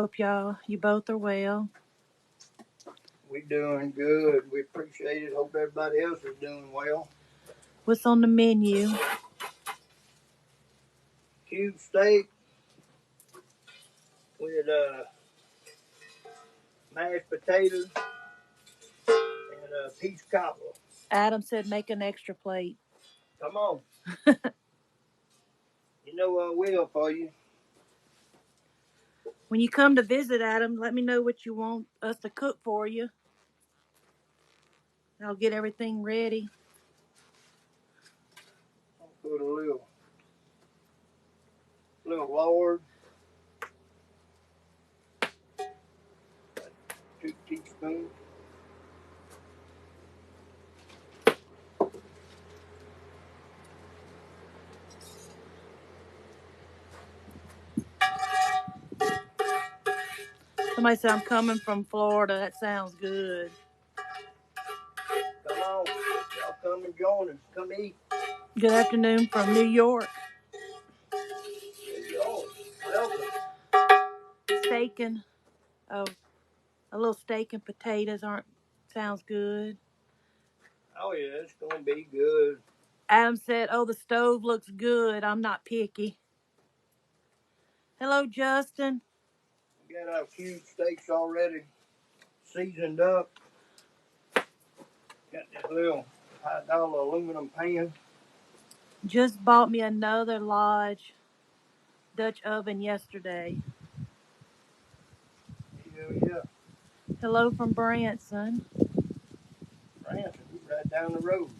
Hope you both are well. We doing good. We appreciate it. Hope everybody else is doing well. What's on the menu? Cube steak with mashed potatoes and a peach cobbler. Adam said make an extra plate. Come on. You know I will for you. When you come to visit, Adam, let me know what you want us to cook for you. I'll get everything ready. I'll put a little lard, 2 teaspoons. Somebody said I'm coming from Florida. That sounds good. Come on. Y'all come and join us. Come eat. Good afternoon from New York. New York. Welcome. Steak and a little steak and potatoes sounds good. Oh yeah, it's gonna be good. Adam said, "Oh, the stove looks good. I'm not picky." Hello, Justin. We got our cube steaks already seasoned up. Got this little $5 aluminum pan. Just bought me another large Dutch oven yesterday. Yeah. Hello from Branson. Branson, right down the road.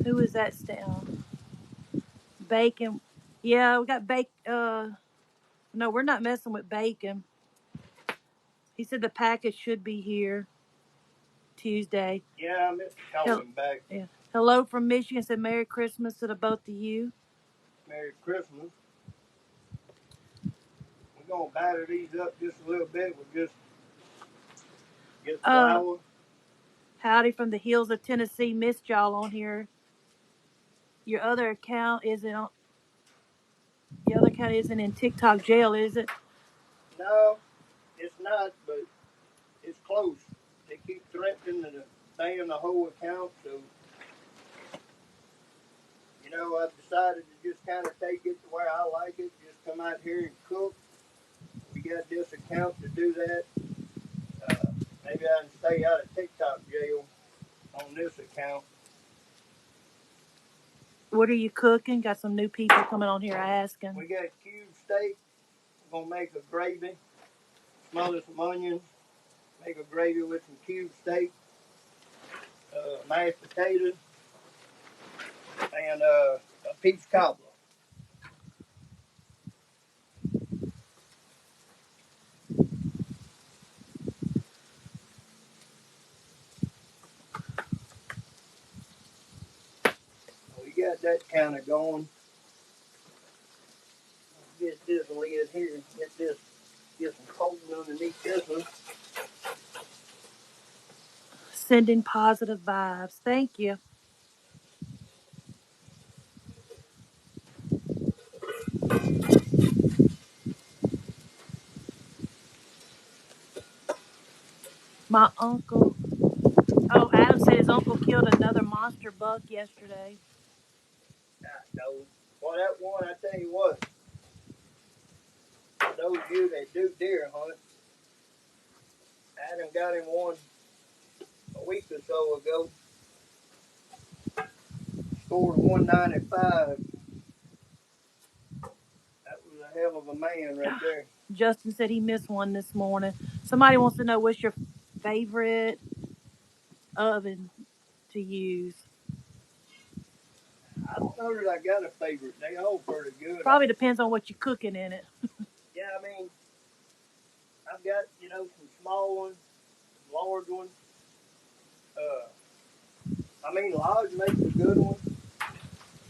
Who is that still? Bacon. Yeah, we got bacon. No, we're not messing with bacon. He said the package should be here Tuesday. Yeah, I missed calling back. Yeah. Hello from Michigan. Said Merry Christmas to the both of you. Merry Christmas. We're gonna batter these up just a little bit with just flour. Howdy from the hills of Tennessee. Missed y'all on here. Your other account isn't on. The other account isn't in TikTok jail, is it? No, it's not, but it's close. They keep threatening to ban the whole account, so I've decided to just kind of take it to where I like it. Just come out here and cook. We got this account to do that. Maybe I can stay out of TikTok jail on this account. What are you cooking? Got some new people coming on here asking. We got cube steak. We're going to make a gravy. Smother some onions. Make a gravy with some cube steak. Mashed potatoes. And a peach cobbler. We got that kind of going. Get this lid here. Get some cold underneath this one. Sending positive vibes. Thank you. My uncle. Oh, Adam said his uncle killed another monster buck yesterday. No. Well, that one, I tell you what. For those of you that do deer hunt, Adam got him one a week or so ago. Scored 195. That was a hell of a man right there. Justin said he missed one this morning. Somebody wants to know what's your favorite oven to use. I don't know that I got a favorite. They all pretty good. Probably depends on what you're cooking in it. Yeah, I mean, I've got, some small ones, some large ones. Large makes a good one.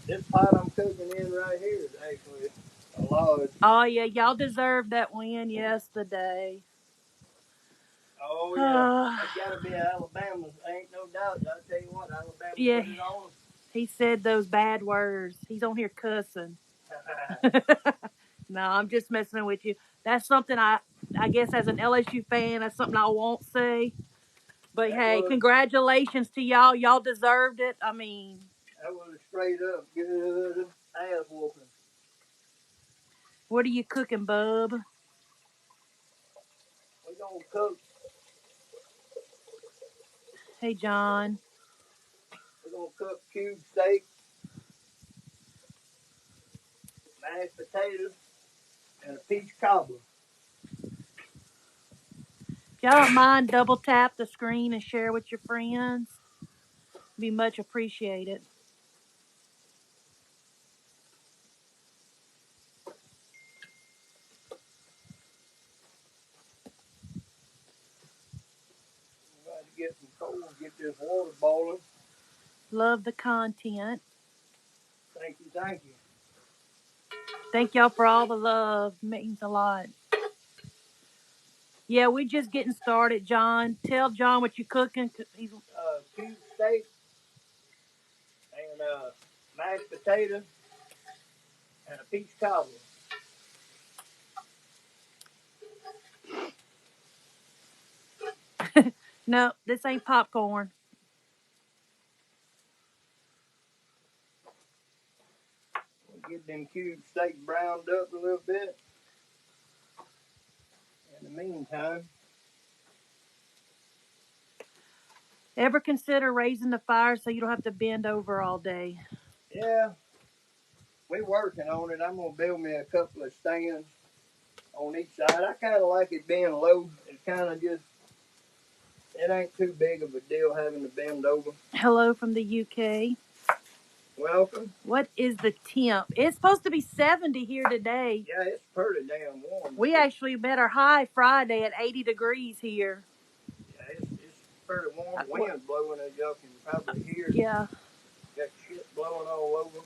This pot I'm cooking in right here is actually a large. Oh, yeah, y'all deserved that win yesterday. Oh, yeah. It's got to be Alabama. Ain't no doubt. I'll tell you what, Alabama put it on. He said those bad words. He's on here cussing. No, I'm just messing with you. That's something I I guess as an LSU fan, that's something I won't say. But That hey, was congratulations to y'all. Y'all deserved it. I mean, that was a straight up good ass whooping. what are you cooking, bub? We're gonna cook. Hey, John. We're gonna cook cube steak, mashed potatoes, and a peach cobbler. If y'all don't mind, double tap the screen and share with your friends. Be much appreciated. We're going to get some coal, get this water boiling. Love the content. Thank you, thank you. Thank y'all for all the love. Means a lot. Yeah, we're just getting started, John. Tell John what you're cooking. Cube steak and mashed potatoes and a peach cobbler. No, this ain't popcorn. We'll get them cube steak browned up a little bit. In the meantime, Ever consider raising the fire so you don't have to bend over all day? yeah, we're working on it. I'm gonna build me a couple of stands on each side. I kind of like it being low. It kind of just, it ain't too big of a deal having to bend over. Hello from the UK. Welcome. What is the temp? It's supposed to be 70 here today. Yeah, it's pretty damn warm. We actually met our high Friday at 80 degrees here. Yeah, it's pretty warm. Wind blowing, as y'all can probably hear. Yeah. Got shit blowing all over.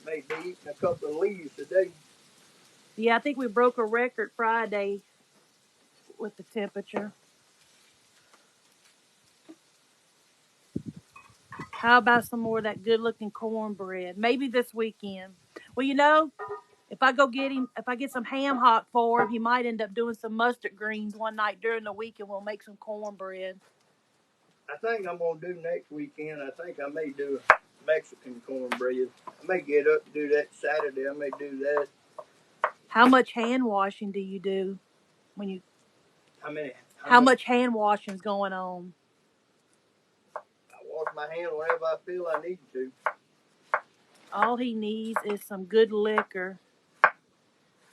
May be eating a couple of leaves today. Yeah, I think we broke a record Friday with the temperature. How about some more of that good looking cornbread? Maybe this weekend. Well, you know, if I get some ham hock for him, he might end up doing some mustard greens one night during the week and we'll make some cornbread. I think I'm gonna do next weekend. I think I may do a Mexican cornbread. I may get up to do that Saturday. I may do that. How much hand washing do you do when you? How much hand washing's going on? I wash my hand whenever I feel I need to. All he needs is some good liquor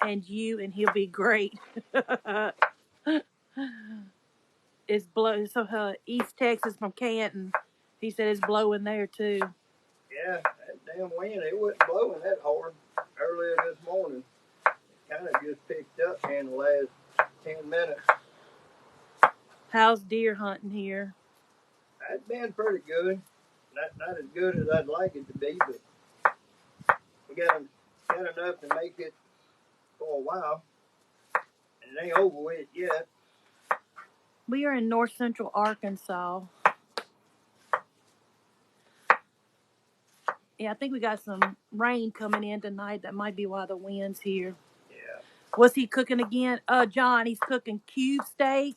and he'll be great. It's blow. So East Texas from Canton. He said it's blowing there too. Yeah, that damn wind, it wasn't blowing that hard earlier this morning. It kind of just picked up in the last 10 minutes. How's deer hunting here? That's been pretty good. Not as good as I'd like it to be, but we got enough to make it for a while. And it ain't over with yet. We are in north central Arkansas. Yeah, I think we got some rain coming in tonight. That might be why the wind's here. Yeah. What's he cooking again? John, he's cooking cube steak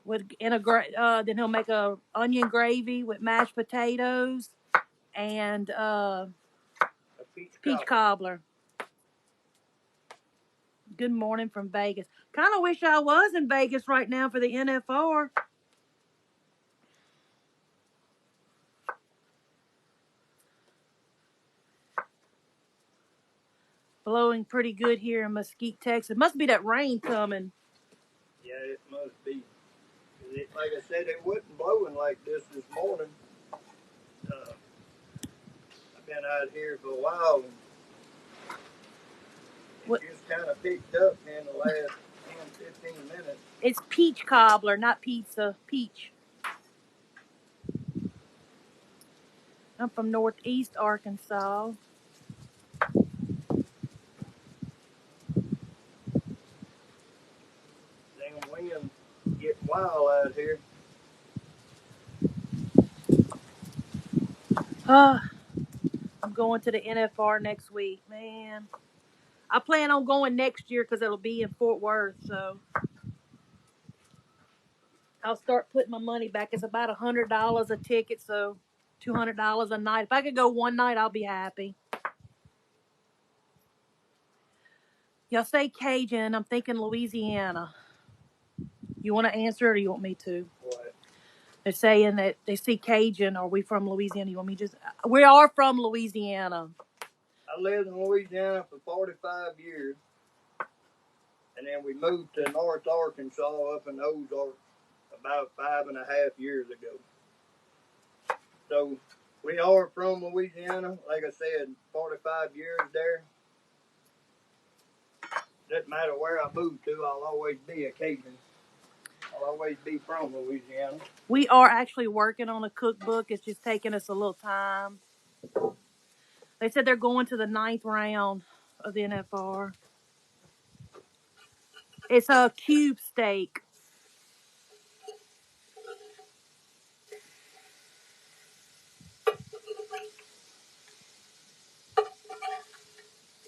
then he'll make a onion gravy with mashed potatoes and A peach cobbler. Good morning from Vegas. Kind of wish I was in Vegas right now for the NFR. Blowing pretty good here in Mesquite, Texas. Must be that rain coming. Yeah, it must be. Like I said, it wasn't blowing like this morning. I've been out here for a while. And it just kind of picked up in the last 10, 15 minutes. It's peach cobbler, not pizza. Peach. I'm from northeast Arkansas. Damn wind getting wild out here. I'm going to the NFR next week, man. I plan on going next year because it'll be in Fort Worth. So I'll start putting my money back. It's about $100 a ticket, so $200 a night. If I could go one night, I'll be happy. Y'all say Cajun. I'm thinking Louisiana. You want to answer, or do you want me to? What? They're saying that they see Cajun. Are we from Louisiana? You want me just? We are from Louisiana. I lived in Louisiana for 45 years, and then we moved to North Arkansas up in Ozarks about 5.5 years ago. So we are from Louisiana. Like I said, 45 years there. Doesn't matter where I move to, I'll always be a Cajun. I'll always be from Louisiana. We are actually working on a cookbook. It's just taking us a little time. They said they're going to the 9th round of the NFR. It's a cube steak.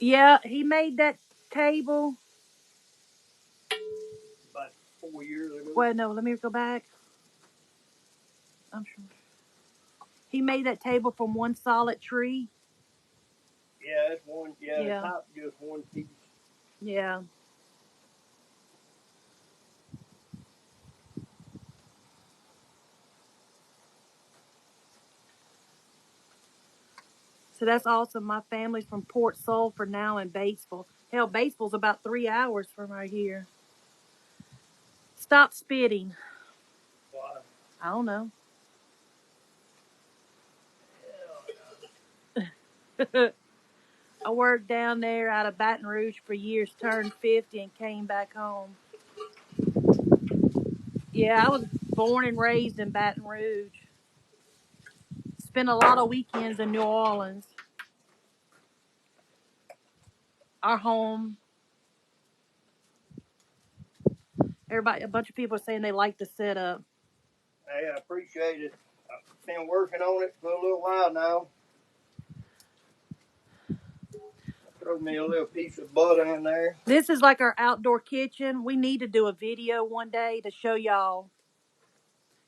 Yeah, he made that table. About 4 years ago. Well, no, let me go back. I'm sure. He made that table from one solid tree. Yeah, it's one. Yeah, Yeah. the top just one piece. Yeah. So that's awesome. My family's from Port Sulphur now in Batesville. Hell, Batesville's about 3 hours from right here. Stop spitting. Why? I don't know. I worked down there out of Baton Rouge for years, turned 50 and came back home. Yeah, I was born and raised in Baton Rouge. Spent a lot of weekends in New Orleans. Our home. Everybody, a bunch of people are saying they like the setup. Hey, I appreciate it. I've been working on it for a little while now. Throw me a little piece of butter in there. This is like our outdoor kitchen. We need to do a video one day to show y'all.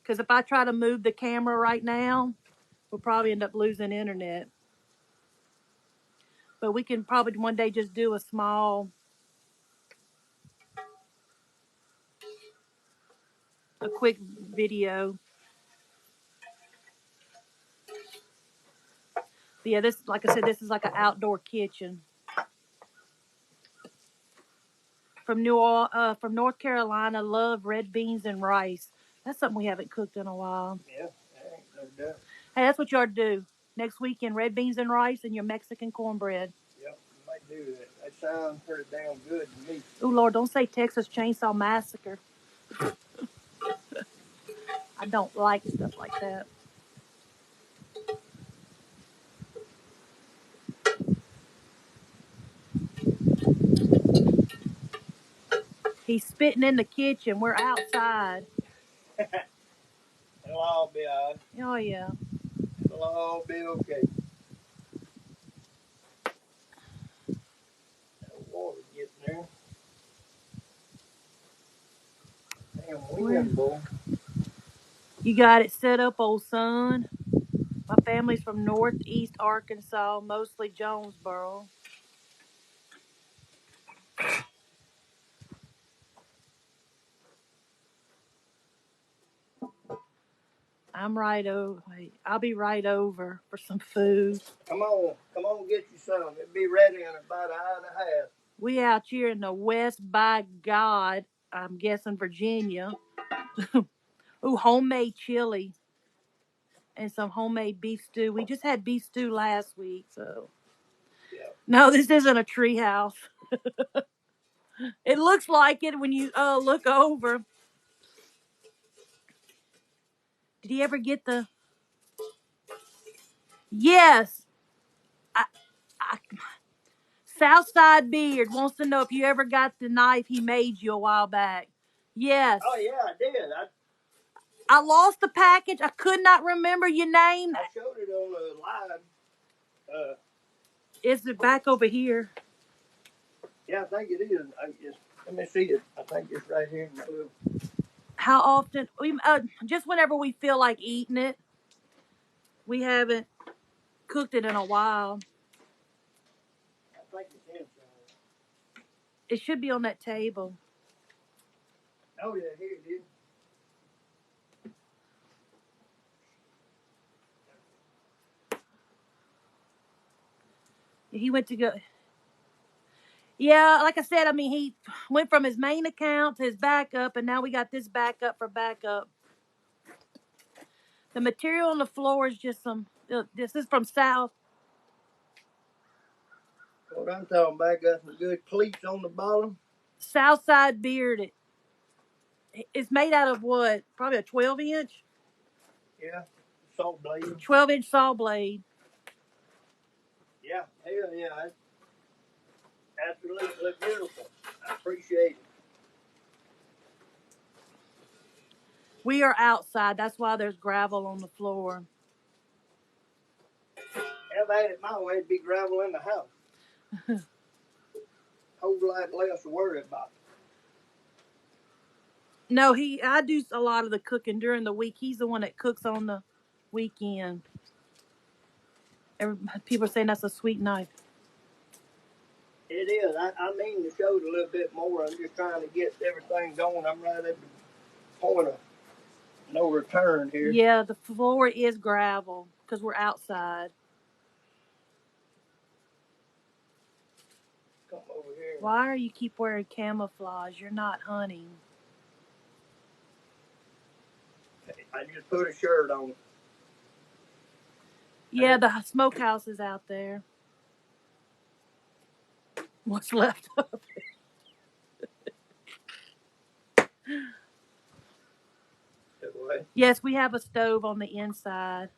Because if I try to move the camera right now, we'll probably end up losing internet. But we can probably one day just do a quick video. But yeah, this, like I said, this is like an outdoor kitchen. From North Carolina, love red beans and rice. That's something we haven't cooked in a while. Yeah, that ain't no doubt. Hey, that's what you ought to do. Next weekend, red beans and rice and your Mexican cornbread. Yep, you might do that. That sounds pretty damn good to me. Oh, Lord, don't say Texas Chainsaw Massacre. I don't like stuff like that. He's spitting in the kitchen. We're outside. It'll all be all right. Oh, yeah. It'll all be okay. That water getting there. Damn wind, boy. You got it set up, old son. My family's from northeast Arkansas, mostly Jonesboro. I'm right over. Wait, I'll be right over for some food. Come on, get you some. It'll be ready in about an hour and a half. We out here in the West, by God, I'm guessing Virginia. Ooh, homemade chili and some homemade beef stew. We just had beef stew last week, so. Yeah. No, this isn't a tree house. It looks like it when you look over. Did he ever get the? Yes. I, Southside Beard wants to know if you ever got the knife he made you a while back. Yes. Oh yeah, I did. I lost the package. I could not remember your name. I showed it on the live. Is it back over here? Yeah, I think it is. Let me see it. I think it's right here in the little. How often? Just whenever we feel like eating it. We haven't cooked it in a while. I think it's inside. It should be on that table. Oh yeah, here it is. He went to go. Yeah, like I said, I mean, he went from his main account to his backup, and now we got this backup for backup. The material on the floor is just some. This is from South. What I'm talking about, got some good cleats on the bottom. Southside beard. It's made out of what? Probably a 12-inch? Yeah, saw blade. 12-inch saw blade. Yeah, hell yeah, that's absolutely beautiful. I appreciate it. We are outside. That's why there's gravel on the floor. If I had it my way, it'd be gravel in the house. Whole lot less to worry about. No, I do a lot of the cooking during the week. He's the one that cooks on the weekend. People are saying that's a sweet knife. It is. I mean to show it a little bit more. I'm just trying to get everything going. I'm right at the point of no return here. Yeah, the floor is gravel because we're outside. Come over here. Why are you keep wearing camouflage? You're not hunting. I just put a shirt on. Yeah, the smokehouse is out there. What's left of What? Yes, we have a stove on the inside.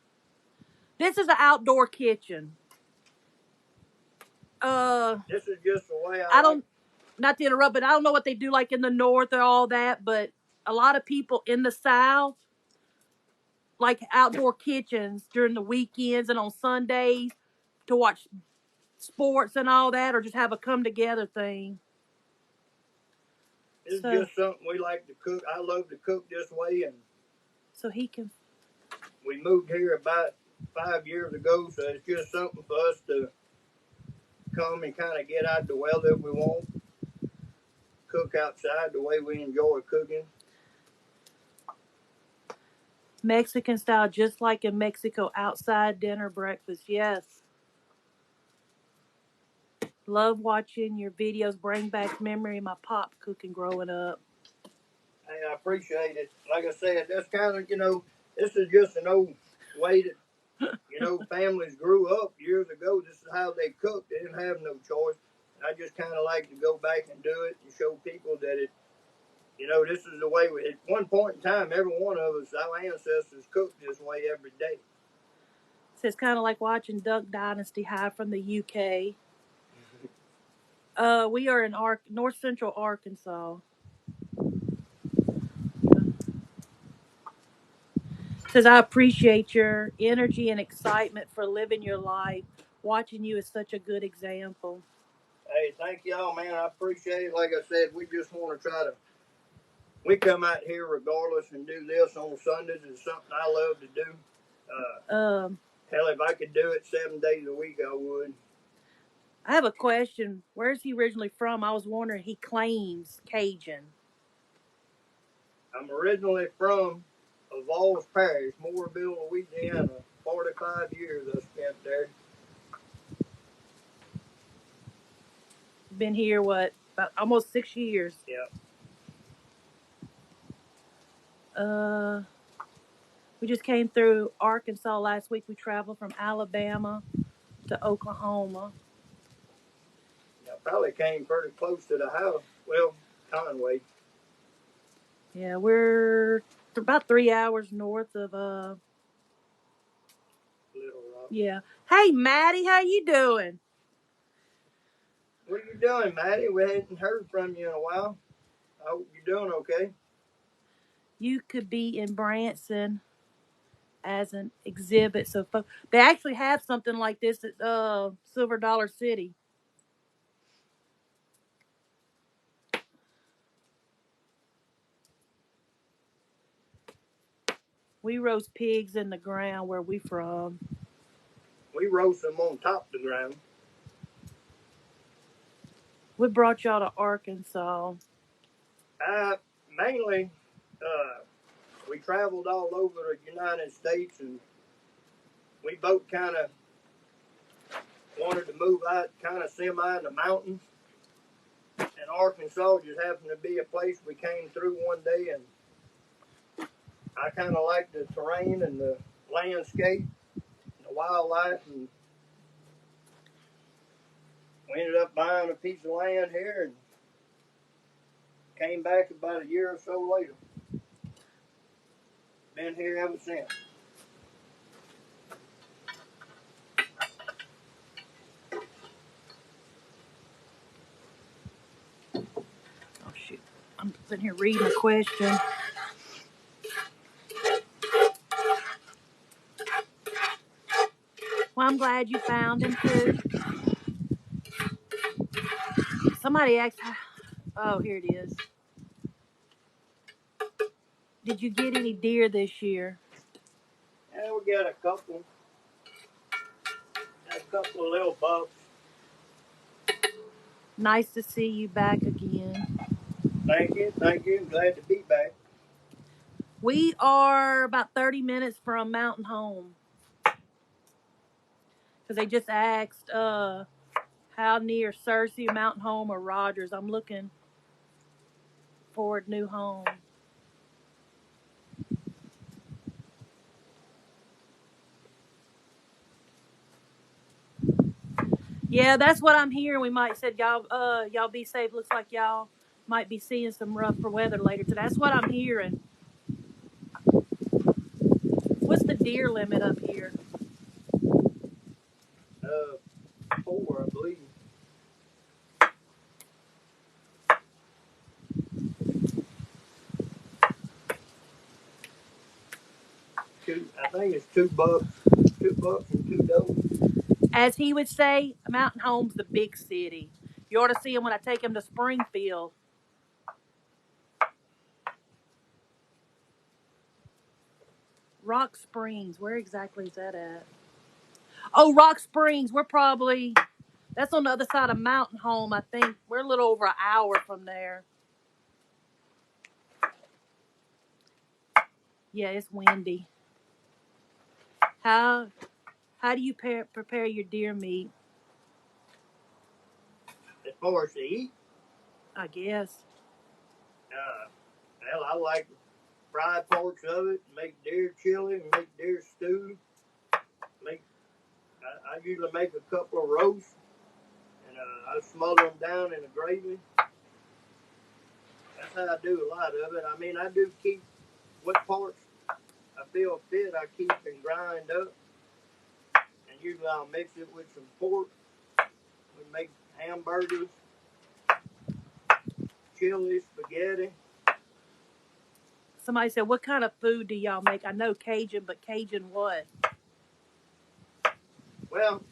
This is an outdoor kitchen. This is just the way I don't, not to interrupt, but I don't know what they do like in the north or all that, but a lot of people in the south like outdoor kitchens during the weekends and on Sundays to watch sports and all that, or just have a come together thing. It's just something we like to cook. I love to cook this way, and so he can. We moved here about 5 years ago, so it's just something for us to come and kind of get out the weather if we want. Cook outside the way we enjoy cooking. Mexican style, just like in Mexico, outside dinner, breakfast. Yes. Love watching your videos. Bring back memory of my pop cooking growing up. Hey, I appreciate it. Like I said, that's kind of, this is just an old way that, families grew up years ago. This is how they cooked. They didn't have no choice. And I just kind of like to go back and do it and show people that this is the way at one point in time, every one of us, our ancestors cooked this way every day. So it's kind of like watching Duck Dynasty High from the UK. We are in North Central Arkansas. Says, I appreciate your energy and excitement for living your life. Watching you is such a good example. Hey, thank y'all, man. I appreciate it. Like I said, we just want to we come out here regardless and do this on Sundays. It's something I love to do. Hell, if I could do it 7 days a week, I would. I have a question. Where's he originally from? I was wondering. He claims Cajun. I'm originally from Vols Parish, Moorville, Louisiana. 45 years I spent there. Been here, what, about almost 6 years? Yeah. We just came through Arkansas last week. We traveled from Alabama to Oklahoma. I probably came pretty close to the house. Well, Conway. Yeah, we're about 3 hours north of Little Rock. Yeah. Hey, Maddie, how you doing? What are you doing, Maddie? We hadn't heard from you in a while. I hope you're doing okay. You could be in Branson as an exhibit. So they actually have something like this at Silver Dollar City. We roast pigs in the ground where we from. We roast them on top of the ground. We brought y'all to Arkansas. Mainly, we traveled all over the United States, and we both kind of wanted to move out kind of semi in the mountains. And Arkansas just happened to be a place we came through one day, and I kind of liked the terrain and the landscape, and the wildlife, and we ended up buying a piece of land here and came back about a year or so later. Been here ever since. Oh shoot! I'm sitting here reading a question. Well, I'm glad you found him too. Somebody asked. Oh, here it is. Did you get any deer this year? Yeah, we got a couple. Got a couple of little bucks. Nice to see you back again. Thank you, thank you. Glad to be back. We are about 30 minutes from Mountain Home. Because they just asked how near Searcy, Mountain Home, or Rogers. I'm looking for a new home. Yeah, that's what I'm hearing. We might said y'all be safe. Looks like y'all might be seeing some rougher weather later today. That's what I'm hearing. What's the deer limit up here? 4, I believe. I think it's 2 bucks. 2 bucks and 2 does. As he would say, Mountain Home's the big city. You ought to see him when I take him to Springfield. Rock Springs, where exactly is that at? Oh, Rock Springs, that's on the other side of Mountain Home, I think. We're a little over an hour from there. Yeah, it's windy. How do you prepare your deer meat? As far as to eat, I guess. well, I like fried parts of it, make deer chili, make deer stew. I usually make a couple of roasts, and I smother them down in the gravy. That's how I do a lot of it. I mean, I do keep what parts I feel fit, I keep and grind up. And usually I'll mix it with some pork. We make hamburgers, chili, spaghetti. Somebody said, what kind of food do y'all make? I know Cajun, but Cajun what? Well,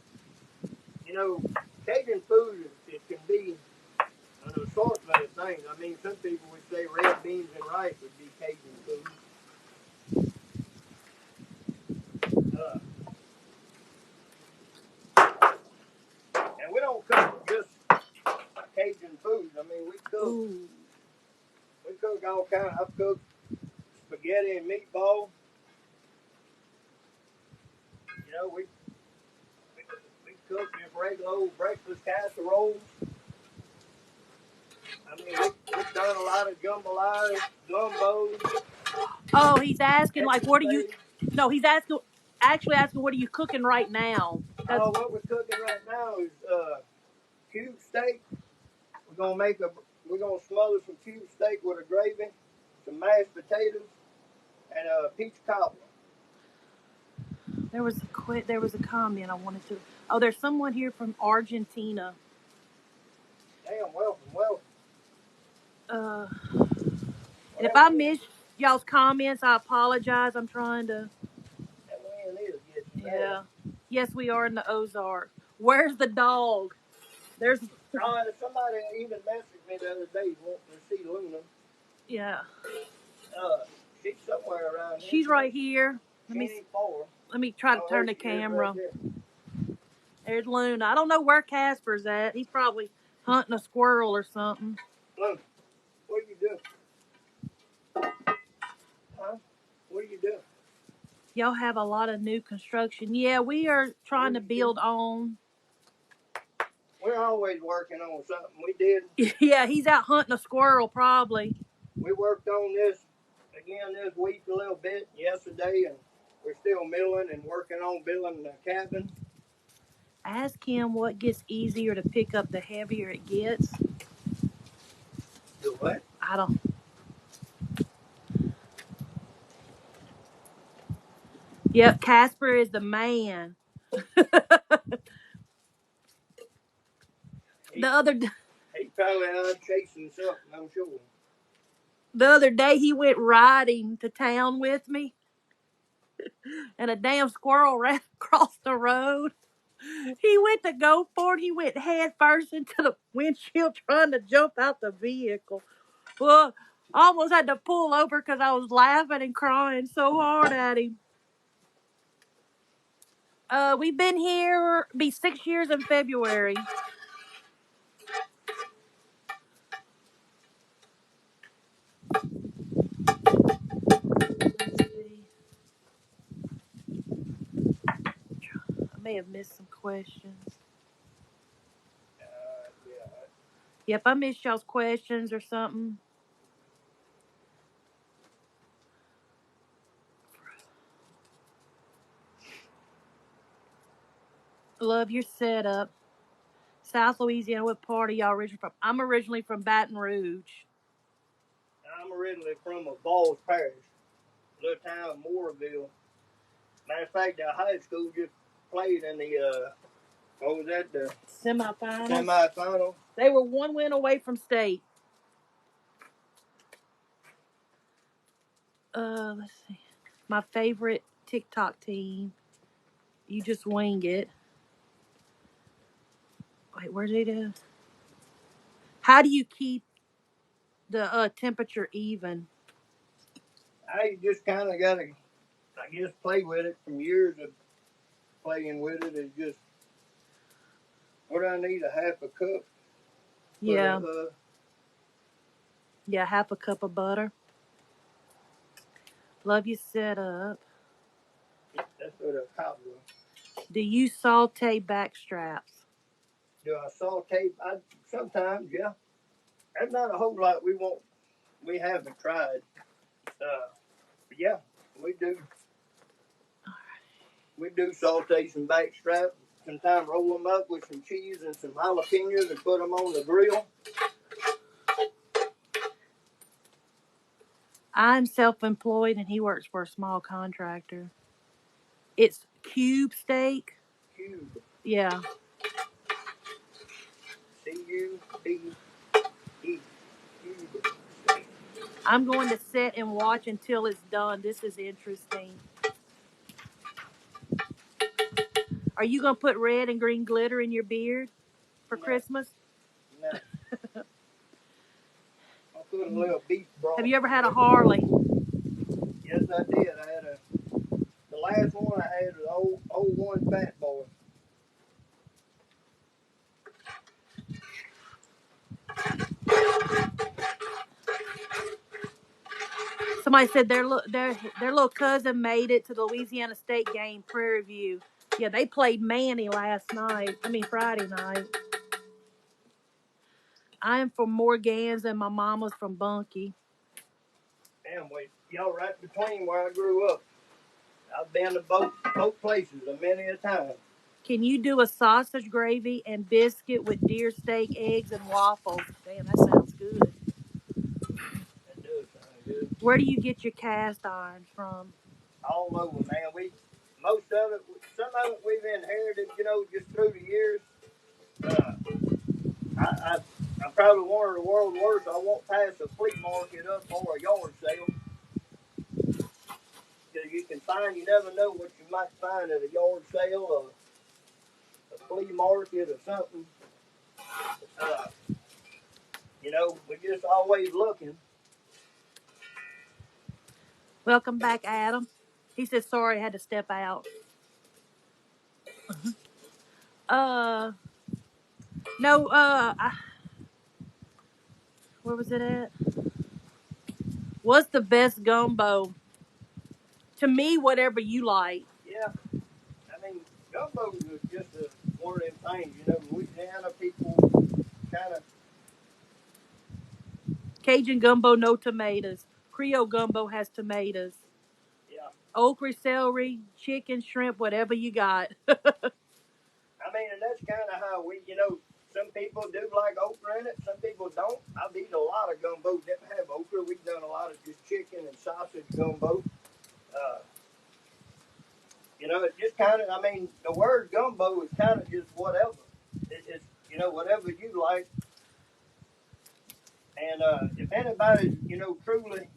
you know, Cajun food, it can be an assortment of things. I mean, some people would say red beans and rice would be Cajun food. And we don't cook just Cajun food. I mean, Ooh. we cook all kinds. I've cooked spaghetti and meatball. You know, we cook just regular old breakfast casseroles. I mean, we've done a lot of jambalaya, gumbo. Oh, he's asking, like, what are you... Etouffee. No, he's actually asking, what are you cooking right now? Oh, what we're cooking right now is cube steak. We're gonna smother some cube steak with a gravy, some mashed potatoes, and a peach cobbler. There was a comment I wanted to... Oh, there's someone here from Argentina. Damn, welcome. Uh, and if I missed y'all's comments, I apologize. I'm trying to... That wind is getting bad. Yeah. Yes, we are in the Ozark. Where's the dog? There's... Somebody even messaged me the other day wanting to see Luna. Yeah. She's somewhere around here. She's right here. Let me try to turn the camera. Right, there's Luna. I don't know where Casper's at. He's probably hunting a squirrel or something. Luna, what are you doing? Huh? What are you doing? Y'all have a lot of new construction. Yeah, we are trying to build on. We're always working on something. We did. Yeah, he's out hunting a squirrel probably. We worked on this again this week a little bit yesterday, and we're still milling and working on building the cabin. Ask him what gets easier to pick up the heavier it gets. Do what? I don't. Yep, Casper is the man. He's probably out chasing something, I'm sure. The other day he went riding to town with me, and a damn squirrel ran across the road. He went to go for it. He went head first into the windshield trying to jump out the vehicle. Well, I almost had to pull over because I was laughing and crying so hard at him. We've been here, be 6 years in February. I may have missed some questions. Yeah. Yep, I missed y'all's questions or something. Love your setup. South Louisiana, what part are y'all originally from? I'm originally from Baton Rouge. I'm originally from a Balls Parish, little town of Moorville. Matter of fact, the high school just played in the, what was that, the semifinal? They were one win away from state. Let's see. My favorite TikTok team. You just wing it. Wait, where's it at? How do you keep the temperature even? I just kind of got to, I guess, play with it from years of playing with it. It's just, what do I need? A half a cup? Yeah. Yeah, half a cup of butter. Love your setup. That's what a cobbler. Do you saute back straps? Do I saute? Sometimes, yeah. There's not a whole lot we haven't tried. But yeah, we do. We do saute some back straps. Sometimes roll them up with some cheese and some jalapenos and put them on the grill. I'm self-employed and he works for a small contractor. It's cube steak. Cube. Yeah. Cube. I'm going to sit and watch until it's done. This is interesting. Are you going to put red and green glitter in your beard for Christmas? No. I'll put a little beef broth. Have you ever had a Harley? Yes, I did. The last one I had was old one Fat Boy. Somebody said their little cousin made it to the Louisiana State game, Prairie View. Yeah, they played Manny Friday night. I am from Morgans and my mama's from Bunkie. Damn, y'all right between where I grew up. I've been to both places a many a time. Can you do a sausage gravy and biscuit with deer steak, eggs, and waffles? Damn, that sounds good. That does sound good. Where do you get your cast iron from? All over, man. Most of it, some of it we've inherited, just through the years. I'm probably one of the world's worst. I won't pass a flea market up or a yard sale. Because you never know what you might find at a yard sale or a flea market or something. We're just always looking. Welcome back, Adam. He said sorry, I had to step out. Uh, no, where was it at? What's the best gumbo? To me, whatever you like. Yeah, I mean, gumbo is just one of them things. You know, Louisiana people kind of. Cajun gumbo, no tomatoes. Creole gumbo has tomatoes. Yeah. Okra, celery, chicken, shrimp, whatever you got. I mean, and that's kind of how we, you know, some people do like okra in it, some people don't. I've eaten a lot of gumbo that have okra. We've done a lot of just chicken and sausage gumbo. Uh, you know, it just kind of, I mean, the word gumbo is kind of just whatever. It's, you know, whatever you like. And if anybody, you know, truly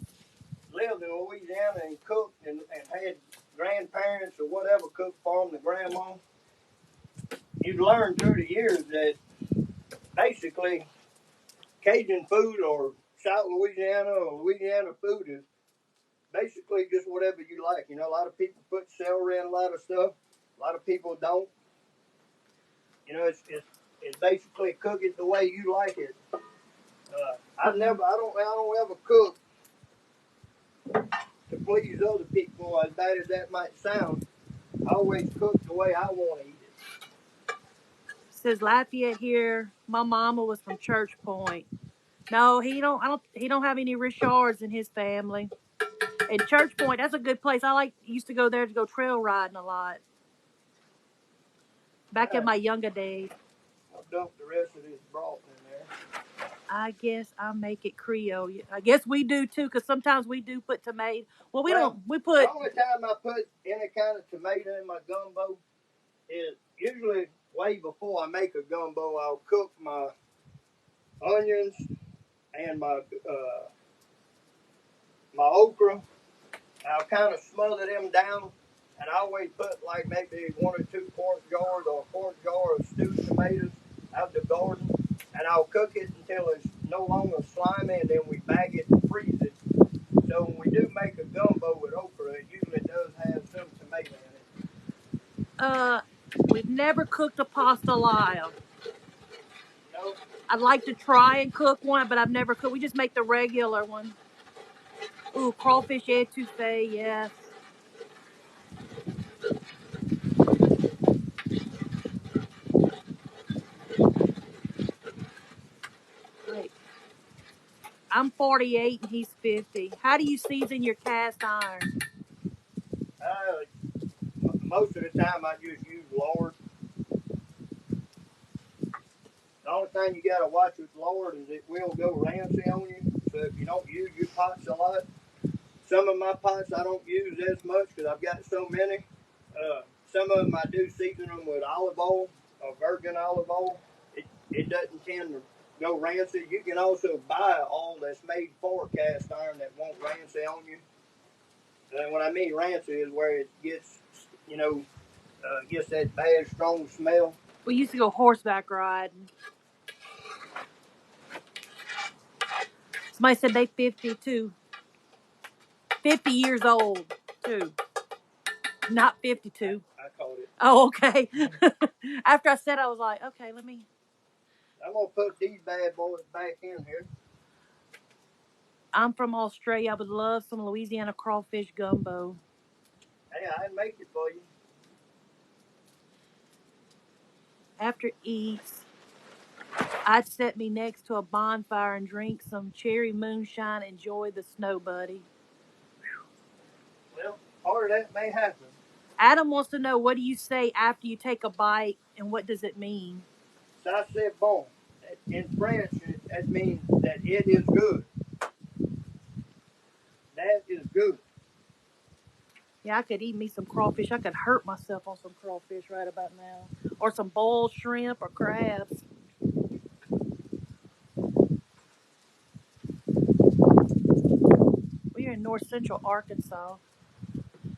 lived in Louisiana and cooked and had grandparents or whatever cook for them, the grandma, you've learned through the years that basically Cajun food or South Louisiana or Louisiana food is basically just whatever you like. You know, a lot of people put celery in a lot of stuff. A lot of people don't. You know, it's basically cook it the way you like it. I don't ever cook to please other people. As bad as that might sound, I always cook the way I want to eat it. Says Lafayette here. My mama was from Church Point. No, he don't. I don't. He don't have any Richards in his family. And Church Point, that's a good place. I used to go there to go trail riding a lot back in my younger days. I'll dump the rest of this broth in there. I guess I make it Creole. I guess we do too, because sometimes we do put tomato. Well, we don't. We put. The only time I put any kind of tomato in my gumbo is usually way before I make a gumbo. I'll cook my onions and my okra. I'll kind of smother them down, and I always put like maybe 1 or 2 quart jars or a quart jar of stewed tomatoes out the garden, and I'll cook it until it's no longer slimy, and then we bag it and freeze it. So when we do make a gumbo with okra, it usually does have some tomato in Uh, we've never cooked a pasta live. No. I'd like to try and cook one, but I've never cooked. We just make the regular one. Ooh, crawfish etouffee, yes. Wait, I'm 48 and he's 50. How do you season your cast iron? Most of the time I just use lard. The only thing you got to watch with lard is it will go rancid on you. So if you don't use your pots a lot, some of my pots I don't use as much because I've got so many. Some of them I do season them with olive oil or virgin olive oil. It doesn't tend to go rancid. You can also buy oil that's made for cast iron that won't rancid on you. And when I mean rancid is where it gets, you know, gets that bad, strong smell. We used to go horseback riding. Somebody said they 52. 50 years old, too. Not 52. I called it. Oh, okay. After I said, I was like, okay, let me. I'm going to put these bad boys back in here. I'm from Australia. I would love some Louisiana crawfish gumbo. Hey, I'd make it for you. After eats, I'd set me next to a bonfire and drink some cherry moonshine, enjoy the snow, buddy. Well, part of that may happen. Adam wants to know, what do you say after you take a bite, and what does it mean? Ça c'est bon. In French, that means that it is good. That is good. Yeah, I could eat me some crawfish. I could hurt myself on some crawfish right about now. Or some boiled shrimp or crabs. We're in north central Arkansas.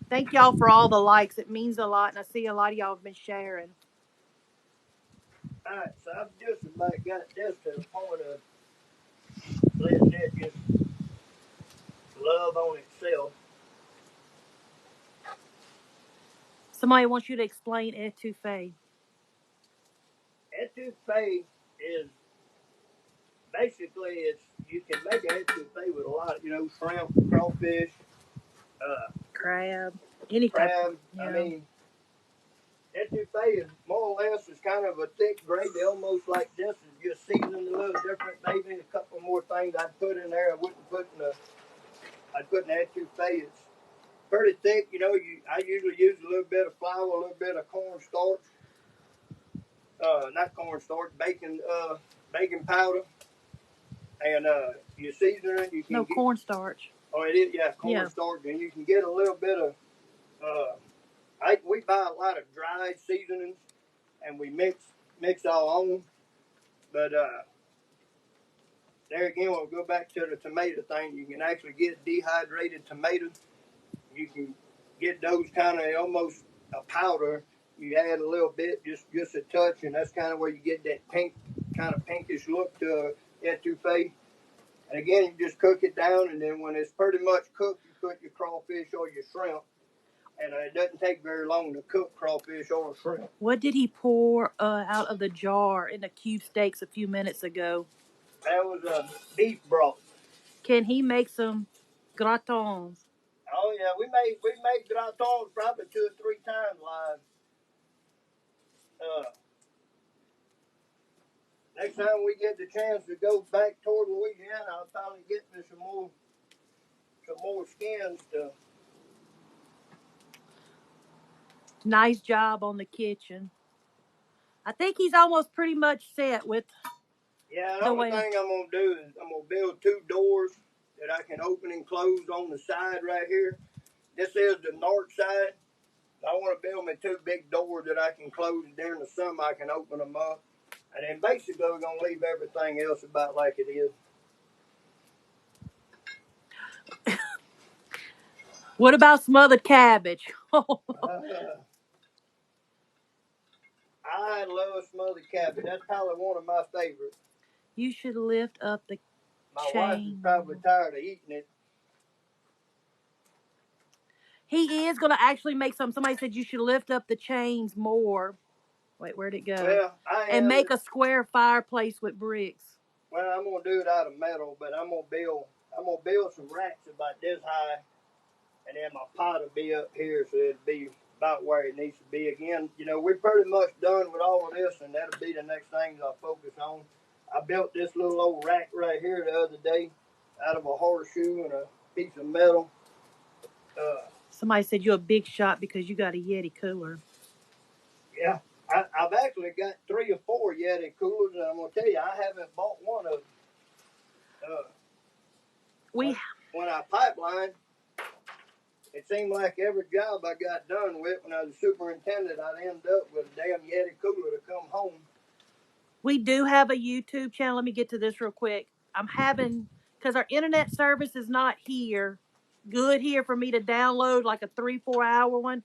Thank y'all for all the likes. It means a lot, and I see a lot of y'all have been sharing. All right, so I've just about got this to the point of letting it just love on itself. Somebody wants you to explain etouffee. Etouffee is basically you can make an etouffee with a lot of shrimp, crawfish, Crab. Any type. crab. Yeah. I mean, etouffee is more or less is kind of a thick gravy, almost like this. Is just seasoned a little different. Maybe a couple more things I'd put in there. I wouldn't put in the. I'd put in the etouffee. It's pretty thick. I usually use a little bit of flour, a little bit of cornstarch. Not cornstarch, baking powder, and you season it. You can get cornstarch. Oh, it is, yeah, cornstarch, and you can get a little bit of. We buy a lot of dried seasonings, and we mix our own. But there again, we'll go back to the tomato thing. You can actually get dehydrated tomatoes. You can get those kind of almost a powder. You add a little bit, just a touch, and that's kind of where you get that kind of pinkish look to etouffee. And again, you just cook it down, and then when it's pretty much cooked, you put your crawfish or your shrimp. And it doesn't take very long to cook crawfish or shrimp. What did he pour out of the jar in the cube steaks a few minutes ago? That was beef broth. Can he make some gratons? Oh yeah, we made gratons probably 2 or 3 times live. Next time we get the chance to go back toward Louisiana, I'll probably get me some more skins to. Nice job on the kitchen. I think he's almost pretty much set with. Yeah, the only thing I'm gonna do is I'm gonna build 2 doors that I can open and close on the side right here. This is the north side. I want to build me 2 big doors that I can close during the summer. I can open them up. And then basically we're going to leave everything else about like it is. What about smothered cabbage? I love smothered cabbage. That's probably one of my favorites. You should lift up the My chain. wife is probably tired of eating it. He is going to actually make some. Somebody said you should lift up the chains more. Wait, where'd it go? Well, and make a square fireplace with bricks. Well, I'm gonna do it out of metal, but I'm gonna build some racks about this high, and then my pot will be up here, so it'll be about where it needs to be. Again, we're pretty much done with all of this, and that'll be the next things I'll focus on. I built this little old rack right here the other day out of a horseshoe and a piece of metal. Somebody said you're a big shot because you got a Yeti cooler. Yeah, I've actually got 3 or 4 Yeti coolers, and I'm gonna tell you, I haven't bought one of them. When I pipelined, it seemed like every job I got done with when I was a superintendent, I'd end up with a damn Yeti cooler to come home. We do have a YouTube channel. Let me get to this real quick. Because our internet service is not good here for me to download like a 3-4 hour one.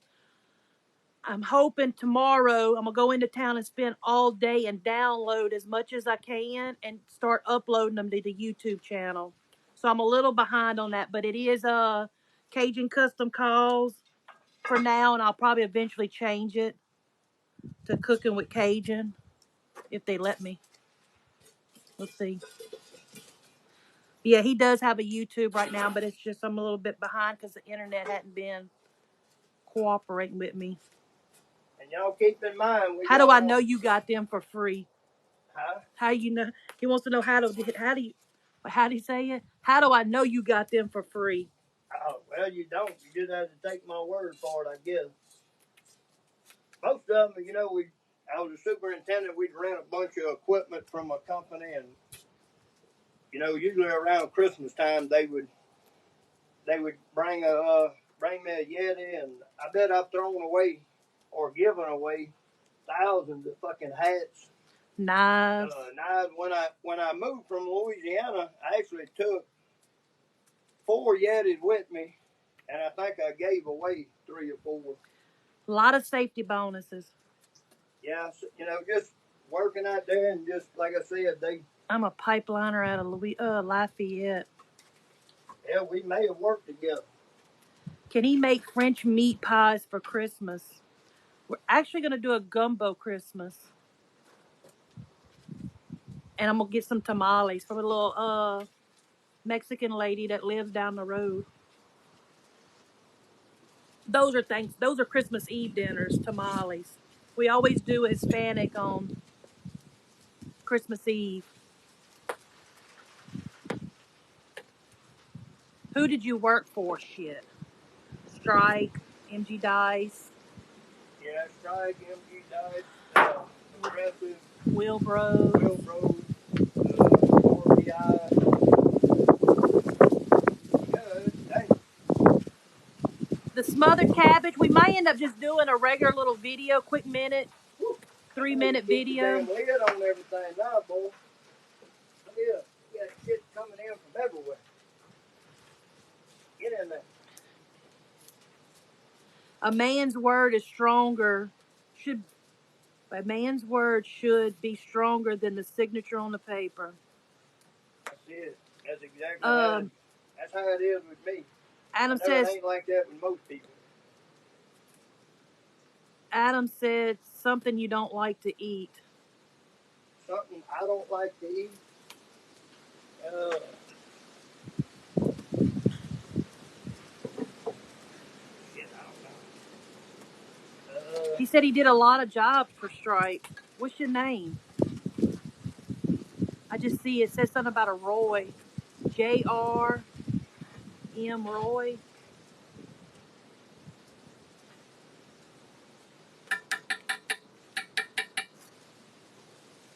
I'm hoping tomorrow I'm going to go into town and spend all day and download as much as I can and start uploading them to the YouTube channel. So I'm a little behind on that, but it is Cajun Custom Calls for now, and I'll probably eventually change it to Cooking with Cajun if they let me. Let's see. Yeah, he does have a YouTube right now, but it's just I'm a little bit behind because the internet hadn't been cooperating with me. And y'all keep in mind. How do I know you got them for free? Huh? How you know? He wants to know how do you say it? How do I know you got them for free? Oh, well, you don't. You just have to take my word for it, I guess. Most of them, I was a superintendent. We'd rent a bunch of equipment from a company, and usually around Christmas time, they would bring me a Yeti, and I bet I've thrown away or given away thousands of fucking hats. Knives. When I moved from Louisiana, I actually took 4 Yetis with me, and I think I gave away 3 or 4. A lot of safety bonuses. Yeah, just working out there, and just like I said, I'm a pipeliner out of Lafayette. Yeah, we may have worked together. Can he make French meat pies for Christmas? We're actually going to do a gumbo Christmas. And I'm going to get some tamales from a little Mexican lady that lives down the road. Those are Christmas Eve dinners, tamales. We always do a Hispanic on Christmas Eve. Who did you work for? Shit. Strike, MG Dice. Yeah, Strike, MG Dice, Progressive, Wilbros. RBI. The smothered cabbage. We might end up just doing a regular little video, quick minute, 3-minute video. Damn lid on everything now, boy. Yeah, you got shit coming in from everywhere. Get in there. A man's word is stronger. A man's word should be stronger than the signature on the paper. That's it. That's exactly how that's how it is with me. Adam I never says. ain't like that with most people. Adam said something you don't like to eat. Something I don't like to eat. Shit, I don't know. He said he did a lot of jobs for Stripe. What's your name? I just see it says something about a Roy. J.R.M. Roy.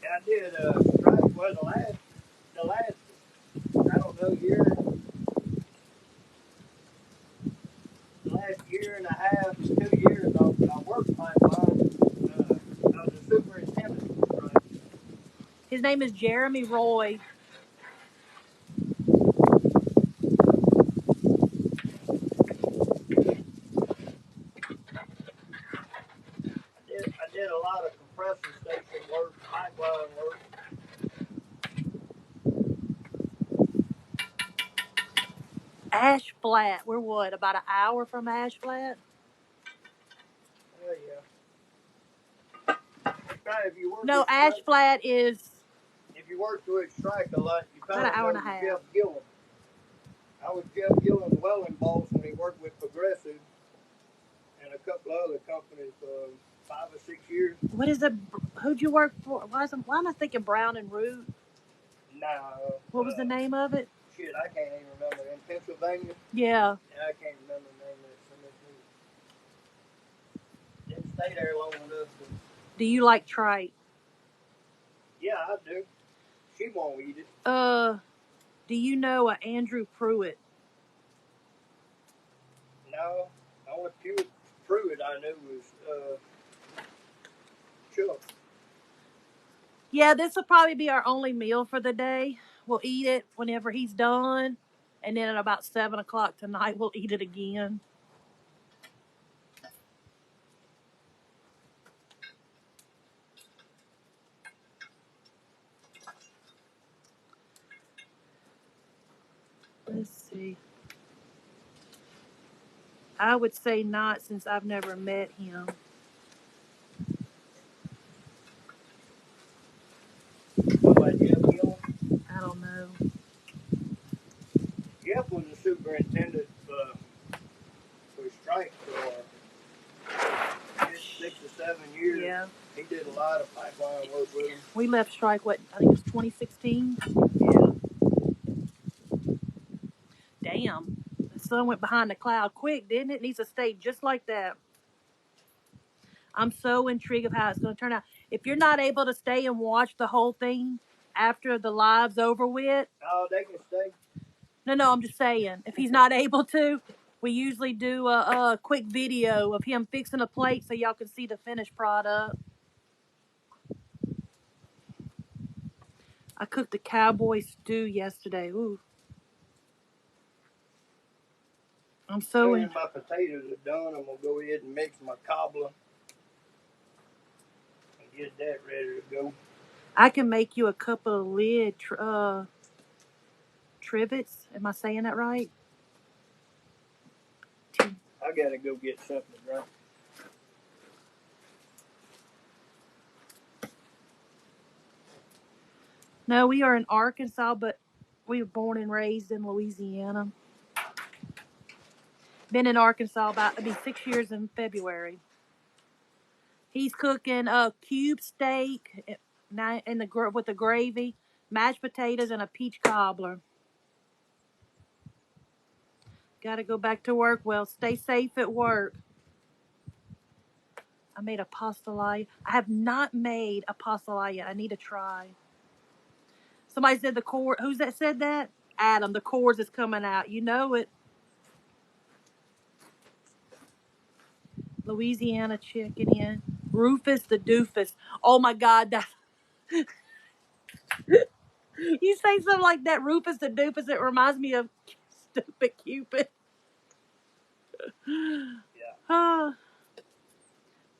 I did Stripe. Well, the last I don't know last year and a half, 2 years, I worked pipeline. I was a superintendent. Right? His name is Jeremy Roy. I did a lot of compressor station work, pipeline work. Ash Flat. We're what, about an hour from Ash Flat? Oh, yeah. If you work No, Ash Flat is... If you work with Strike a lot, you kind about of an hour and know a half. Jeff Gillen. I was Jeff Gillen's welding boss when he worked with Progressive and a couple of other companies for 5 or 6 years. What is it? Who'd you work for? Why am I thinking Brown and Root? Nah. What was the name of it? Shit, I can't even remember. In Pennsylvania? Yeah. I can't remember the name of it. Didn't stay there long enough. Do you like tripe? Yeah, I do. She won't eat it. Do you know Andrew Pruitt? No. The only Pruitt I knew was Chuck. Yeah, this will probably be our only meal for the day. We'll eat it whenever he's done. And then at about 7 o'clock tonight, we'll eat it again. Let's see. I would say not, since I've never met him. Somebody Jeff Gillen? I don't know. Jeff was a superintendent for Strike for 6 or 7 years. Yeah. He did a lot of pipeline work with him. We left Strike, I think it was 2016? Yeah. Damn. The sun went behind the cloud quick, didn't it? It needs to stay just like that. I'm so intrigued of how it's going to turn out. If you're not able to stay and watch the whole thing after the live's over with. Oh, they can stay. No, I'm just saying. If he's not able to, we usually do a quick video of him fixing a plate so y'all can see the finished product. I cooked a cowboy stew yesterday. Ooh. I'm so As soon as my potatoes are done, I'm going to go ahead and mix my cobbler and get that ready to go. I can make you a couple of lid trivets. Am I saying that right? I got to go get something to drink. No, we are in Arkansas, but we were born and raised in Louisiana. Been in Arkansas it'll be 6 years in February. He's cooking a cube steak with the gravy, mashed potatoes, and a peach cobbler. Got to go back to work. Well, stay safe at work. I made a pastelaia. I have not made a pastelaia yet. I need to try. Somebody said the cord. Who's that said that? Adam. The cords is coming out. You know it. Louisiana chicken in. Rufus the doofus. Oh my God. You say something like that, Rufus the doofus. It reminds me of Stupid Cupid. Yeah.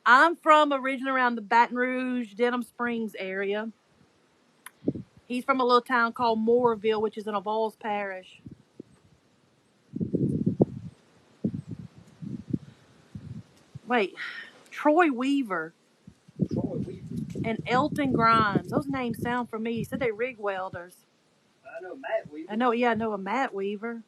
I'm from originally around the Baton Rouge, Denham Springs area. He's from a little town called Moorville, which is in Avoyelles Parish. Wait, Troy Weaver and Elton Grimes. Those names sound familiar. He said they rig welders. I know Matt Weaver. I know a Matt Weaver.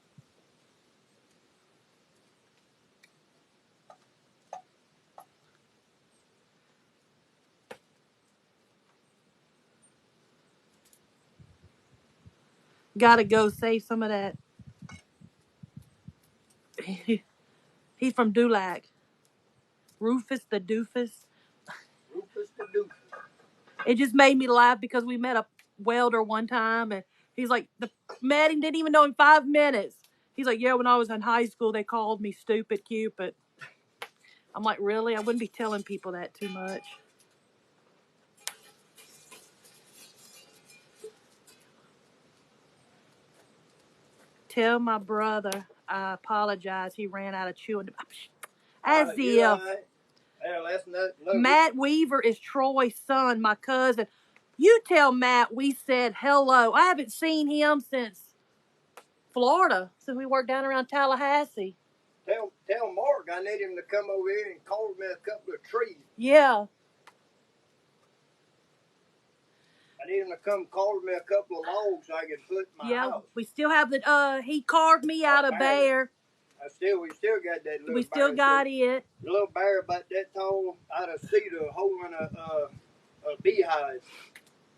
Gotta go save some of that. He's from Dulac. Rufus the doofus. Rufus the Duke. It just made me laugh because we met a welder one time and he's like, met him, didn't even know in 5 minutes. He's like, yeah, when I was in high school, they called me Stupid Cupid. I'm like, really? I wouldn't be telling people that too much. Tell my brother I apologize. He ran out of chewing. As if. Right. Yeah, Matt Weaver is Troy's son, my cousin. You tell Matt we said hello. I haven't seen him since Florida, since we worked down around Tallahassee. Tell Mark I need him to come over here and carve me a couple of trees. Yeah. I need him to come carve me a couple of logs so I can put in my house. We still have he carved me out of bear. We still got that little We still got it. The little bear about that tall out of cedar holding a beehive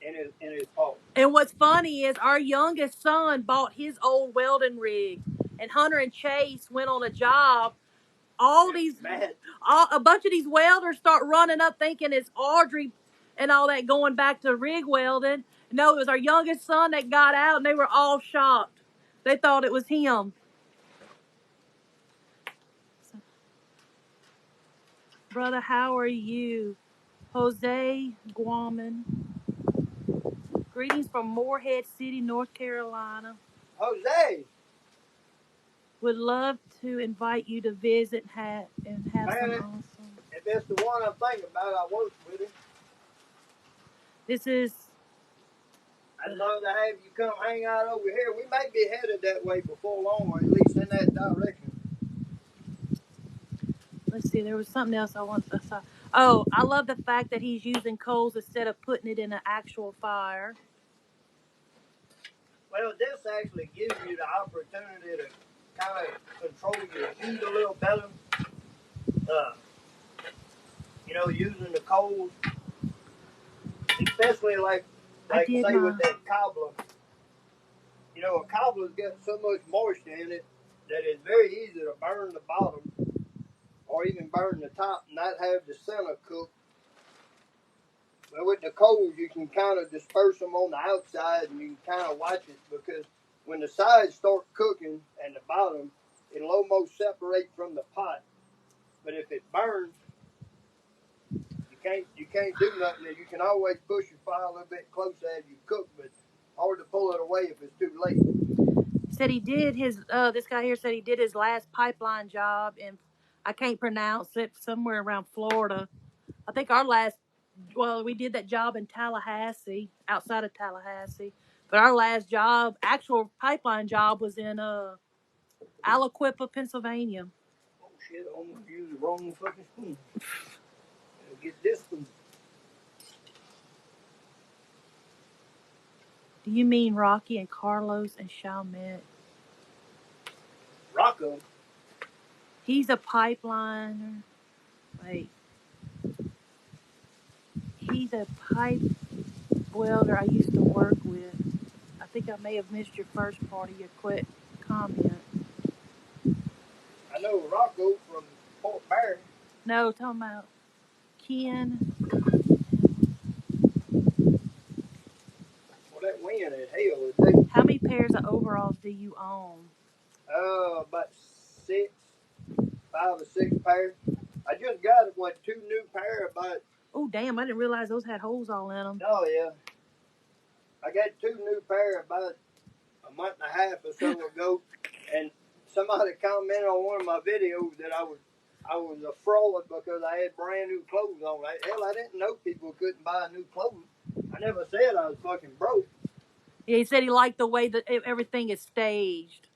in his paw. And what's funny is our youngest son bought his old welding rig, and Hunter and Chase went on a job. A bunch of these welders start running up thinking it's Audrey and all that going back to rig welding. No, it was our youngest son that got out, and they were all shocked. They thought it was him. Brother, how are you? Jose Guaman. Greetings from Morehead City, North Carolina. Jose! Would love to invite you to visit and have some awesome. If that's the one I'm thinking about, I work with him. This is. I'd love to have you come hang out over here. We may be headed that way before long, or at least in that direction. Let's see, there was something else I wanted to say. Oh, I love the fact that he's using coals instead of putting it in an actual fire. Well, this actually gives you the opportunity to kind of control your heat a little better. Using the coals, especially like say with that cobbler. A cobbler's got so much moisture in it that it's very easy to burn the bottom or even burn the top and not have the center cooked. But with the coals, you can kind of disperse them on the outside and you can kind of watch it, because when the sides start cooking and the bottom, it'll almost separate from the pot. But if it burns, you can't do nothing. You can always push your fire a little bit closer as you cook, but hard to pull it away if it's too late. Said he did this guy here said he did his last pipeline job in, I can't pronounce it, somewhere around Florida. I think we did that job in Tallahassee, outside of Tallahassee. But our last job, actual pipeline job, was in Aliquippa, Pennsylvania. Oh shit, I almost used the wrong fucking spoon. Get this one. Do you mean Rocky and Carlos and Chalmette? Rocco. He's a pipeliner. Wait. He's a pipe welder I used to work with. I think I may have missed your first part of your quick comment. I know Rocco from Fort Barry. No, talking about Ken. Well, that wind is hell today. How many pairs of overalls do you own? About 5 or 6 pairs. I just got two new pair about. Oh, damn, I didn't realize those had holes all in them. Oh yeah, I got 2 new pair about a month and a half or so ago, and somebody commented on one of my videos that I was a fraud because I had brand new clothes on. Hell, I didn't know people couldn't buy new clothes. I never said I was fucking broke. Yeah, he said he liked the way that everything is staged.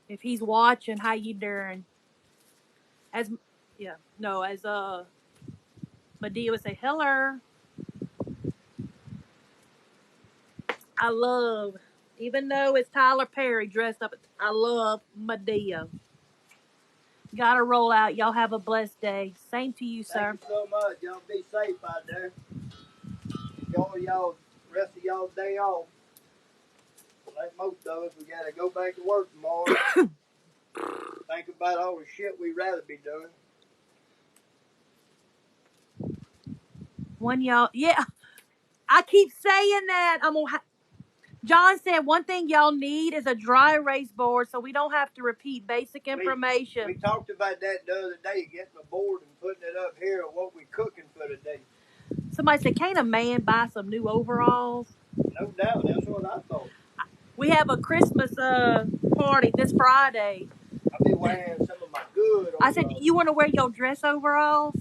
If he's watching, how you doing? As Medea would say, hello. I love, even though it's Tyler Perry dressed up, I love Medea. Gotta roll out. Y'all have a blessed day. Same to you, sir. Thank you so much. Y'all be safe out there. Enjoy y'all rest of y'all day off. Like most of us, we gotta go back to work tomorrow. Think about all the shit we'd rather be doing. Yeah, I keep saying that. John said one thing y'all need is a dry erase board so we don't have to repeat basic information. We talked about that the other day, getting a board and putting it up here of what we're cooking for the day. Somebody said, can't a man buy some new overalls? No doubt, that's what I thought. We have a Christmas party this Friday. I'll be wearing some of my good overalls. I said, you want to wear your dress overalls?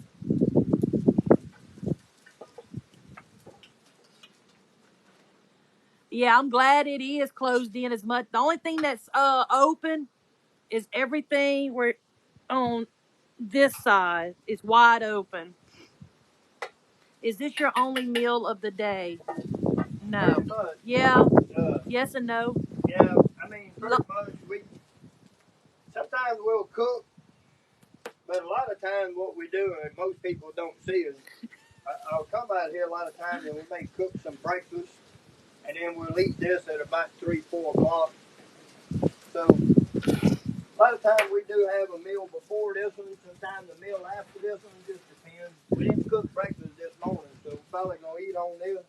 Yeah, I'm glad it is closed in as much. The only thing that's open is everything where on this side is wide open. Is this your only meal of the day? No. Pretty much. Yeah. Yes and no. Yeah, I mean, pretty much. Sometimes we'll cook, but a lot of times what we do, and most people don't see, is I'll come out here a lot of times and we may cook some breakfast, and then we'll eat this at about 3, 4 o'clock. So a lot of times we do have a meal before this one, sometimes a meal after this one, it just depends. We didn't cook breakfast this morning, so we're probably going to eat on this,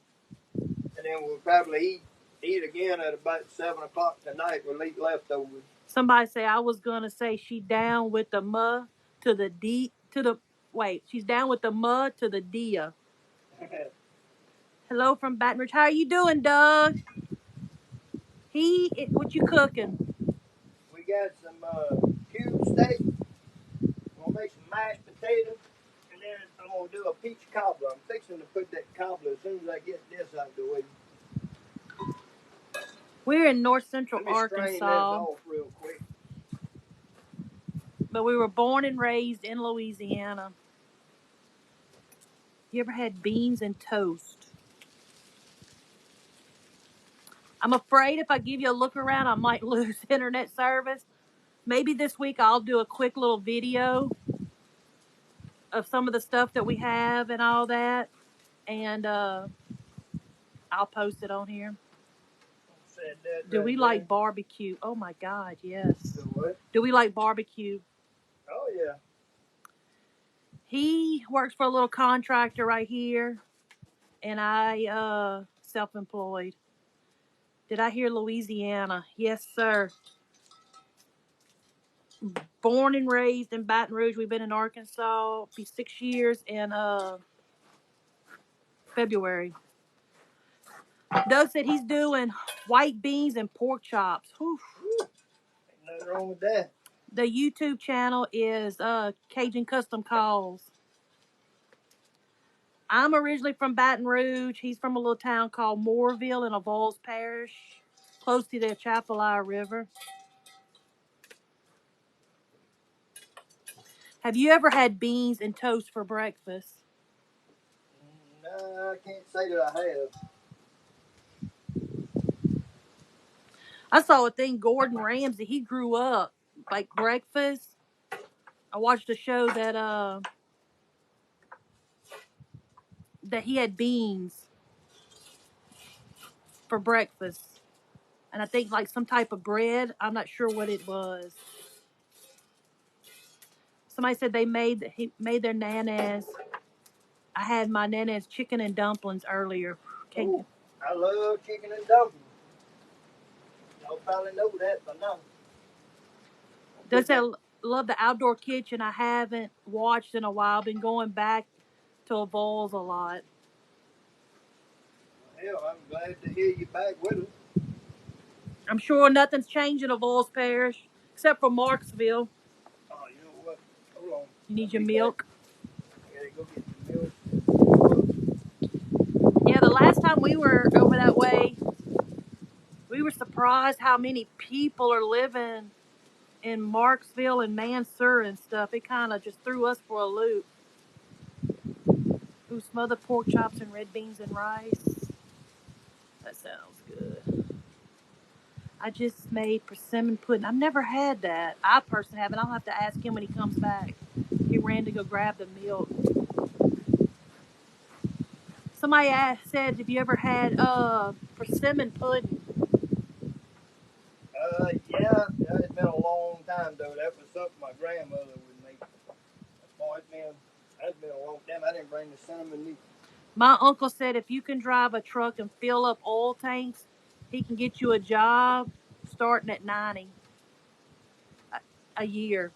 and then we'll probably eat again at about 7 o'clock tonight. We'll eat leftovers. Somebody say I was gonna say she down with the muh to the D to the she's down with the mud to the dia. Hello from Baton Rouge. How are you doing, Doug? What you cooking? We got some cube steak. We're gonna make some mashed potatoes, and then I'm gonna do a peach cobbler. I'm fixing to put that cobbler as soon as I get this out of the way. We're in North Central Let me strain this off real quick. But we were born and raised in Louisiana. You ever had beans and toast? I'm afraid if I give you a look around, I might lose internet service. Maybe this week I'll do a quick little video of some of the stuff that we have and all that. And I'll post it on here. Do we like barbecue? Oh my God, yes. Do what? Do we like barbecue? Oh yeah. He works for a little contractor right here, and I self-employed. Did I hear Louisiana? Yes, sir. Born and raised in Baton Rouge. We've been in Arkansas. It'll be 6 years in February. Doug said he's doing white beans and pork chops. Whew. Ain't nothing wrong with that. The YouTube channel is Cajun Custom Calls. I'm originally from Baton Rouge. He's from a little town called Moorville in Avoyelles Parish, close to the Chapelire River. Have you ever had beans and toast for breakfast? I can't say that I have. I saw a thing, Gordon Ramsay, he grew up like breakfast. I watched a show that he had beans for breakfast. And I think like some type of bread. I'm not sure what it was. Somebody said he made their nanas. I had my nanas chicken and dumplings earlier. Ooh, I love chicken and dumplings. Y'all probably know that by now. Does that love the outdoor kitchen? I haven't watched in a while. Been going back to Evolve a lot. Hell, I'm glad to hear you back with us. I'm sure nothing's changed in Evolve Parish except for Marksville. Oh, you know what? Hold on. You need your milk. I gotta go get the milk. Yeah, the last time we were over that way, we were surprised how many people are living in Marksville and Mansur and stuff. It kind of just threw us for a loop. Ooh, smothered pork chops and red beans and rice. That sounds good. I just made persimmon pudding. I've never had that. I personally haven't. I'll have to ask him when he comes back. He ran to go grab the milk. Somebody said, have you ever had persimmon pudding? Yeah, it's been a long time though. That was something my grandmother would make. Boy, that's been a long time. I didn't bring the cinnamon either. My uncle said if you can drive a truck and fill up oil tanks, he can get you a job starting at 90 a year.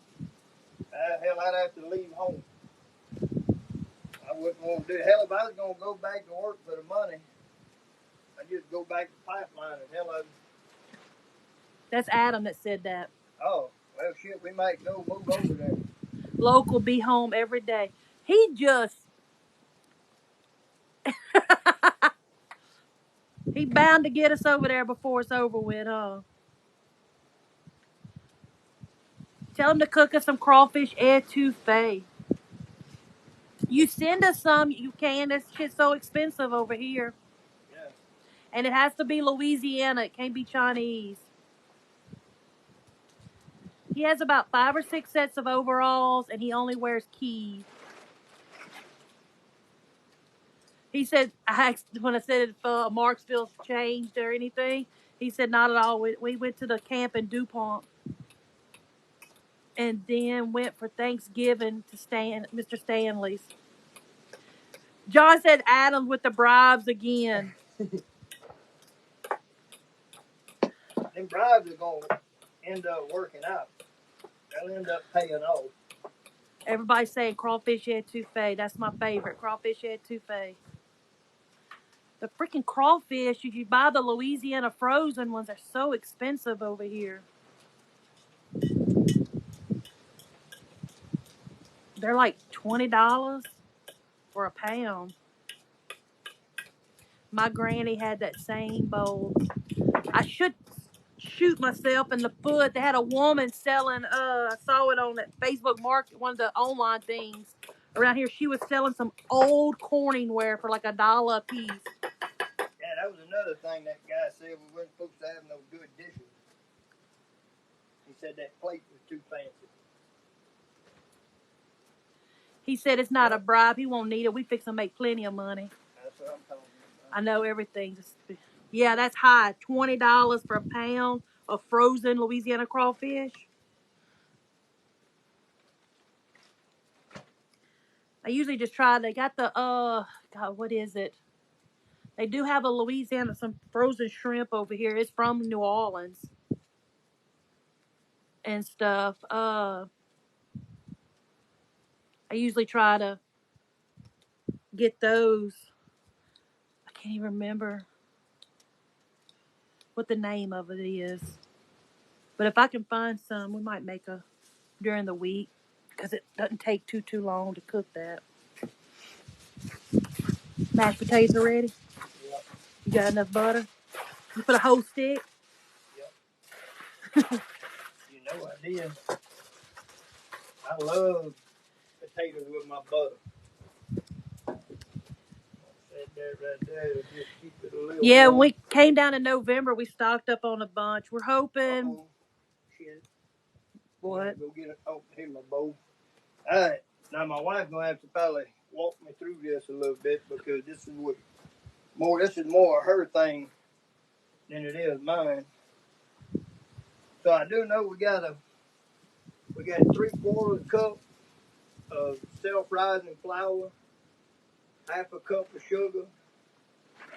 Hell, I'd have to leave home. I wouldn't want to do it. Hell, if I was going to go back to work for the money, I'd just go back to pipeline. Hell, That's Adam that said that. oh, well, shit, we might go move over there. Local, be home every day. He just... he bound to get us over there before it's over with, huh? Tell him to cook us some crawfish etouffee. You send us some, you can. This shit's so expensive over here. Yeah. And it has to be Louisiana. It can't be Chinese. He has about 5 or 6 sets of overalls, and he only wears keys. He said, when I said if Marksville's changed or anything, he said not at all. We went to the camp in DuPont and then went for Thanksgiving to Mr. Stanley's. John said Adams with the bribes again. Them bribes are going to end up working out. They'll end up paying off. Everybody's saying crawfish etouffee. That's my favorite, crawfish etouffee. The freaking crawfish, if you buy the Louisiana frozen ones, are so expensive over here. They're like $20 for a pound. My granny had that same bowl. I should shoot myself in the foot. They had a woman selling, I saw it on that Facebook Market, one of the online things around here. She was selling some old Corningware for like $1 a piece. Yeah, that was another thing that guy said we weren't supposed to have no good dishes. He said that plate was too fancy. He said it's not a bribe. He won't need it. We fix to make plenty of money. That's what I'm talking about. I know everything. Yeah, that's high. $20 for a pound of frozen Louisiana crawfish. I usually just try. They got the God, what is it? They do have a Louisiana, some frozen shrimp over here. It's from New Orleans and stuff. I usually try to get those. I can't even remember what the name of it is. But if I can find some, we might make a during the week because it doesn't take too long to cook that. Mashed potatoes are ready. Yep. You got enough butter? You put a whole stick? Yep. You know I did. I love potatoes with my butter. that right there. It'll just keep it a little Yeah, when warm. we came down in November, we stocked up on a bunch. We're hoping. Uh-oh. Shit. What? Go get it. Oh, here's my bowl. All right. Now my wife gonna have to probably walk me through this a little bit because this is more. This is more her thing than it is mine. So I do know we got 3/4 cup of self-rising flour, half a cup of sugar,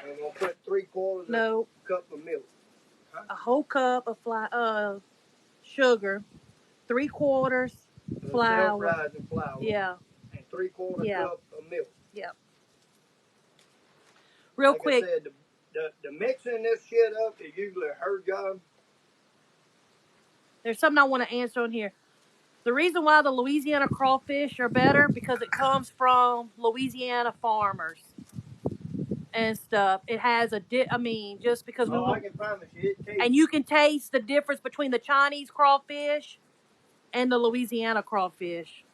and we're gonna put 3/4 No. cup of milk. Huh? A whole cup of sugar, 3/4 flour. Self-rising flour. Yeah. And 3/4 cup of milk. Yeah. Real like quick. I said, the mixing this shit up is usually her job. There's something I want to answer on here. The reason why the Louisiana crawfish are better because it comes from Louisiana farmers and stuff. It has just because I can promise you, it tastes. And you can taste the difference between the Chinese crawfish and the Louisiana crawfish.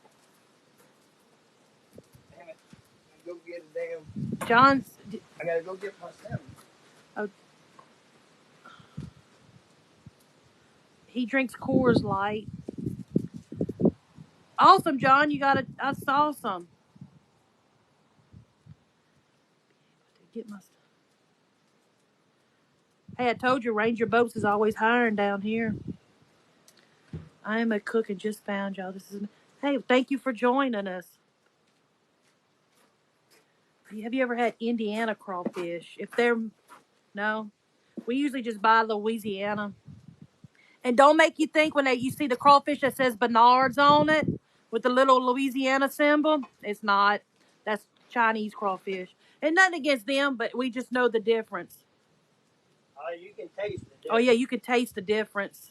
Damn it! I gotta go get a damn. John's. I gotta go get my salmon. Oh. He drinks Coors Light. Awesome, John. I saw some. Get my stuff. Hey, I told you, Ranger Boats is always hiring down here. I am a cook and just found y'all. Hey, thank you for joining us. Have you ever had Indiana crawfish? No, we usually just buy Louisiana. And don't make you think when you see the crawfish that says Bernard's on it with the little Louisiana symbol. It's not. That's Chinese crawfish. And nothing against them, but we just know the difference. You can taste the difference. Oh, yeah, you can taste the difference.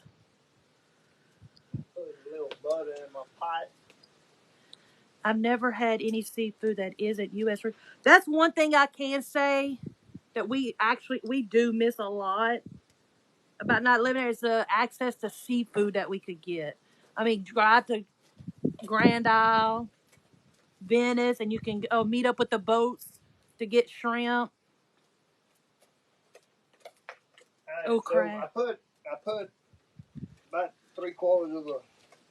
Put a little butter in my pot. I've never had any seafood that isn't U.S. That's one thing I can say that we do miss a lot about not living there is the access to seafood that we could get. I mean, drive to Grand Isle, Venice, and you can meet up with the boats to get shrimp. Oh crap! So I put about 3/4 of a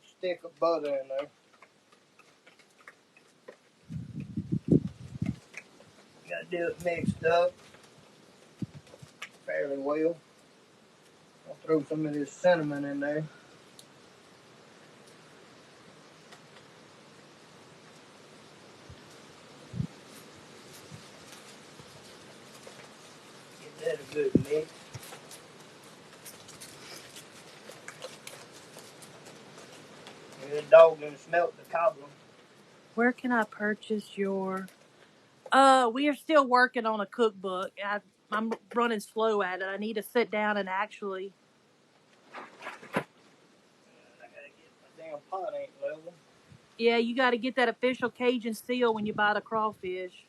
stick of butter in there. Gotta do it mixed up fairly well. I'll throw some of this cinnamon in there. Get that a good mix. The dog done smelt the cobbler. Where can I purchase your? We are still working on a cookbook. I'm running slow at it. I need to sit down and actually. I gotta get my damn pot ain't level. Yeah, you got to get that official Cajun seal when you buy the crawfish.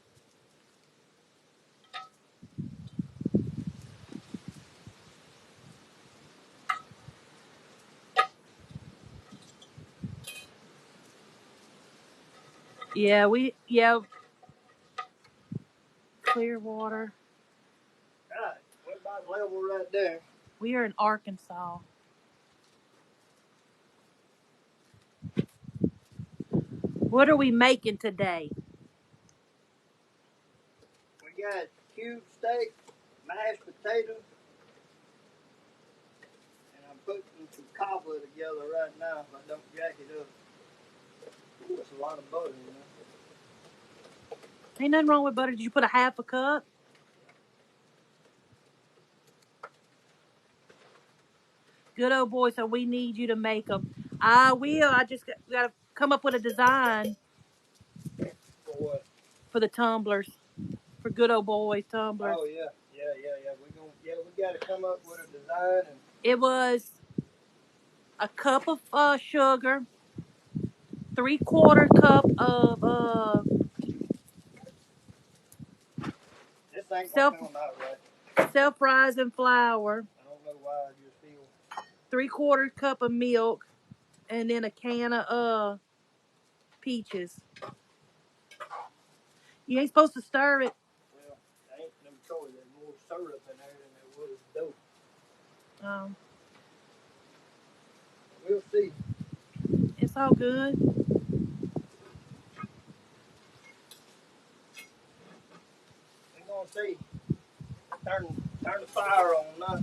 Yeah, clear water. Right, what about level right there? We are in Arkansas. What are we making today? We got cube steak, mashed potatoes, and I'm putting some cobbler together right now if I don't jack it up. Ooh, it's a lot of butter in there. Ain't nothing wrong with butter. Did you put a half a cup? Good old boy, so we need you to make them. I will. I just got to come up with a design. For what? For the tumblers. For good old boy tumblers. Oh, yeah. We got to come up with a design. It was a cup of sugar, 3/4 cup of this ain't gonna come out right. Self-rising flour. I don't know why I just feel 3/4 cup of milk, and then a can of peaches. You ain't supposed to stir it. Well, syrup in there than there was dope. We'll see. It's all good. We're gonna see. Turn the fire on now.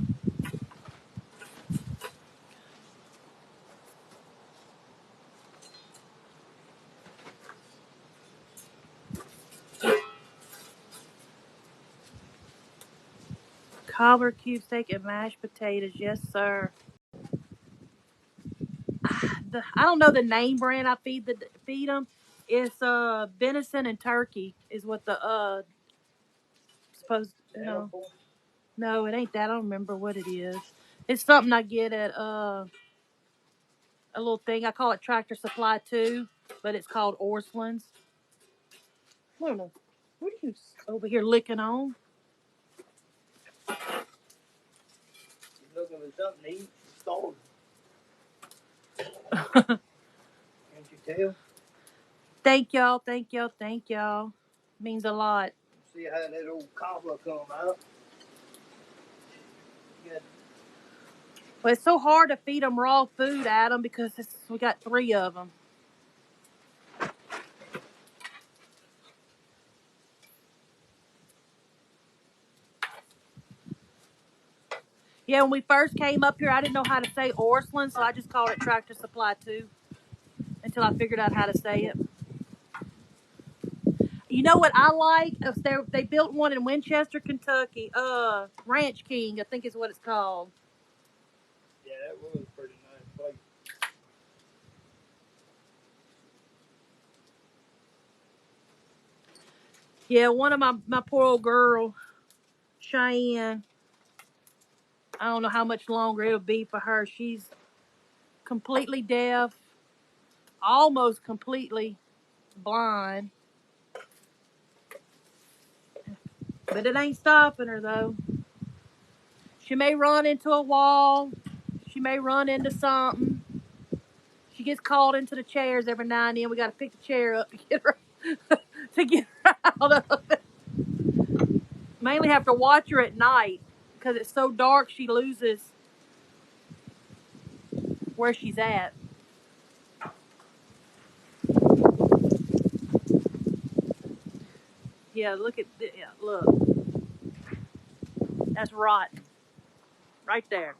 Cobbler cube steak and mashed potatoes. Yes, sir. I don't know the name brand I feed them. It's venison and turkey is what the supposed No, it ain't that. I don't remember what it is. It's something I get at a little thing. I call it Tractor Supply too, but it's called Orslins. I don't know. What are you over here licking on? You're looking for something to eat. Starving. Can't you tell? Thank y'all, thank y'all, thank y'all. Means a lot. See how that old cobbler come out. Well, it's so hard to feed them raw food, Adam, because we got 3 of them. Yeah, when we first came up here, I didn't know how to say Orslin, so I just called it Tractor Supply too, until I figured out how to say it. You know what I like? They built one in Winchester, Kentucky. Ranch King, I think is what it's called. Yeah, that was a pretty nice place. Yeah, one of my poor old girl, Cheyenne, I don't know how much longer it'll be for her. She's completely deaf, almost completely blind. But it ain't stopping her, though. She may run into a wall. She may run into something. She gets called into the chairs every now and then. We got to pick the chair up to get her out of it. Mainly have to watch her at night because it's so dark she loses where she's at. Yeah, look at look. That's rotten. Right there.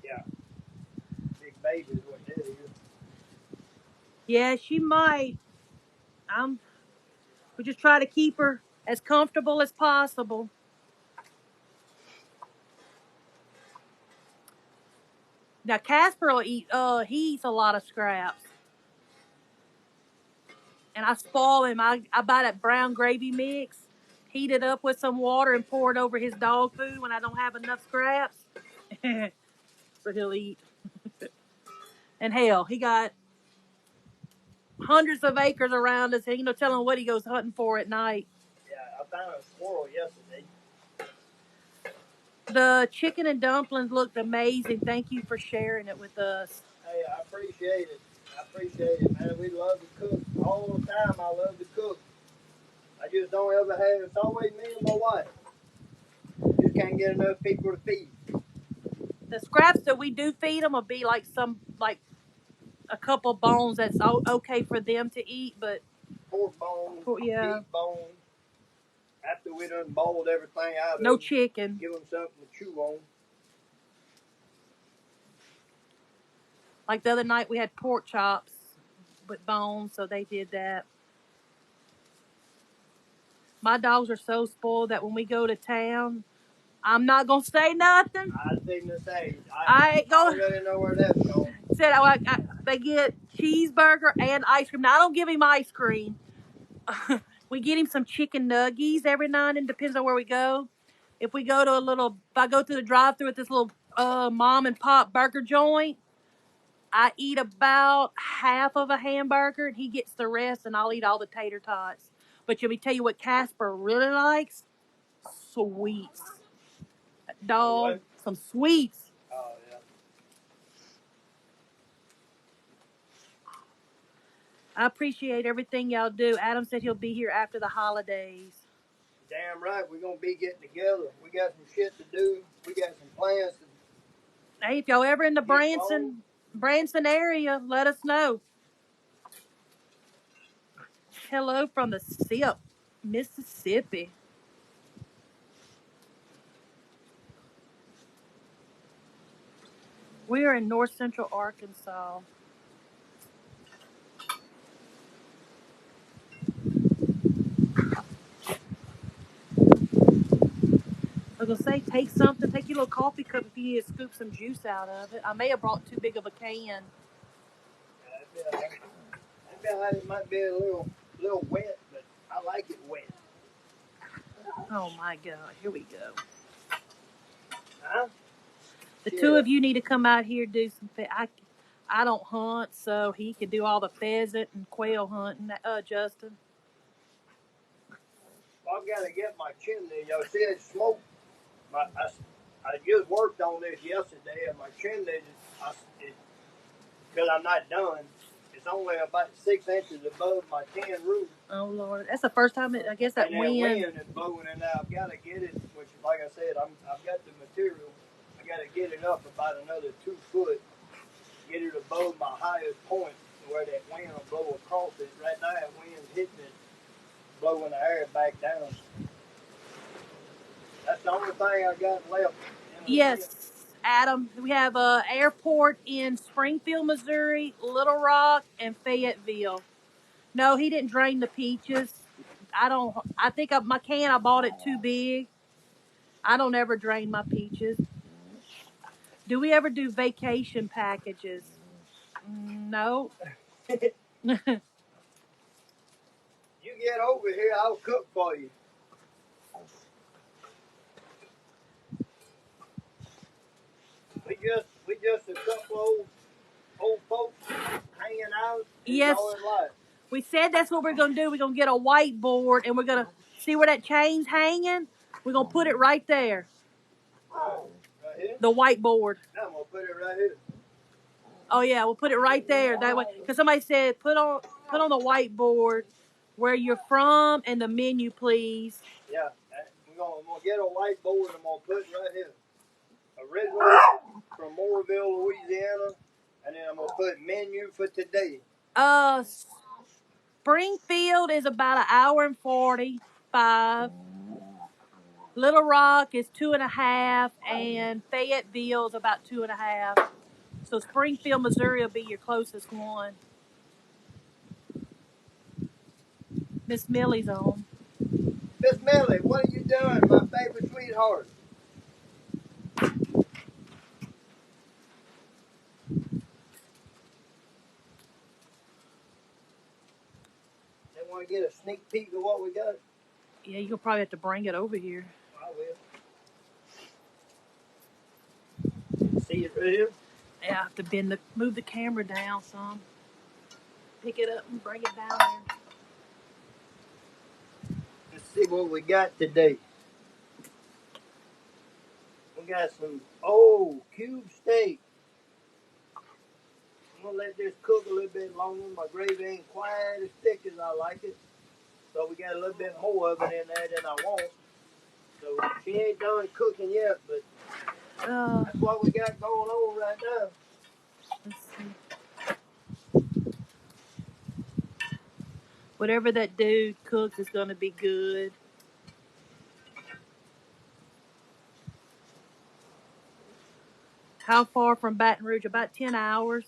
Yeah. Big baby is what that is. Yeah, she might. We just try to keep her as comfortable as possible. Now Casper will eat. He eats a lot of scraps, and I spoil him. I buy that brown gravy mix, heat it up with some water, and pour it over his dog food when I don't have enough scraps. So he'll eat. And hell, he got hundreds of acres around us. Ain't no telling what he goes hunting for at night. Yeah, I found a squirrel yesterday. The chicken and dumplings looked amazing. Thank you for sharing it with us. Hey, I appreciate it, man. We love to cook. All the time, I love to cook. I just don't ever have, it's always me and my wife. Just can't get enough people to feed. The scraps that we do feed them will be like a couple bones that's okay for them to eat, but Pork bones, yeah, beef bones. After we done boiled everything out of no them, chicken. give them something to chew on. Like the other night, we had pork chops with bones, so they did that. My dogs are so spoiled that when we go to town, I'm not gonna say nothing. I was thinking to say, I ain't I already know where that's going. Said they get cheeseburger and ice cream. Now I don't give him ice cream. We get him some chicken nuggies every now and then. Depends on where we go. If I go to the drive-thru at this little mom and pop burger joint, I eat about half of a hamburger, and he gets the rest, and I'll eat all the tater tots. But let me tell you what Casper really likes: sweets. Dog, some sweets. Oh, yeah. I appreciate everything y'all do. Adam said he'll be here after the holidays. Damn right, we're gonna be getting together. We got some shit to do. We got some plans to Hey, if y'all ever in the get going. Branson area, let us know. Hello from the SIP, Mississippi. We are in north central Arkansas. I was gonna say, take something, take your little coffee cup if you need to scoop some juice out of it. I may have brought too big of a can. It might be a little wet, but I like it wet. Oh my God, here we go. Huh? The two of you need to come out here do some. I don't hunt, so he can do all the pheasant and quail hunting. Justin. Well, I've got to get my chimney. Y'all see it smoke? I just worked on this yesterday, and my chimney, because I'm not done, it's only about 6 inches above my tin roof. Oh Lord, that's the first time. I guess that and wind is blowing, and I've got to get it. Which, like I said, I've got the material. I got to get it up about another 2 foot. Get it above my highest point where that wind will blow across it. Right now, that wind's hitting it, blowing the air back down. That's the only thing I got left. Yes, Adam. We have a airport in Springfield, Missouri, Little Rock, and Fayetteville. No, he didn't drain the peaches. I don't. I think my can I bought it too big. I don't ever drain my peaches. Do we ever do vacation packages? No. You get over here, I'll cook for you. We just a couple old folks hanging out. Yes. Life. We said that's what we're gonna do. We're gonna get a whiteboard and we're gonna see where that chain's hanging. We're gonna put it right there. Right here? The whiteboard. No, I'm gonna put it right here. Oh yeah, we'll put it right there. That way, because somebody said put on the whiteboard where you're from and the menu, please. Yeah, I'm gonna get a whiteboard. I'm gonna put it right here. Originally from Moorville, Louisiana, and then I'm gonna put menu for today. Springfield is about an hour and 45. Little Rock is 2.5, and Fayetteville is about 2.5. So Springfield, Missouri will be your closest one. Miss Millie's on. Miss Millie, what are you doing, my favorite sweetheart? They want to get a sneak peek of what we got? Yeah, you'll probably have to bring it over here. I will. See it right here? Yeah, I have to move the camera down some. Pick it up and bring it down there. Let's see what we got today. We got some cube steak. I'm gonna let this cook a little bit longer. My gravy ain't quite as thick as I like it, so we got a little bit more of it in there than I want. So she ain't done cooking yet, but that's what we got going on right now. Let's see. Whatever that dude cooks is going to be good. How far from Baton Rouge? About 10 hours.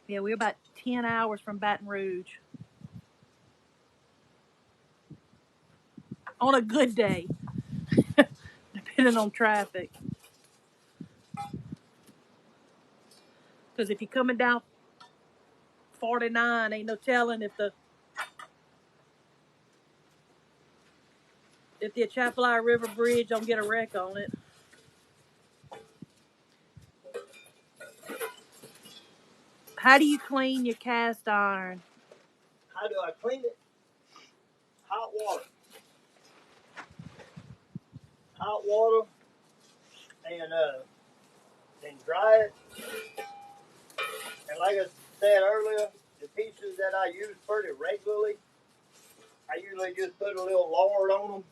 Yeah, we're about 10 hours from Baton Rouge. On a good day. Depending on traffic. Because if you're coming down 49, ain't no telling if the Atchafalaya River Bridge don't get a wreck on it. How do you clean your cast iron? How do I clean it? Hot water. Hot water, and then dry it. And like said earlier, the pieces that I use pretty regularly, I usually just put a little lard on them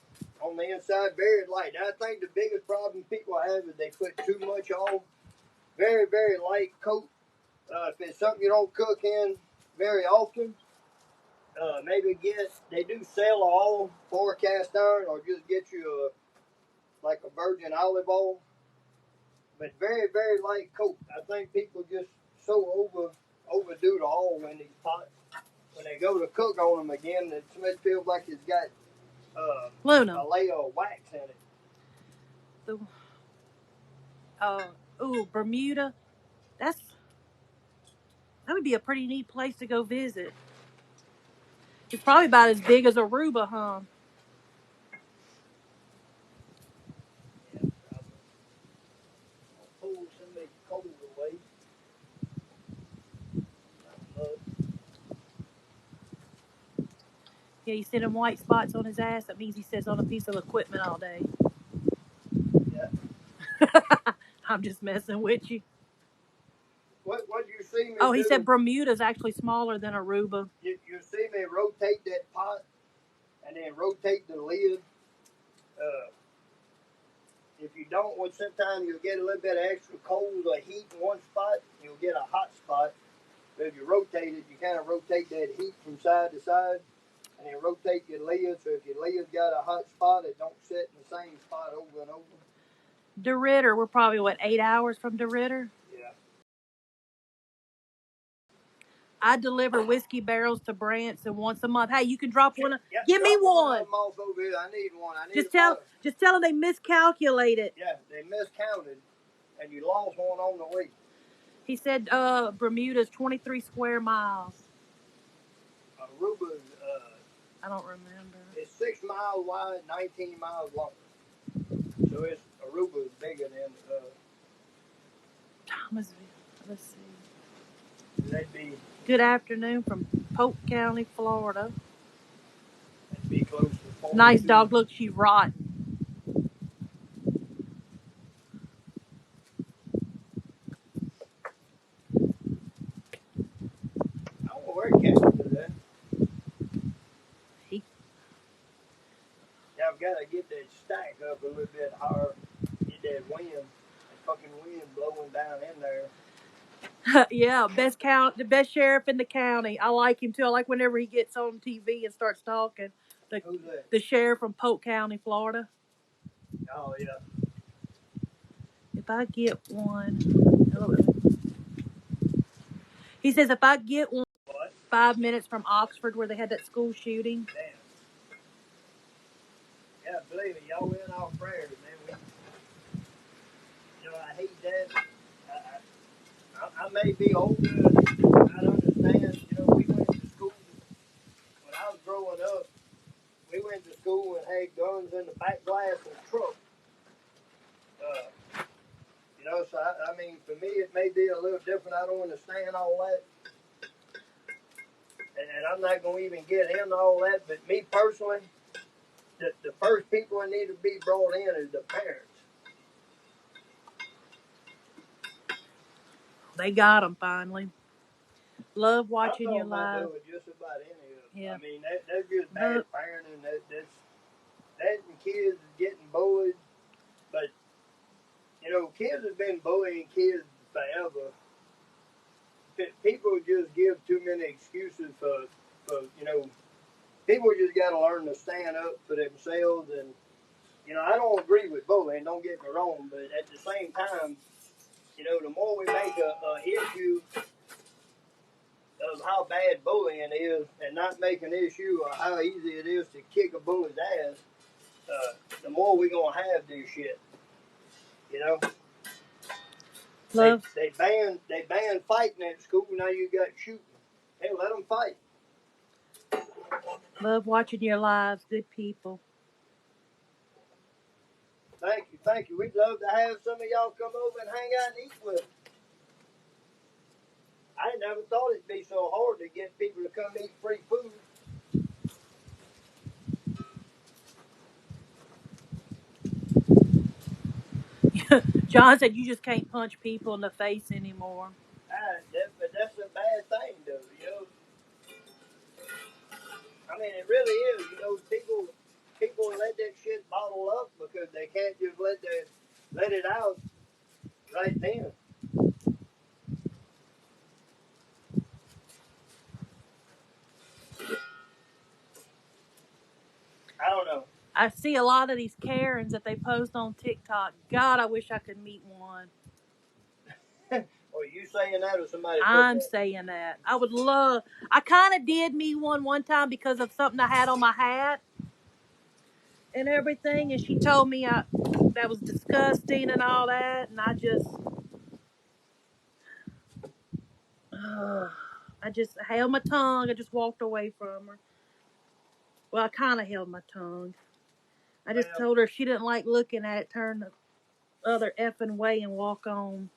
on the inside, very light. I think the biggest problem people have is they put too much on. Very, very light coat. If it's something you don't cook in very often, maybe they do sell all for cast iron, or just get you like a virgin olive oil. But very, very light coat. I think people just so overdo the oil in these pots. When they go to cook on them again, it feels like it's got Luna. a layer of wax in it. Bermuda. That would be a pretty neat place to go visit. It's probably about as big as Aruba, huh? Yeah, I'll pull some of these coals away. Yeah, you see them white spots on his ass. That means he sits on a piece of equipment all day. Yeah. I'm just messing with you. What you see me Oh, he do, said Bermuda's actually smaller than Aruba. You see me rotate that pot and then rotate the lid. If you don't, sometimes you'll get a little bit of extra cold or heat in one spot, you'll get a hot spot. But if you rotate it, you kind of rotate that heat from side to side, and then rotate your lid. So if your lid's got a hot spot, it don't sit in the same spot over and over. DeRitter, we're probably, 8 hours from DeRitter? Yeah. I deliver whiskey barrels to Branson once a month. Hey, you can drop one. Yep, Give me one. Off over here. I need one. Just tell them they miscalculated. Yeah, they miscounted, and you lost one on the way. He said Bermuda's 23 square miles. Aruba's, I don't remember. It's 6 miles wide, 19 miles long. So Aruba's bigger than Thomasville. Let's see. That'd be. Good afternoon from Polk County, Florida. That'd be close to 42. Nice dog. Look, she's rotten. I don't know where Captain is at. I've got to get that stack up a little bit higher. Get that wind. That fucking wind blowing down in there. Yeah, the best sheriff in the county. I like him too. I like whenever he gets on TV and starts talking. Who's that? The sheriff from Polk County, Florida. Oh yeah. If I get one, he says if I get one, 5 minutes from Oxford where they had that school shooting. Damn. Yeah, believe me, y'all in our prayers, man. I hate that. I may be older. I understand. We went to school. When I was growing up, we went to school and had guns in the back glass of the truck. So I mean, for me, it may be a little different. I don't understand all that. And I'm not going to even get into all that. But me personally, the first people that need to be brought in is the parents. They got them finally. Love watching your live. I'm just about any of them. Yeah. I mean, that's just bad parenting. That and kids getting bullied. But, kids have been bullying kids forever. People just give too many excuses for people just got to learn to stand up for themselves. And, I don't agree with bullying, don't get me wrong, but at the same time, the more we make a issue of how bad bullying is and not make an issue of how easy it is to kick a bully's ass, the more we're going to have this shit. Love. They banned fighting at school. Now you got shooting. Hey, let them fight. Love watching your lives. Good people. Thank you. We'd love to have some of y'all come over and hang out and eat with us. I never thought it'd be so hard to get people to come eat free food. John said you just can't punch people in the face anymore. But that's a bad thing. I mean, it really is. You know, people let that shit bottle up because they can't just let it out right then. I don't know. I see a lot of these Karens that they post on TikTok. God, I wish I could meet one. Or you saying that or somebody put I'm that? saying that. I would love. I kind of did meet one time because of something I had on my hat and everything, and she told me that was disgusting and all that, and I just held my tongue. I just walked away from her. Well, I kind of held my tongue. I just Well, told her if she didn't like looking at it, turn the other effing way and walk on.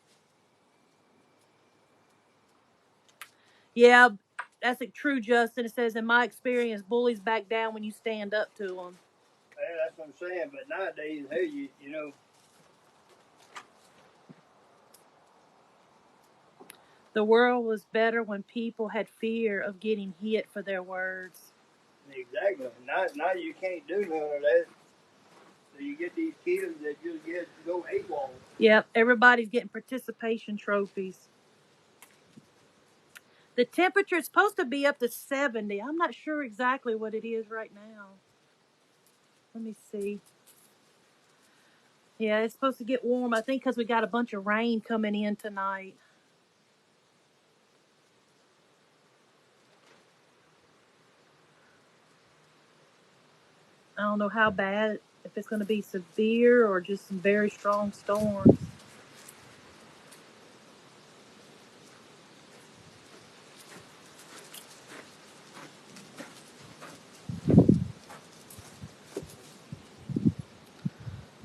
Yeah, that's true, Justin. It says, in my experience, bullies back down when you stand up to them. yeah, that's what I'm saying. But nowadays, hey, you know. The world was better when people had fear of getting hit for their words. Exactly. Now you can't do none of that. So you get these kids that just go AWOL. Yep, everybody's getting participation trophies. The temperature is supposed to be up to 70. I'm not sure exactly what it is right now. Let me see. Yeah, it's supposed to get warm, I think, because we got a bunch of rain coming in tonight. I don't know how bad, if it's going to be severe or just some very strong storms.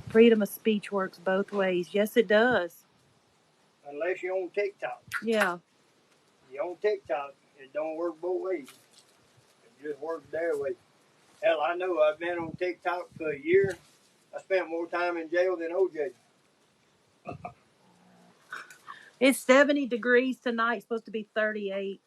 Freedom of speech works both ways. Yes, it does. Unless you're on TikTok. Yeah. You're on TikTok, it don't work both ways. It just works their way. Hell, I know I've been on TikTok for a year. I spent more time in jail than OJ. It's 70 degrees tonight. It's supposed to be 38.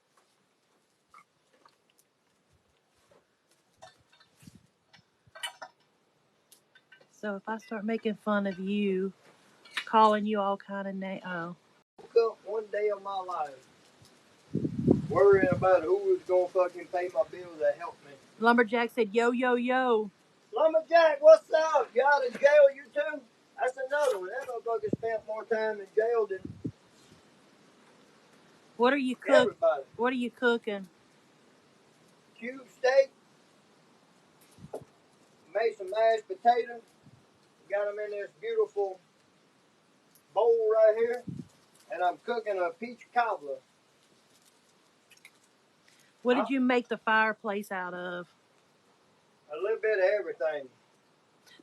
So if I start making fun of you, calling you all kind of names, Woke up one day of my life worrying about who was going to fucking pay my bills to help me. Lumberjack said, yo, yo, yo. Lumberjack, what's up? You out of jail, you too? That's another one. That motherfucker spent more time in jail than What are you everybody. What are you cooking? Cube steak, made some mashed potatoes, got them in this beautiful bowl right here, and I'm cooking a peach cobbler. What did you make the fireplace out of? A little bit of everything.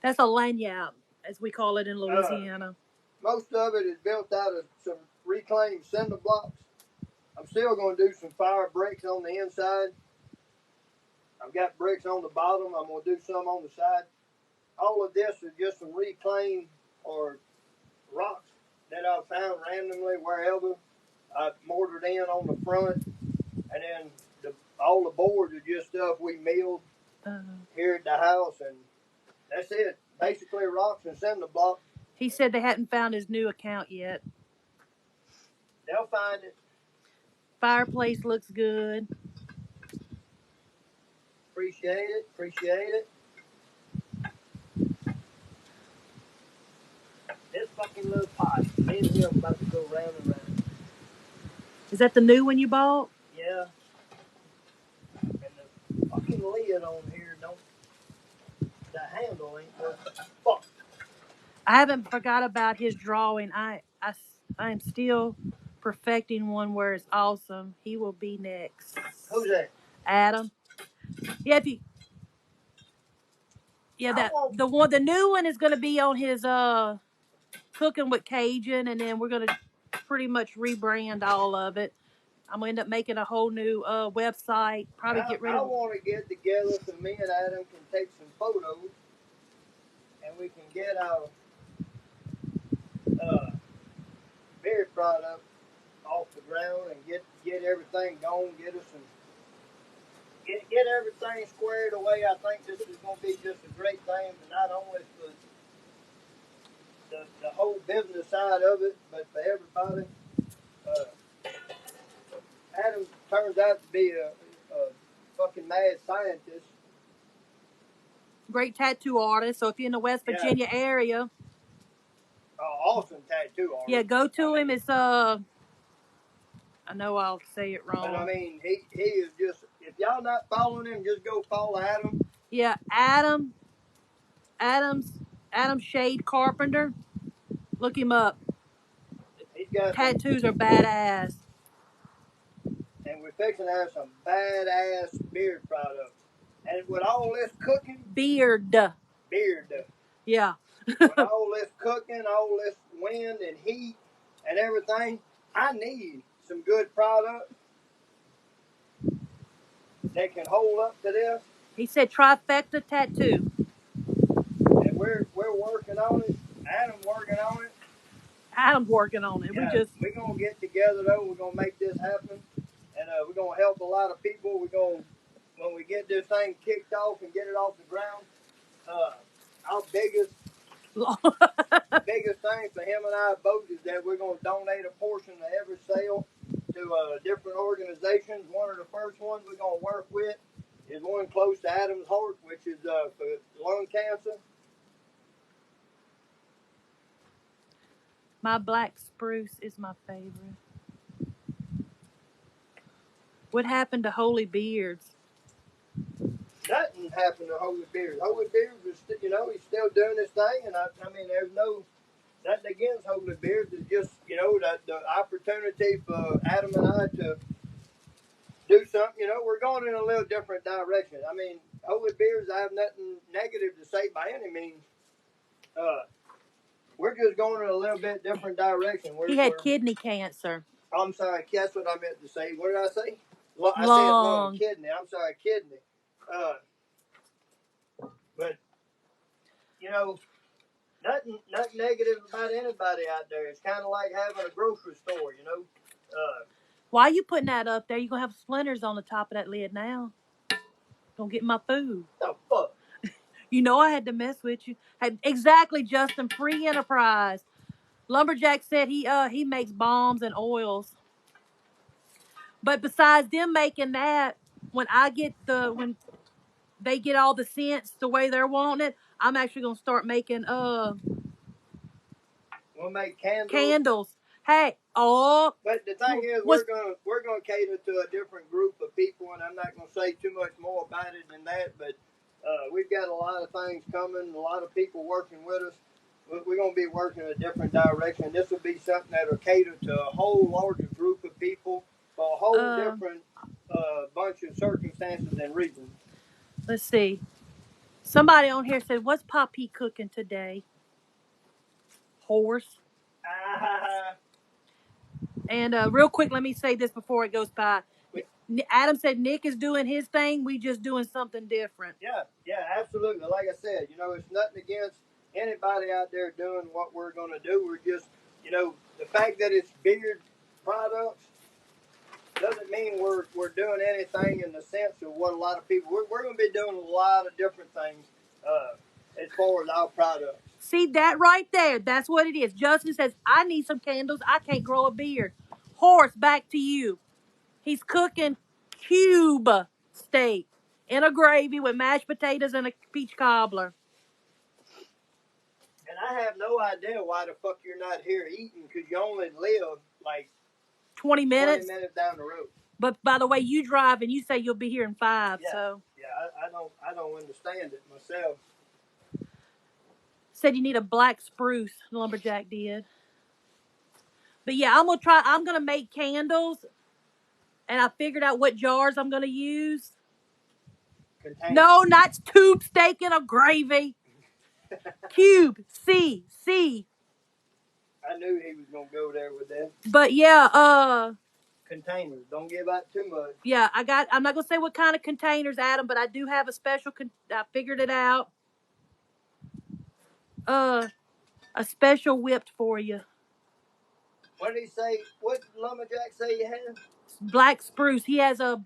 That's a lanyard, as we call it in Uh, Louisiana. Most of it is built out of some reclaimed cinder blocks. I'm still going to do some fire bricks on the inside. I've got bricks on the bottom. I'm going to do some on the side. All of this is just some reclaimed or rocks that I found randomly wherever. I mortared in on the front, and then all the boards are just stuff we milled here at the house, and that's it. Basically, rocks and cinder blocks. He said they hadn't found his new account yet. They'll find it. Fireplace looks good. Appreciate it. Appreciate it. This fucking little pot. Me and him about to go round and round. Is that the new one you bought? Yeah. And the fucking lid on here don't. The handle ain't working. Fuck. I haven't forgot about his drawing. I'm still perfecting one where it's awesome. He will be next. Who's that? Adam. Yeah, if you. Yeah, the new one is going to be on his cooking with Cajun, and then we're going to pretty much rebrand all of it. I'm going to end up making a whole new website. Probably get rid of. I want to get together so me and Adam can take some photos, and we can get our berry product off the ground and get everything going. Get us some get everything squared away. I think this is going to be just a great thing, but not only for the whole business side of it, but for everybody. Uh, Adam turns out to be a fucking mad scientist. Great tattoo artist. So if you're in the West Virginia area, awesome tattoo artist. Yeah, go to him. It's I know I'll say it wrong. But I mean, he is just, if y'all not following him, just go follow Adam. Yeah, Adam Shade Carpenter. Look him up. He's got tattoos are badass. And we're fixing to have some badass beard products. And with all this cooking, Beard. Yeah. With all this cooking, all this wind and heat and everything, I need some good products that can hold up to this. He said trifecta tattoo. And we're working on it. Adam's working on it. Adam's working on it. Yeah, we're gonna get together though. We're gonna make this happen, and we're gonna help a lot of people. We're gonna, when we get this thing kicked off and get it off the ground, our biggest thing for him and I both is that we're gonna donate a portion of every sale to different organizations. One of the first ones we're gonna work with is one close to Adam's heart, which is for lung cancer. My black spruce is my favorite. What happened to Holy Beards? Nothing happened to Holy Beards. Holy Beards is, he's still doing his thing, and I mean, there's nothing against Holy Beards. It's just, the opportunity for Adam and I to do something. We're going in a little different direction. I mean, Holy Beards, I have nothing negative to say by any means. We're just going in a little bit different direction. He had kidney cancer. I'm sorry, that's what I meant to say. What did I say? I said lung, kidney. I'm sorry, kidney. But nothing negative about anybody out there. It's kind of like having a grocery store, Why are you putting that up there? You're gonna have splinters on the top of that lid now. Gonna get my food. The fuck? You know I had to mess with you. Exactly, Justin. Free enterprise. Lumberjack said he makes bombs and oils. But besides them making that, when they get all the scents the way they're wanting it, I'm actually gonna start making We'll make candles. Hey, But the thing is, we're gonna cater to a different group of people, and I'm not gonna say too much more about it than that. But we've got a lot of things coming, a lot of people working with us. We're gonna be working in a different direction. This will be something that'll cater to a whole larger group of people for a whole different bunch of circumstances and reasons. Let's see. Somebody on here said, "What's Poppy cooking today?" Horse. And real quick, let me say this before it goes by. Adam said Nick is doing his thing. We just doing something different. Yeah, absolutely. Like I said, it's nothing against anybody out there doing what we're going to do. We're just, the fact that it's beard products doesn't mean we're doing anything in the sense of what a lot of people. We're going to be doing a lot of different things as far as our products. See that right there? That's what it is. Justin says, I need some candles. I can't grow a beard. Horse, back to you. He's cooking cube steak in a gravy with mashed potatoes and a peach cobbler. And I have no idea why the fuck you're not here eating, because you only live like 20 minutes. 20 minutes down the road. But by the way, you drive and you say you'll be here in 5. Yeah, so I don't understand it myself. Said you need a black spruce. Lumberjack did. But yeah, I'm gonna make candles, and I figured out what jars I'm gonna use. No, not tube steak in a gravy. Cube. C. I knew he was gonna go there with that. But yeah, containers. Don't give out too much. Yeah, I'm not gonna say what kind of containers, Adam, but I do have a special. I figured it out. A special whipped for you. What did he say? What Lumberjack say you had? Black spruce. He has a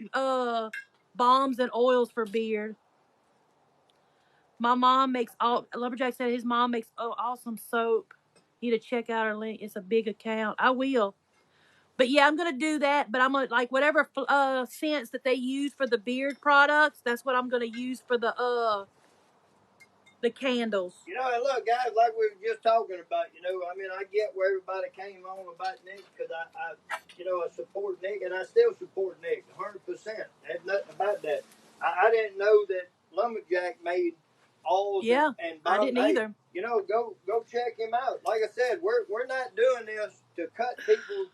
balms and oils for beard. My mom makes Lumberjack said his mom makes awesome soap. You need to check out her link. It's a big account. I will. But yeah, I'm gonna do that. But I'm gonna like whatever scents that they use for the beard products. That's what I'm gonna use for the candles. You know, and look, guys, like we were just talking about, you know, I mean, I get where everybody came on about Nick because I support Nick and I still support Nick 100%. There's nothing about that. I didn't know that Lumberjack made alls and I didn't either. You know, go check him out. Like I said, we're not doing this to cut people.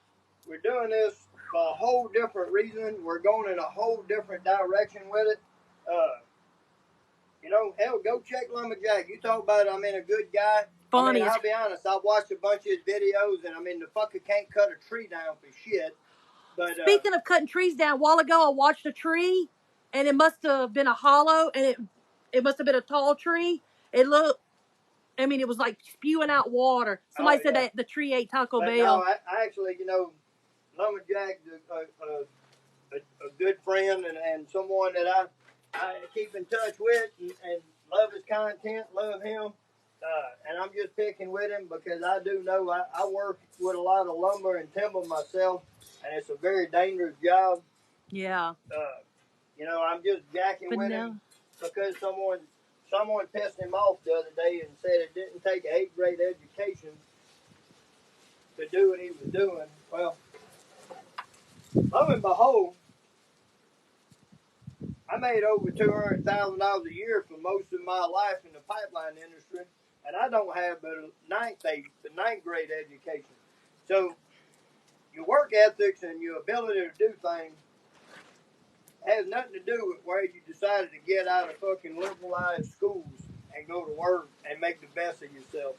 We're doing this for a whole different reason. We're going in a whole different direction with it. You know, hell, go check Lumberjack. You talk about, I mean, a good guy. Funny. I mean, I'll be honest. I've watched a bunch of his videos, and I mean, the fucker can't cut a tree down for shit. But speaking of cutting trees down, a while ago I watched a tree, and it must have been a hollow, and it must have been a tall tree. It looked, I mean, it was like spewing out water. Somebody said that the tree ate Taco Bell. No, I actually, you know, Lumberjack, a good friend and someone that I keep in touch with and love his content, love him. And I'm just picking with him because I do know I work with a lot of lumber and timber myself, and it's a very dangerous job. Yeah. You know, I'm just jacking with him because someone pissed him off the other day and said it didn't take an 8th grade education to do what he was doing. Well, lo and behold, I made over $200,000 a year for most of my life in the pipeline industry, and I don't have but a 9th grade education. So your work ethics and your ability to do things has nothing to do with where you decided to get out of fucking liberalized schools and go to work and make the best of yourself.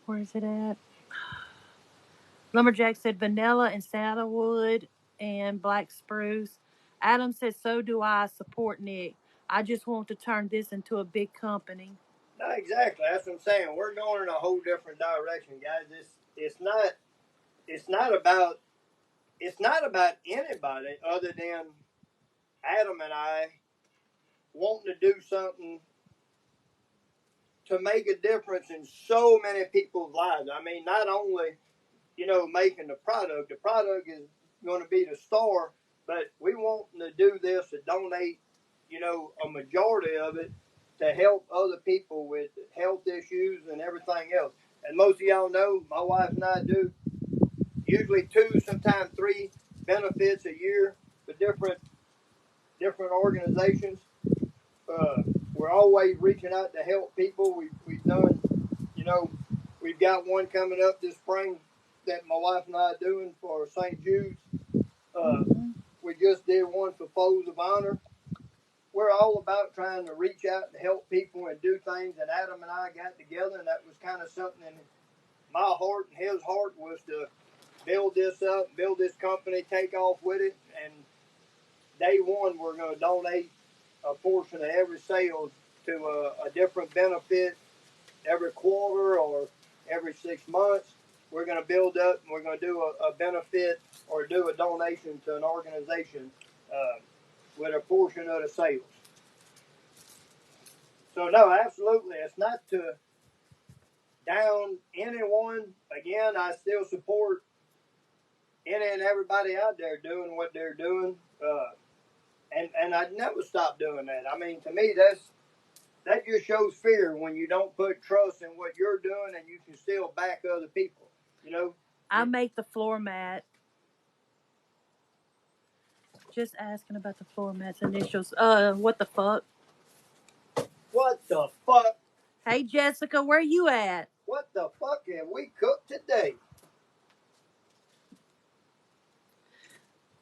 Where is it at? Lumberjack said vanilla and sandalwood and black spruce. Adam said, so do I. Support Nick. I just want to turn this into a big company. No, exactly. That's what I'm saying. We're going in a whole different direction, guys. It's not about anybody other than Adam and I wanting to do something to make a difference in so many people's lives. I mean, not only, you know, making the product is going to be the star, but we wanting to do this to donate, you know, a majority of it to help other people with health issues and everything else. And most of y'all know, my wife and I do usually 2, sometimes 3 benefits a year for different organizations. We're always reaching out to help people. We've done, you know, we've got one coming up this spring that my wife and I are doing for St. Jude's. We just did one for Foes of Honor. We're all about trying to reach out and help people and do things. And Adam and I got together, and that was kind of something in my heart and his heart was to build this up, build this company, take off with it. And day one, we're going to donate a portion of every sale to a different benefit every quarter or every 6 months. We're going to build up and we're going to do a benefit or do a donation to an organization with a portion of the sales. So, no, absolutely. It's not to down anyone. Again, I still support any and everybody out there doing what they're doing. And I'd never stop doing that. I mean, to me, that just shows fear when you don't put trust in what you're doing and you can still back other people. You know? I make the floor mat. Just asking about the floor mat's initials. What the fuck? What the fuck? Hey, Jessica, where you at? What the fuck have we cooked today?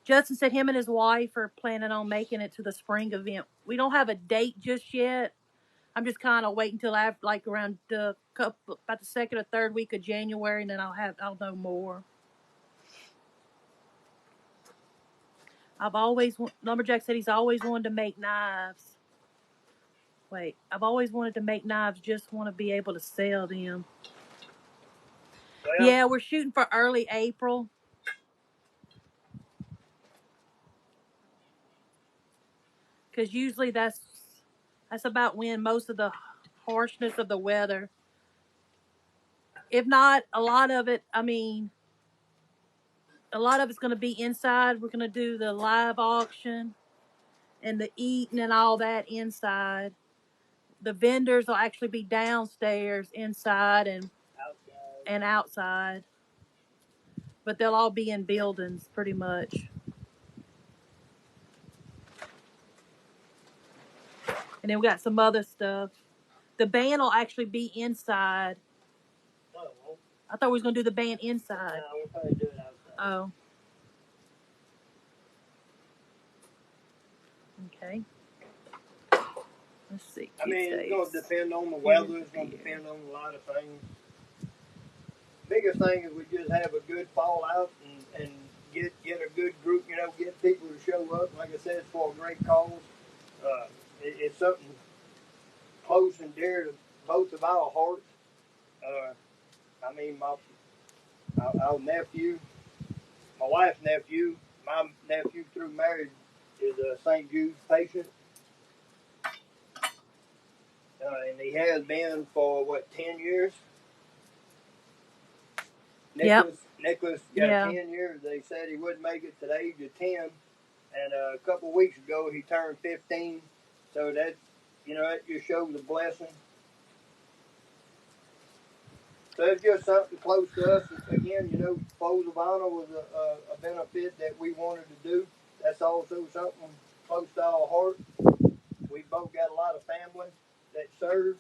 Justin said him and his wife are planning on making it to the spring event. We don't have a date just yet. I'm just kind of waiting until after, like around about the 2nd or 3rd week of January, and then I'll know more. Lumberjack said he's always wanted to make knives. Wait, I've always wanted to make knives, just want to be able to sell them. Well, Yeah, we're shooting for early April. Because usually that's about when most of the harshness of the weather. If not, a lot of it, I mean, a lot of it's going to be inside. We're going to do the live auction and the eating and all that inside. The vendors will actually be downstairs, inside and outside. But they'll all be in buildings pretty much. And then we got some other stuff. The band will actually be inside. No, it won't. I thought we was going to do the band inside. No, we'll probably do it outside. Oh. Okay. Let's see. I mean, it's going to depend on the weather. It's going to depend on a lot of things. Biggest thing is we just have a good fallout and get a good group, you know, get people to show up. Like I said, it's for a great cause. It's something close and dear to both of our hearts. I mean, our nephew, my wife's nephew, my nephew through marriage is a St. Jude's patient. And he has been for, 10 years? Nicholas got 10 years. They said he wouldn't make it to the age of 10. And a couple of weeks ago, he turned 15. So that, that just shows a blessing. So it's just something close to us. Again, Foes of Honor was a benefit that we wanted to do. That's also something close to our heart. We both got a lot of family that serve.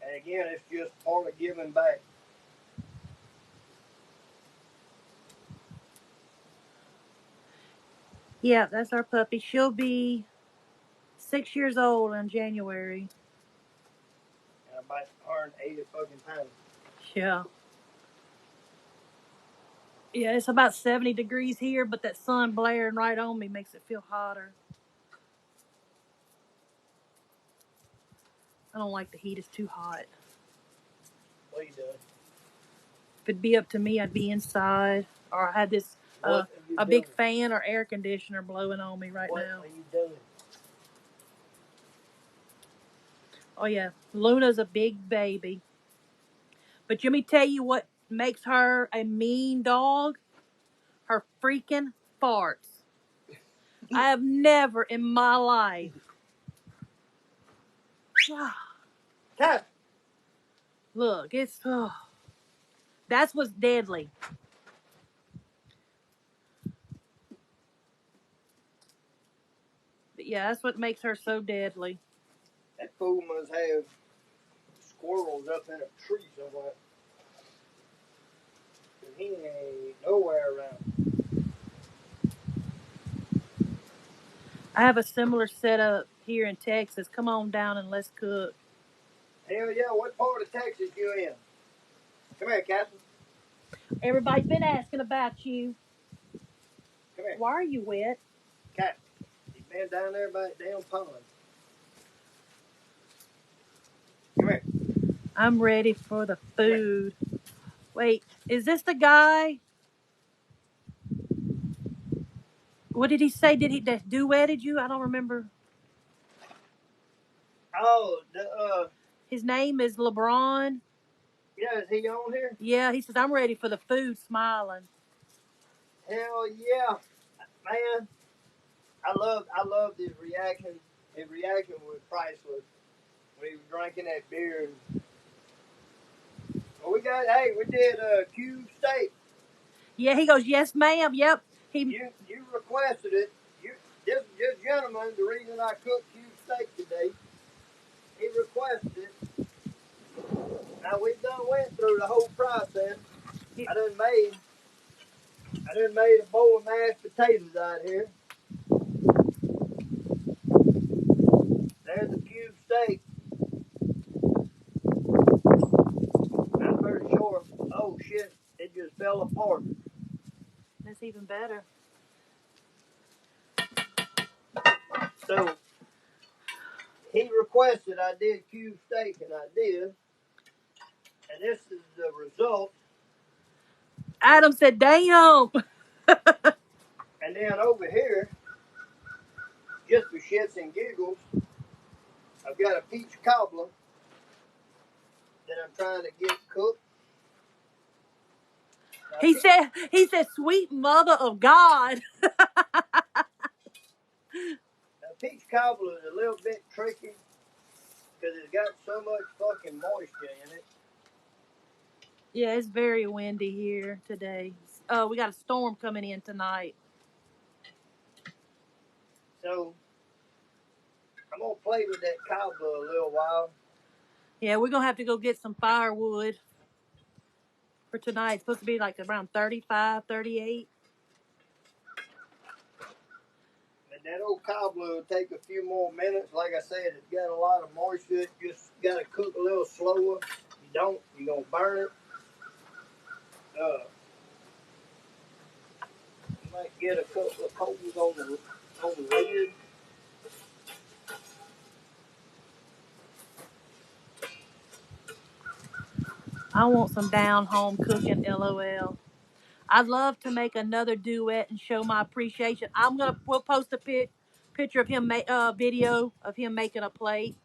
And again, it's just part of giving back. Yeah, that's our puppy. She'll be 6 years old in January. And about 180 fucking pounds. Yeah. Yeah, it's about 70 degrees here, but that sun blaring right on me makes it feel hotter. I don't like the heat. It's too hot. What are you doing? If it'd be up to me, I'd be inside. Or I had this a big fan or air conditioner blowing on me right now. What are you doing? Oh, yeah. Luna's a big baby. But let me tell you what makes her a mean dog. Her freaking farts. I have never in my life. Cat. Look, it's... that's what's deadly. But yeah, that's what makes her so deadly. That fool must have squirrels up in a tree somewhere. He ain't nowhere around. I have a similar setup here in Texas. Come on down and let's cook. Hell yeah, what part of Texas you in? Come here, Captain. Everybody's been asking about you. Come here. Why are you wet? Captain. He's been down there by the damn pond. Come here. I'm ready for the food. Wait, is this the guy? What did he say? Did he duetted you? I don't remember. Oh, his name is LeBron. Yeah, is he on here? Yeah, he says, I'm ready for the food, smiling. Hell yeah. Man, I loved his reaction. His reaction was priceless when he was drinking that beer. Well, we did cube steak. Yeah, he goes, yes, ma'am. Yep. You requested it. This gentleman, the reason I cooked cube steak today, he requested it. Now we've went through the whole process. I done made a bowl of mashed potatoes out here. There's the cube steak. I'm pretty sure. Oh shit! It just fell apart. That's even better. So he requested I did cube steak, and I did. And this is the result. Adam said, damn. And then over here, just for shits and giggles, I've got a peach cobbler that I'm trying to get cooked. He said, sweet mother of God. Now, peach cobbler is a little bit tricky because it's got so much fucking moisture in it. Yeah, it's very windy here today. We got a storm coming in tonight. So I'm gonna play with that cobbler a little while. Yeah, we're going to have to go get some firewood for tonight. It's supposed to be like around 35, 38. And that old cobbler will take a few more minutes. Like I said, it's got a lot of moisture. It just got to cook a little slower. You don't, you're going to burn it. You might get a couple of coals on the lid. I want some down home cooking, LOL. I'd love to make another duet and show my appreciation. We'll post a picture of him, video of him making a plate.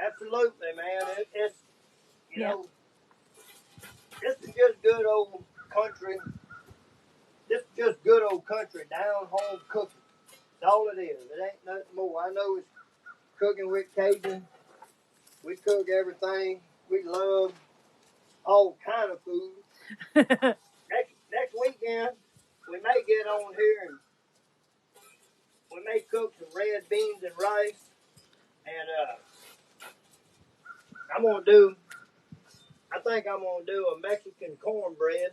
Absolutely, man. It's you know, this is just good old country. This is just good old country down home cooking. That's all it is. It ain't nothing more. I know it's cooking with Cajun. We cook everything. We love all kind of food. Next weekend, we may get on here and we may cook some red beans and rice. And I think I'm gonna do a Mexican cornbread.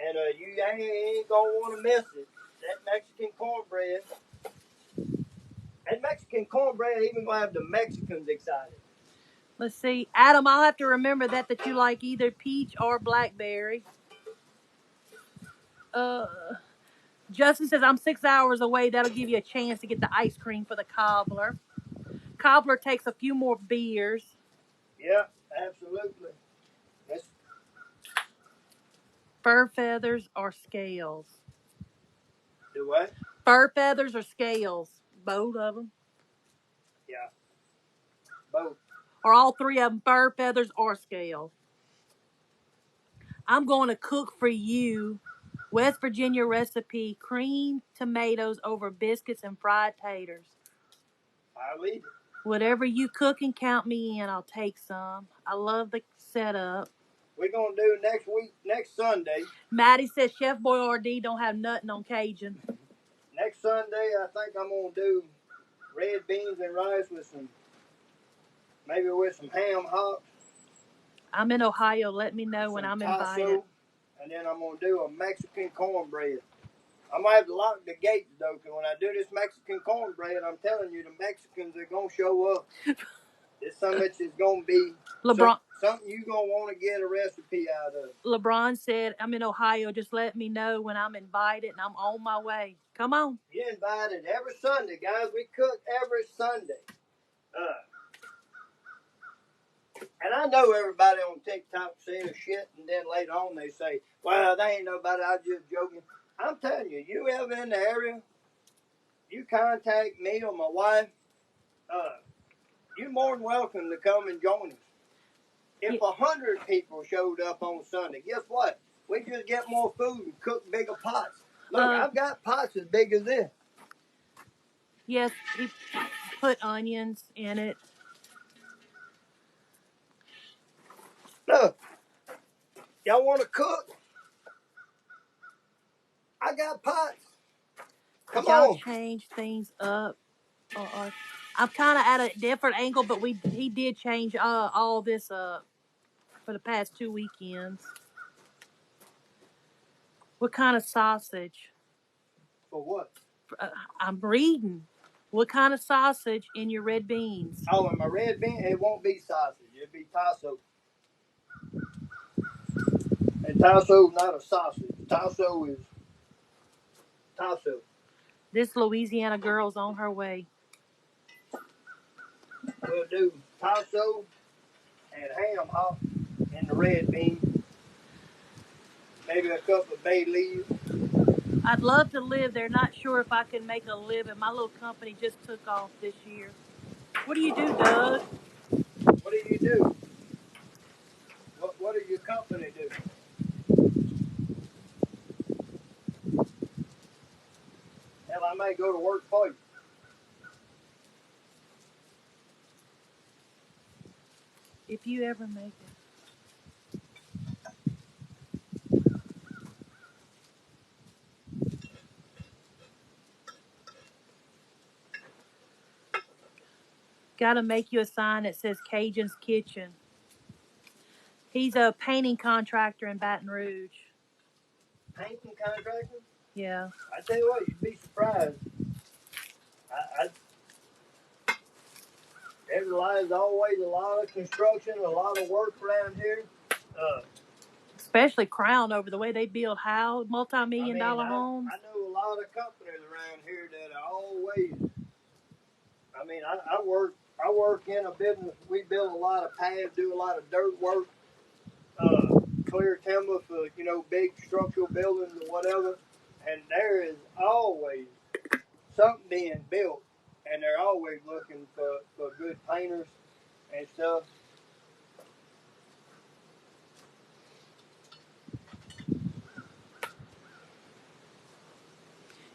And you ain't gonna want to miss it. That Mexican cornbread even gonna have the Mexicans excited. Let's see. Adam, I'll have to remember that you like either peach or blackberry. Justin says, I'm 6 hours away. That'll give you a chance to get the ice cream for the cobbler. Cobbler takes a few more beers. Yeah, absolutely. That's... Fur feathers or scales? Do what? Fur feathers or scales? Both of them. Yeah. Both. Or all three of them, fur feathers or scales. I'm going to cook for you. West Virginia recipe, creamed tomatoes over biscuits and fried taters. I'll eat it. Whatever you cook and count me in, I'll take some. I love the setup. We're going to do next Sunday. Maddie says Chef Boyardee don't have nothing on Cajun. Next Sunday, I think I'm going to do red beans and rice with some ham hocks. I'm in Ohio. Let me know when I'm invited. And then I'm going to do a Mexican cornbread. I'm going to have to lock the gates, though, because when I do this Mexican cornbread, I'm telling you, the Mexicans are going to show up. This summit is going to be something you're going to want to get a recipe out of. LeBron said, I'm in Ohio. Just let me know when I'm invited, and I'm on my way. Come on. You're invited every Sunday, guys. We cook every Sunday. And I know everybody on TikTok says shit, and then later on they say, well, they ain't nobody, I was just joking. I'm telling you, you ever in the area, you contact me or my wife, you're more than welcome to come and join us. If 100 people showed up on Sunday, guess what? We just get more food and cook bigger pots. Look, I've got pots as big as this. Yes, he put onions in it. Look, y'all want to cook? I got pots. Come y'all on. Change things up. I'm kind of at a different angle, but he did change all this up for the past 2 weekends. What kind of sausage? For what? I'm reading. What kind of sausage in your red beans? Oh, in my red bean, it won't be sausage. It'll be tasso. And tasso's not a sausage. Tasso is tasso. This Louisiana girl's on her way. we'll do tasso and ham hock in the red bean. Maybe a couple of bay leaves. I'd love to live there. Not sure if I can make a living. My little company just took off this year. What do you do, Doug? What do you do? What does your company do? Hell, I may go to work for you. If you ever make it. Got to make you a sign that says Cajun's Kitchen. He's a painting contractor in Baton Rouge. Painting contractor? Yeah. I tell you what, you'd be surprised. There's always a lot of construction, a lot of work around here. Especially Crown over the way they build multi-million-dollar homes. I know a lot of companies around here that are always. I work in a business. We build a lot of pads, do a lot of dirt work, clear timber for big structural buildings or whatever. And there is always something being built, and they're always looking for good painters and stuff.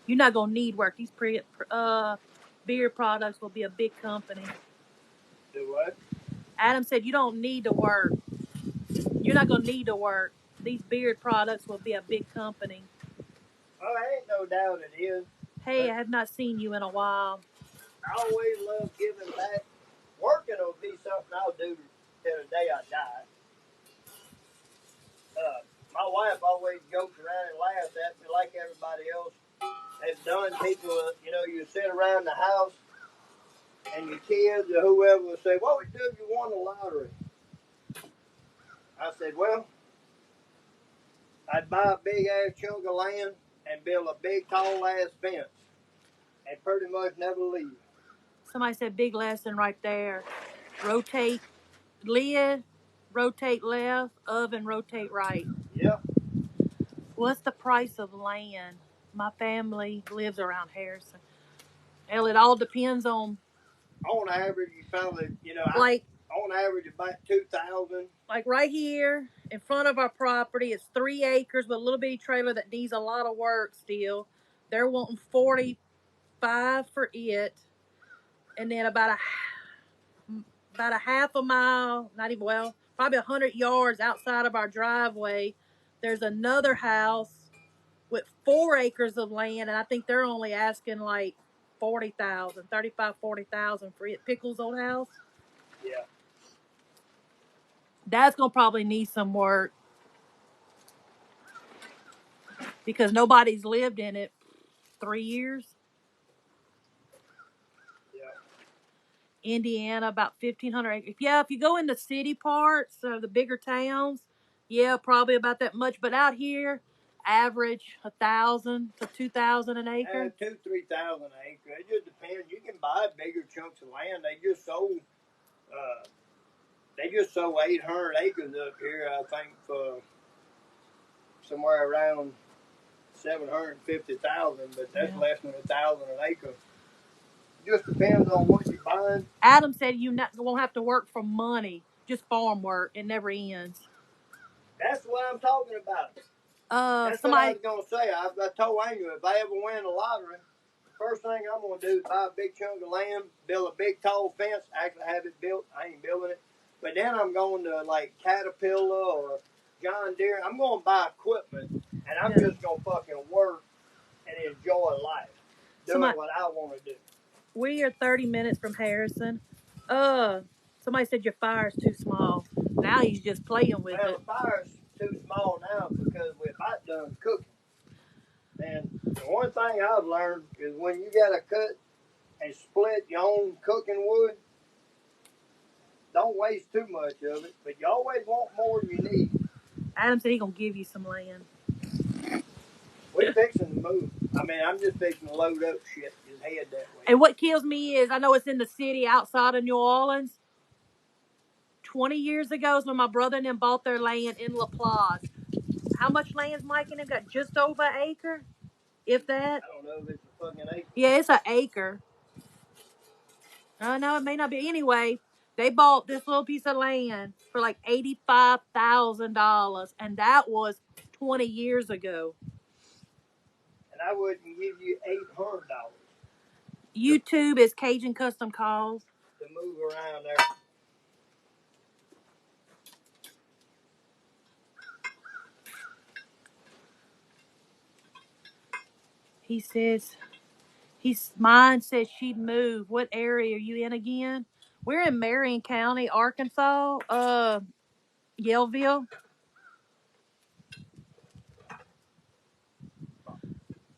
You're not going to need work. These beer products will be a big company. Do what? Adam said you don't need to work. You're not going to need to work. These beard products will be a big company. Oh, I ain't no doubt it is. Hey, I have not seen you in a while. I always love giving back. Working will be something I'll do till the day I die. My wife always jokes around and laughs at me like everybody else has done. People, you sit around the house and your kids or whoever will say, "What would you do if you won the lottery?" I said, "Well, I'd buy a big ass chunk of land and build a big tall ass fence and pretty much never leave." Somebody said big lesson right there. Rotate lid, rotate left, oven, rotate right. Yep. What's the price of land? My family lives around Harrison. Well, it all depends on. On average, you probably, on average about 2,000. Like right here in front of our property, it's 3 acres with a little bitty trailer that needs a lot of work still. They're wanting 45 for it, and then about a half a mile, probably 100 yards outside of our driveway, there's another house with 4 acres of land, and I think they're only asking like 40,000 for it. Pickles' old house. Yeah. That's gonna probably need some work because nobody's lived in it 3 years. Yeah. Indiana, about 1,500 acres. Yeah, if you go in the city parts of the bigger towns, yeah, probably about that much. But out here, average 1,000 to 2,000 an acre. 2,000-3,000 an acre. It just depends. You can buy bigger chunks of land. They just sold 800 acres up here, I think, for somewhere around 750,000. But that's less than 1,000 an acre. Just depends on what you're buying. Adam said you won't have to work for money, just farm work. It never ends. That's what I'm talking about. That's what I was going to say. I told Angel, if I ever win the lottery, first thing I'm going to do is buy a big chunk of land, build a big tall fence, actually have it built. I ain't building it. But then I'm going to like Caterpillar or John Deere. I'm going to buy equipment, and I'm just going to fucking work and enjoy life. Doing what I want to do. We are 30 minutes from Harrison. Somebody said your fire's too small. Now he's just playing with it. Well, the fire's too small now because we're about done cooking. And the one thing I've learned is when you got to cut and split your own cooking wood, don't waste too much of it, but you always want more than you need. Adam said he's going to give you some land. We're fixing to move. I'm just fixing to load up shit. Just head that way. And what kills me is I know it's in the city outside of New Orleans. 20 years ago is when my brother and them bought their land in LaPlace. How much land's Mike and them got? Just over an acre? If that? I don't know if it's a fucking acre. Yeah, it's an acre. No, it may not be. Anyway, they bought this little piece of land for like $85,000, and that was 20 years ago. And I wouldn't give you $800 YouTube is Cajun Custom Calls. to move around there. He says, mine says she'd move. What area are you in again? We're in Marion County, Arkansas. Yellville.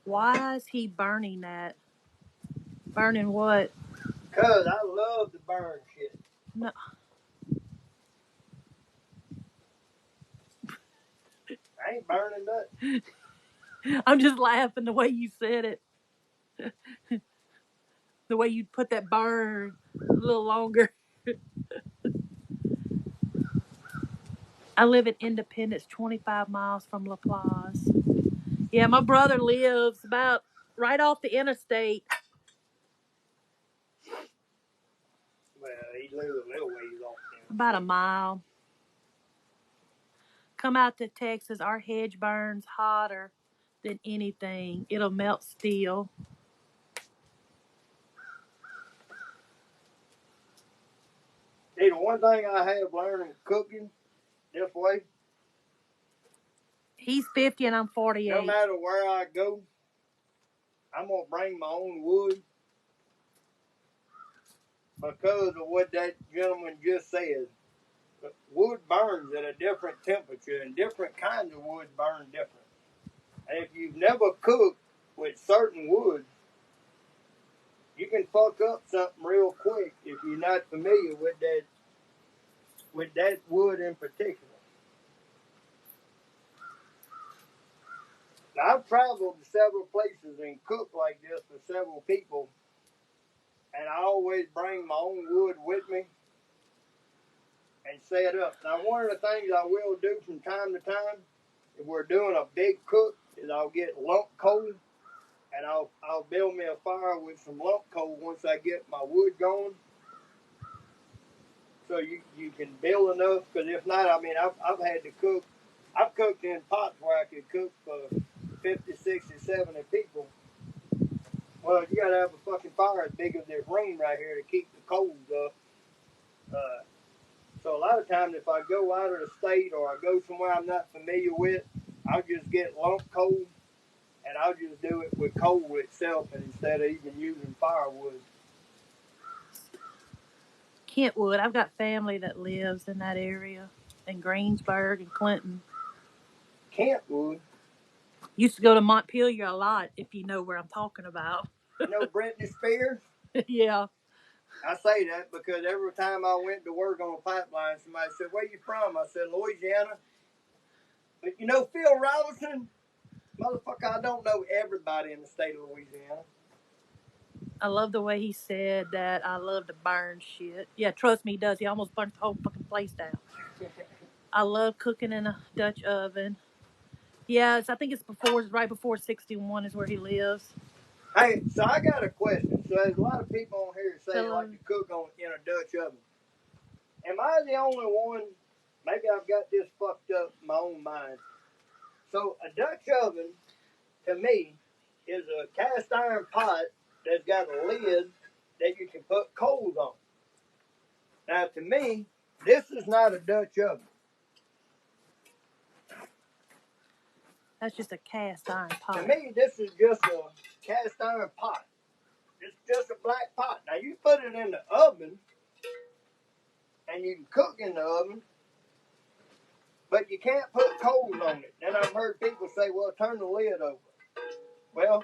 Why is he burning that? Burning what? Cause I love to burn shit. No. I ain't burning nothing. I'm just laughing the way you said it. The way you put that burn a little longer. I live in Independence, 25 miles from LaPlace. Yeah, my brother lives about right off the interstate. Well, he lives a little ways off there. About a mile. Come out to Texas, our hedge burns hotter than anything. It'll melt steel. See, the one thing I have learned in cooking this way, He's 50 and I'm 48. no matter where I go, I'm going to bring my own wood because of what that gentleman just said. Wood burns at a different temperature, and different kinds of wood burn different. And if you've never cooked with certain woods, you can fuck up something real quick if you're not familiar with that wood in particular. Now, I've traveled to several places and cooked like this for several people, and I always bring my own wood with me and set up. Now, one of the things I will do from time to time, if we're doing a big cook, is I'll get lump coal, and I'll build me a fire with some lump coal once I get my wood going. So you can build enough, because if not, I mean, I've had to cook. I've cooked in pots where I could cook for 50, 60, 70 people. Well, you got to have a fucking fire as big as this room right here to keep the coals up. So a lot of times if I go out of the state or I go somewhere I'm not familiar with, I'll just get lump coal and I'll just do it with coal itself instead of even using firewood. Kentwood. I've got family that lives in that area, in Greensburg and Clinton. Kentwood? Used to go to Montpelier a lot, if you know where I'm talking about. You know Britney Spears? Yeah. I say that because every time I went to work on a pipeline, somebody said, "Where you from?" I said, "Louisiana." But you know Phil Robinson? Motherfucker, I don't know everybody in the state of Louisiana. I love the way he said that. I love to burn shit. Yeah, trust me, he does. He almost burnt the whole fucking place down. I love cooking in a Dutch oven. Yes, I think it's right before 61 is where he lives. Hey, so I got a question. So there's a lot of people on here saying Hello. like to cook in a Dutch oven. Am I the only one? Maybe I've got this fucked up in my own mind. So a Dutch oven, to me, is a cast iron pot that's got a lid that you can put coals on. Now, to me, this is not a Dutch oven. That's just a cast iron pot. To me, this is just a cast iron pot. It's just a black pot. Now, you put it in the oven, and you can cook in the oven, but you can't put coals on it. Then I've heard people say, well, turn the lid over. Well,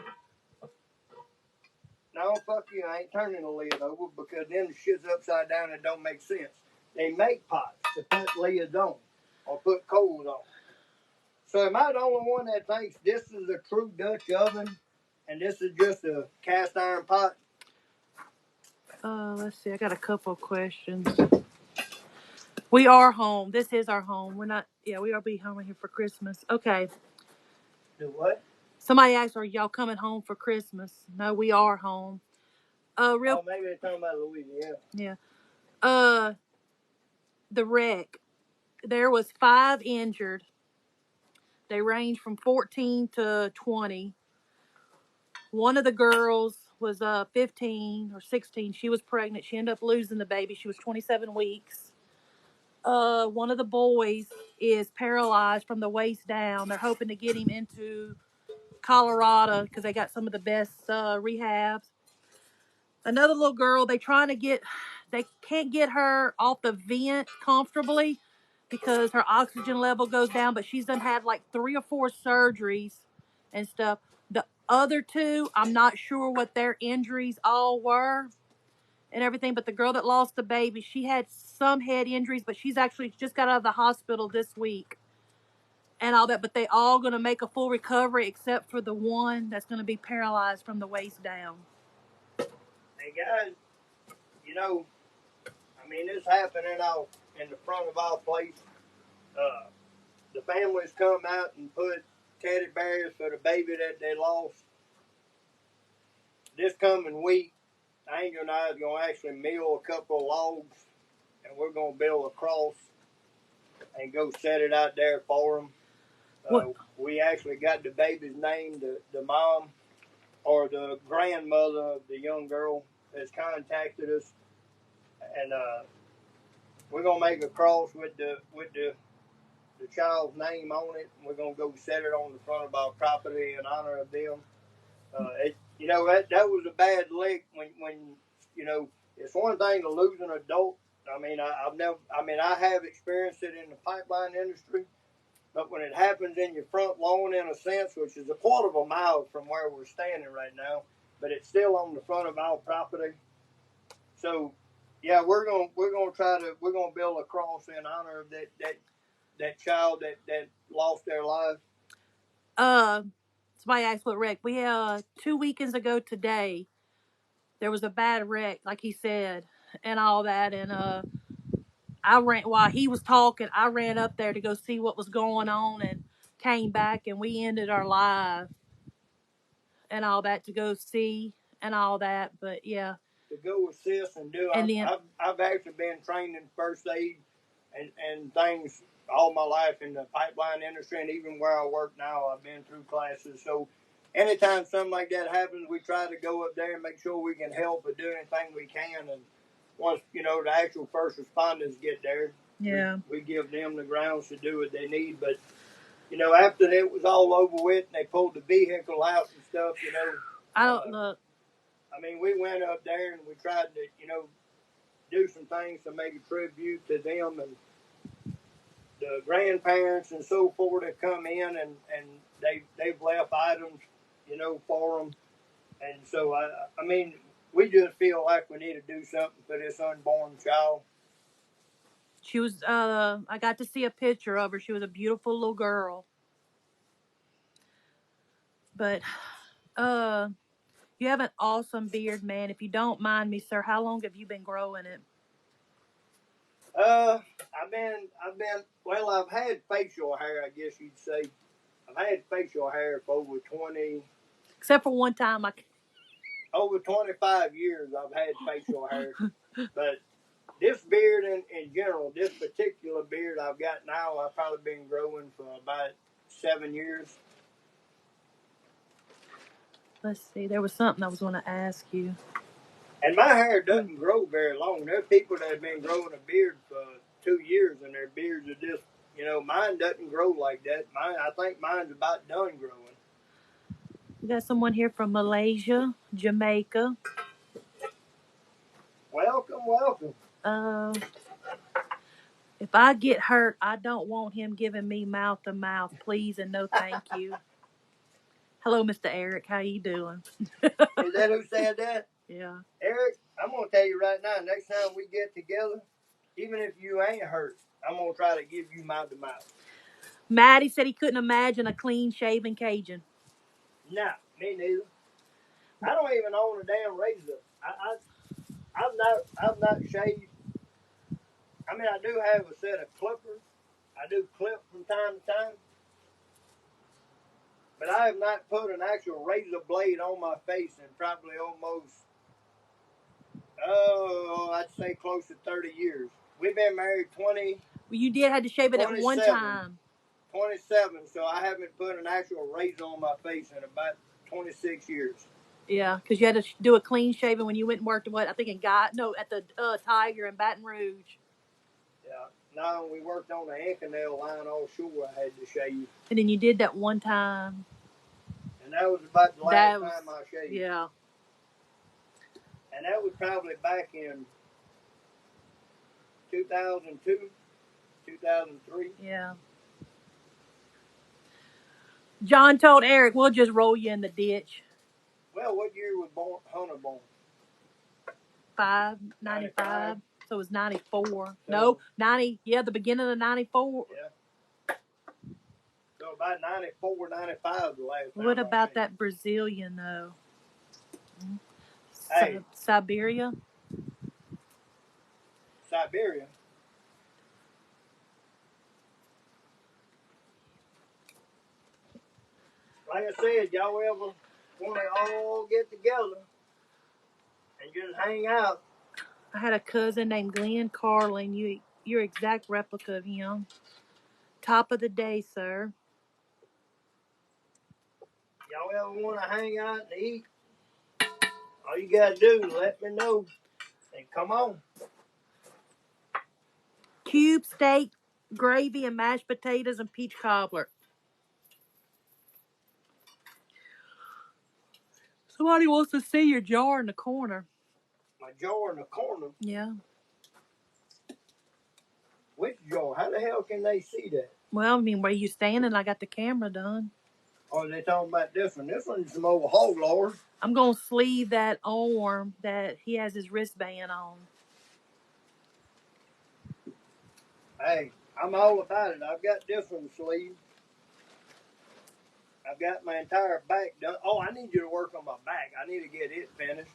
no, fuck you, I ain't turning the lid over because then the shit's upside down and it don't make sense. They make pots to put lids on or put coals on. So am I the only one that thinks this is a true Dutch oven And this is just a cast iron pot. Let's see. I got a couple of questions. We are home. This is our home. We're not. Yeah, we are be home here for Christmas. Okay. Do what? Somebody asked, "Are y'all coming home for Christmas?" No, we are home. Real. Oh, maybe they're talking about Louisiana. Yeah. The wreck. There was 5 injured. They range from 14 to 20. One of the girls was 15 or 16. She was pregnant. She ended up losing the baby. She was 27 weeks. One of the boys is paralyzed from the waist down. They're hoping to get him into Colorado because they got some of the best rehabs. Another little girl, they can't get her off the vent comfortably because her oxygen level goes down, but she's done had like 3 or 4 surgeries and stuff. The other 2, I'm not sure what their injuries all were and everything, but the girl that lost the baby, she had some head injuries, but she's actually just got out of the hospital this week and all that, but they all going to make a full recovery except for the one that's going to be paralyzed from the waist down. Hey guys, you know, I mean, this happened in the front of our place. The families come out and put teddy bears for the baby that they lost. This coming week, Angel and I is going to actually mill a couple of logs, and we're going to build a cross and go set it out there for them. We actually got the baby's name, the mom or the grandmother of the young girl has contacted us, and we're gonna make a cross with the child's name on it. And we're gonna go set it on the front of our property in honor of them. That was a bad lick when it's one thing to lose an adult. I mean, I have experienced it in the pipeline industry. But when it happens in your front lawn, in a sense, which is a quarter of a mile from where we're standing right now, but it's still on the front of our property. So, yeah, we're gonna build a cross in honor of that child that lost their life. Somebody asked what wreck. We 2 weekends ago today, there was a bad wreck, like he said, and all that, and I ran while he was talking. I ran up there to go see what was going on, and came back, and we ended our live and all that to go see and all that. But yeah, to go assist and do. I've actually been trained in first aid and things all my life in the pipeline industry, and even where I work now, I've been through classes. So anytime something like that happens, we try to go up there and make sure we can help or do anything we can. And once the actual first responders get there, yeah, we give them the grounds to do what they need. But after that was all over with, and they pulled the vehicle out and stuff, I don't look. I mean, we went up there and we tried to, do some things to make a tribute to them and the grandparents and so forth that come in and they've left items, for them. And so, I mean, we just feel like we need to do something for this unborn child. She was, I got to see a picture of her. She was a beautiful little girl. But, you have an awesome beard, man. If you don't mind me, sir, how long have you been growing it? I've had facial hair, I guess you'd say. I've had facial hair for over 20. Except for one time, over 25 years I've had facial hair. But this beard in general, this particular beard I've got now, I've probably been growing for about 7 years. Let's see. There was something I was going to ask you. And my hair doesn't grow very long. There are people that have been growing a beard for 2 years, and their beards are just, mine doesn't grow like that. I think mine's about done growing. We got someone here from Malaysia, Jamaica. Welcome. If I get hurt, I don't want him giving me mouth to mouth, please, and no thank you. Hello, Mr. Eric. How you doing? Is that who said that? Yeah. Eric, I'm going to tell you right now, next time we get together, even if you ain't hurt, I'm going to try to give you mouth to mouth. Maddie said he couldn't imagine a clean-shaven Cajun. Nah, me neither. I don't even own a damn razor. I've not shaved. I mean, I do have a set of clippers. I do clip from time to time. But I have not put an actual razor blade on my face in probably almost, I'd say close to 30 years. We've been married 20. Well, you did have to shave it at one time. 27, so I haven't put an actual razor on my face in about 26 years. Yeah, because you had to do a clean shaving when you went and worked at at the Tiger in Baton Rouge. Yeah. No, we worked on the ink nail line offshore. I had to shave. And then you did that one time. And that was about the last time I shaved. Yeah. And that was probably back in 2002, 2003. Yeah. John told Eric, we'll just roll you in the ditch. Well, what year was Hunter born? 95. So it was 94. So, no, 90. Yeah, the beginning of 94. Yeah. So about 94, 95 the last time. What about that Brazilian, though? Hey. Siberia? Siberia? Like I said, y'all ever want to all get together and just hang out? I had a cousin named Glenn Carlin. Your exact replica of him. Top of the day, sir. Y'all ever want to hang out and eat? All you got to do is let me know and come on. Cube steak, gravy, and mashed potatoes and peach cobbler. Somebody wants to see your jar in the corner. My jar in the corner? Yeah. Which jar? How the hell can they see that? Well, I mean, where you standing, I got the camera done. Oh, they talking about this one. This one's some old hog lord. I'm going to sleeve that arm that he has his wristband on. Hey, I'm all about it. I've got this one sleeved. I've got my entire back done. Oh, I need you to work on my back. I need to get it finished.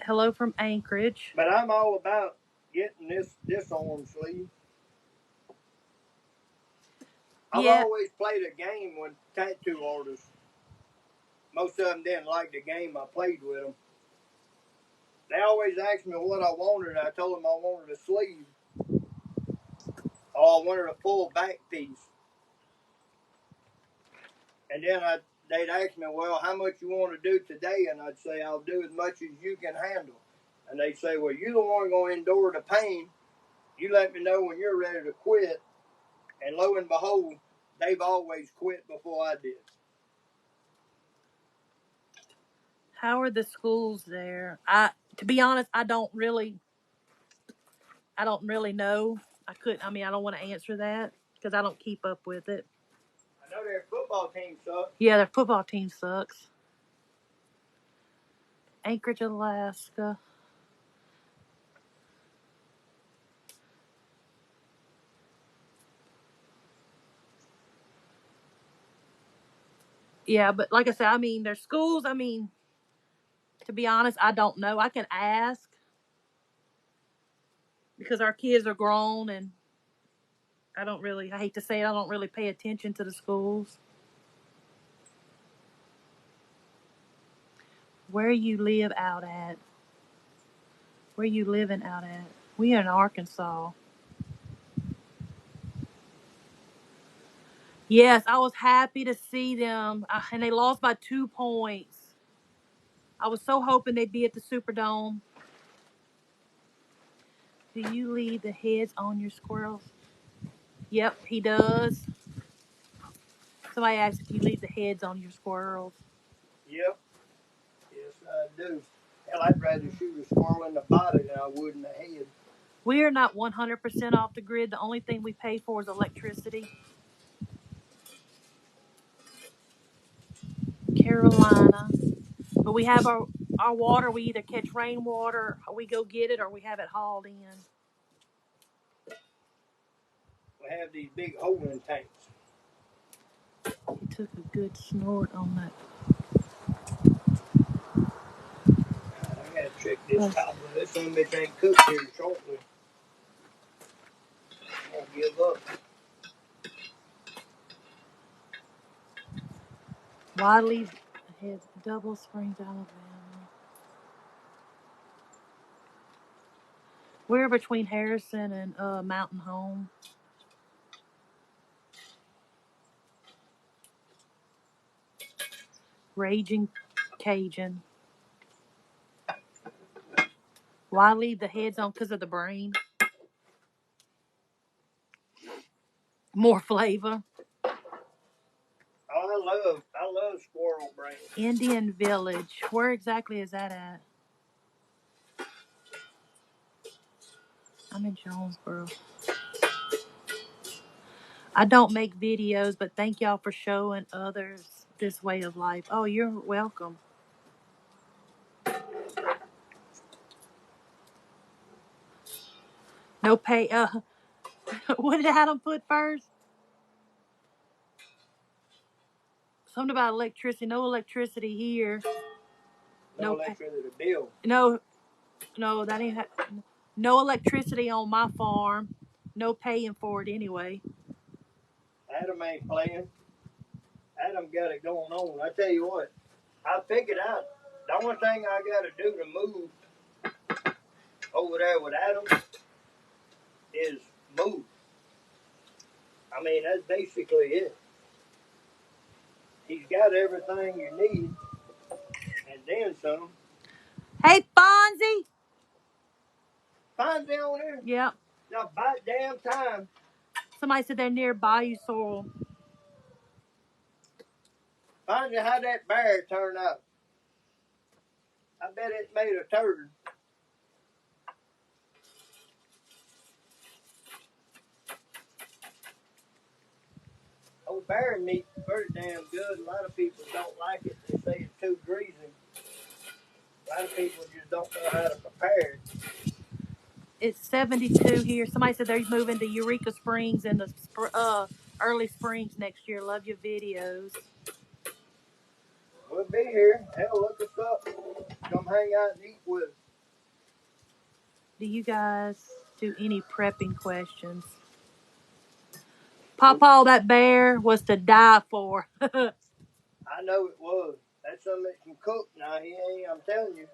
Hello from Anchorage. But I'm all about getting this arm sleeve. I've always played a game with tattoo artists. Most of them didn't like the game I played with them. They always asked me what I wanted. I told them I wanted a sleeve. Oh, I wanted a full back piece. And then they'd ask me, well, how much you want to do today? And I'd say, I'll do as much as you can handle. And they'd say, well, you're the one going to endure the pain. You let me know when you're ready to quit. And lo and behold, they've always quit before I did. How are the schools there? To be honest, I don't really know. I don't want to answer that because I don't keep up with it. I know their football team sucks. Yeah, their football team sucks. Anchorage, Alaska. Yeah, but like I said, their schools, to be honest, I don't know. I can ask because our kids are grown and I hate to say it, I don't really pay attention to the schools. Where you live out at? Where you living out at? We are in Arkansas. Yes, I was happy to see them, and they lost by 2 points. I was so hoping they'd be at the Superdome. Do you leave the heads on your squirrels? Yep, he does. Somebody asked if you leave the heads on your squirrels. Yep. Yes, I do. Hell, I'd rather shoot a squirrel in the body than I would in the head. We are not 100% off the grid. The only thing we pay for is electricity. Carolina. But we have our water. We either catch rainwater, or we go get it, or we have it hauled in. We have these big holding tanks. He took a good snort on that. Check this cobbler. This son of a bitch ain't cooked here shortly. I'm gonna give up. Wadley has Double Springs, Alabama. We're between Harrison and Mountain Home. Raging Cajun. Why leave the heads on? Because of the brain. More flavor. Oh, I love squirrel brain. Indian Village. Where exactly is that at? I'm in Jonesboro. I don't make videos, but thank y'all for showing others this way of life. Oh, you're welcome. No pay. What did Adam put first? Something about electricity. No electricity here. No electricity bill. No, that ain't. No electricity on my farm. No paying for it anyway. Adam ain't playing. Adam got it going on. I tell you what, I figured out the only thing I got to do to move over there with Adam is move. I mean, that's basically it. He's got everything you need, and then some. Hey, Fonzie. Find down there. Yep. Now, by damn time. Somebody said they're near Bayou Sorrel. Find out how that bear turned out. I bet it made a turd. Old bear meat pretty damn good. A lot of people don't like it. They say it's too greasy. A lot of people just don't know how to prepare it. It's 72 here. Somebody said they're moving to Eureka Springs in the early springs next year. Love your videos. We'll be here. Hell, look us up. Come hang out and eat with us. Do you guys do any prepping questions? Pawpaw, that bear was to die for. I know it was. That's something that can cook. Now, he ain't, I'm telling you.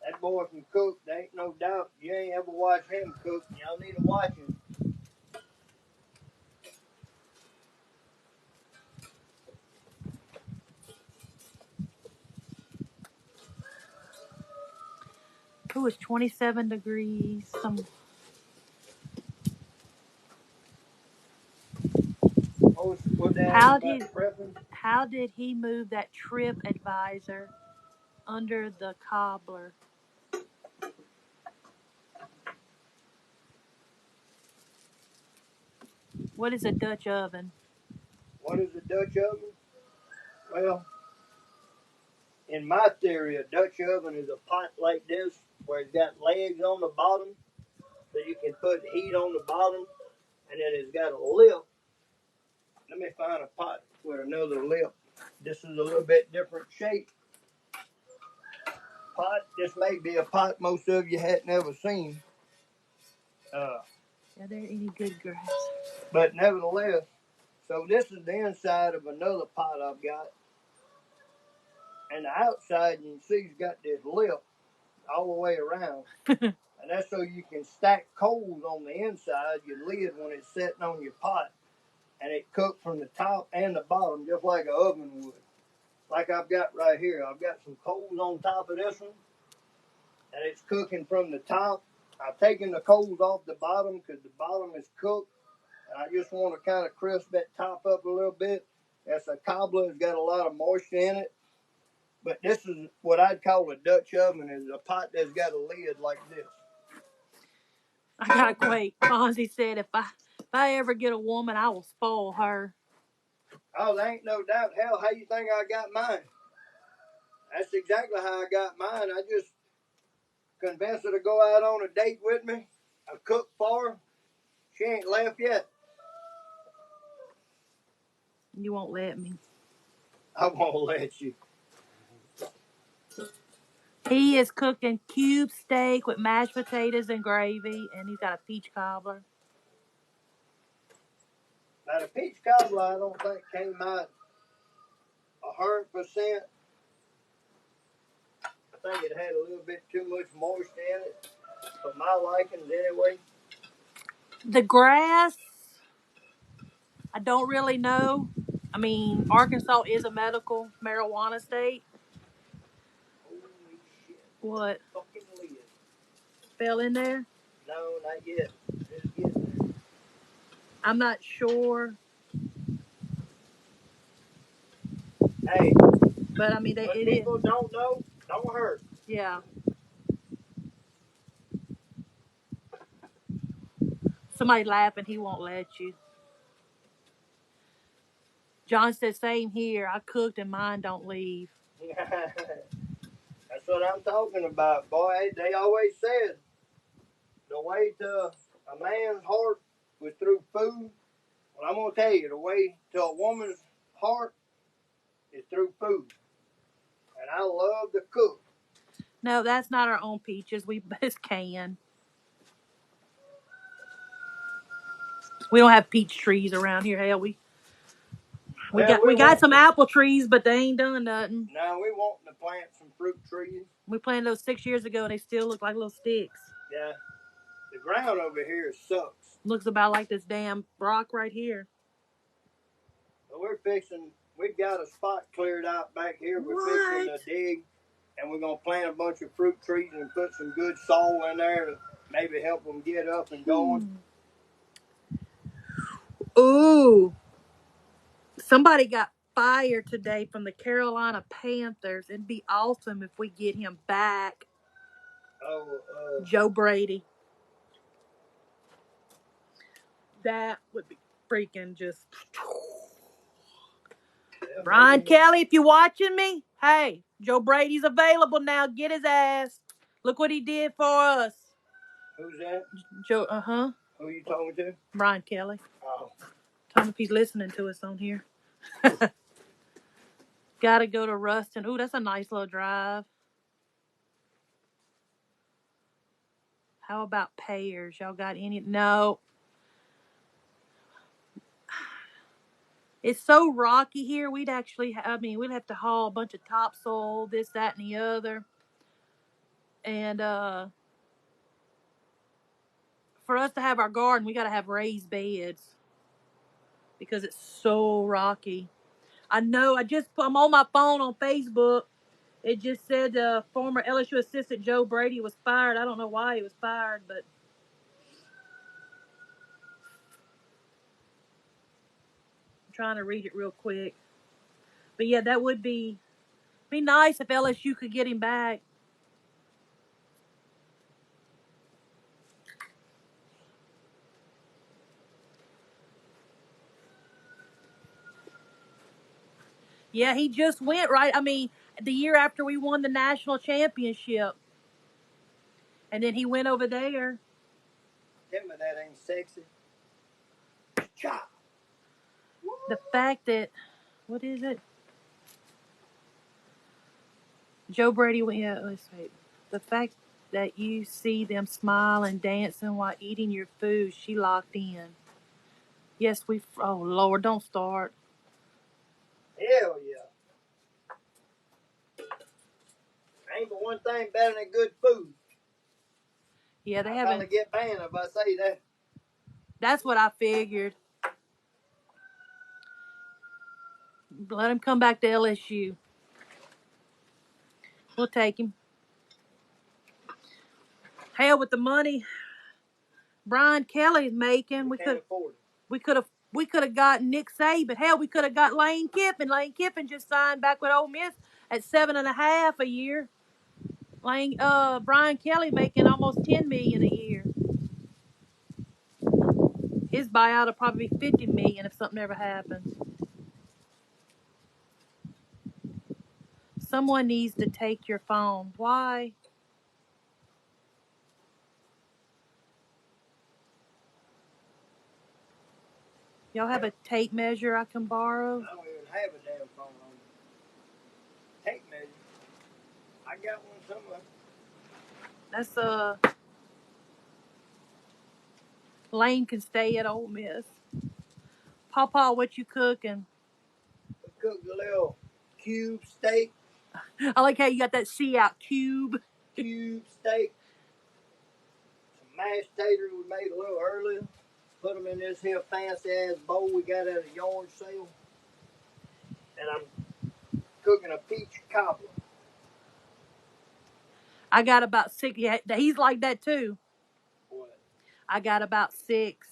That boy can cook. There ain't no doubt. You ain't ever watched him cook. Y'all need to watch him. It was 27 degrees. How did he move that trip advisor under the cobbler? What is a Dutch oven? What is a Dutch oven? Well, in my theory, a Dutch oven is a pot like this where it's got legs on the bottom so you can put heat on the bottom, and then it's got a lip. Let me find a pot with another lip. This is a little bit different shape. Pot. This may be a pot most of you hadn't ever seen. Are there any good grass? But nevertheless, so this is the inside of another pot I've got. And the outside, you can see, it's got this lip all the way around. And that's so you can stack coals on the inside, your lid, when it's sitting on your pot. And it cooks from the top and the bottom, just like an oven would. Like I've got right here. I've got some coals on top of this one. And it's cooking from the top. I've taken the coals off the bottom because the bottom is cooked. And I just want to kind of crisp that top up a little bit. That's a cobbler. It's got a lot of moisture in it. But this is what I'd call a Dutch oven, is a pot that's got a lid like this. I gotta quake. Fonzie said if I ever get a woman, I will spoil her. Oh, there ain't no doubt. Hell, how you think I got mine? That's exactly how I got mine. I just convinced her to go out on a date with me. I cooked for her. She ain't left yet. You won't let me. I won't let you. He is cooking cube steak with mashed potatoes and gravy, and he's got a peach cobbler. Now the peach cobbler, I don't think came out 100%. I think it had a little bit too much moisture in it, for my likings anyway. The grass, I don't really know. I mean, Arkansas is a medical marijuana state. Holy shit. What? Fucking lid. Fell in there? No, not yet. Just getting there. I'm not sure. Hey, But I mean, when it people is. don't know, don't hurt. Yeah. Somebody laughing, he won't let you. John said, same here. I cooked and mine don't leave. That's what I'm talking about, boy. They always said the way to a man's heart was through food. Well, I'm gonna tell you, the way to a woman's heart is through food. And I love to cook. No, that's not our own peaches. It's canned. We don't have peach trees around here. Hell, we got some apple trees, but they ain't done nothing. Now we wanting to plant some fruit trees. We planted those 6 years ago, and they still look like little sticks. Yeah, the ground over here sucks. Looks about like this damn rock right here. So we're fixing. We've got a spot cleared out back here. We're fixing to dig, and we're gonna plant a bunch of fruit trees and put some good soil in there to maybe help them get up and going. Ooh. Somebody got fired today from the Carolina Panthers. It'd be awesome if we get him back. Joe Brady. That would be freaking just... Brian Kelly, if you're watching me, hey, Joe Brady's available now. Get his ass. Look what he did for us. Who's that? Joe, Who are you talking to? Brian Kelly. Oh. Tell him if he's listening to us on here. Gotta go to Ruston. Ooh, that's a nice little drive. How about pears? Y'all got any? No. It's so rocky here. We'd have to haul a bunch of topsoil, this, that, and the other. And for us to have our garden, we got to have raised beds because it's so rocky. I know. I'm on my phone on Facebook. It just said former LSU assistant Joe Brady was fired. I don't know why he was fired, but I'm trying to read it real quick. But yeah, that would be nice if LSU could get him back. Yeah, he just went, right? I mean, the year after we won the national championship. And then he went over there. Tell me that ain't sexy. Chop. The fact that, what is it? Joe Brady went, yeah, let's see. The fact that you see them smile and dancing while eating your food, she locked in. Yes, oh Lord, don't start. Hell yeah. Ain't but one thing better than good food. Yeah, they I'll haven't. probably get banned if I say that. That's what I figured. Let him come back to LSU. We'll take him. Hell, with the money Brian Kelly's making, we could have got Nick Saban. Hell, we could have got Lane Kiffin. Lane Kiffin just signed back with Ole Miss at $7.5 a year. Brian Kelly making almost $10 million a year. His buyout will probably be $50 million if something ever happens. Someone needs to take your phone. Why? Y'all have a tape measure I can borrow? I don't even have a damn phone on me. Tape measure. I got one somewhere. That's Lane can stay at Ole Miss. Pawpaw, what you cooking? We cooked a little cube steak. I like how you got that C out, cube. Cube steak. Some mashed taters we made a little earlier. Put them in this here fancy ass bowl we got at a yard sale. And I'm cooking a peach cobbler. I got about 6. Yeah, he's like that too. What? I got about 6.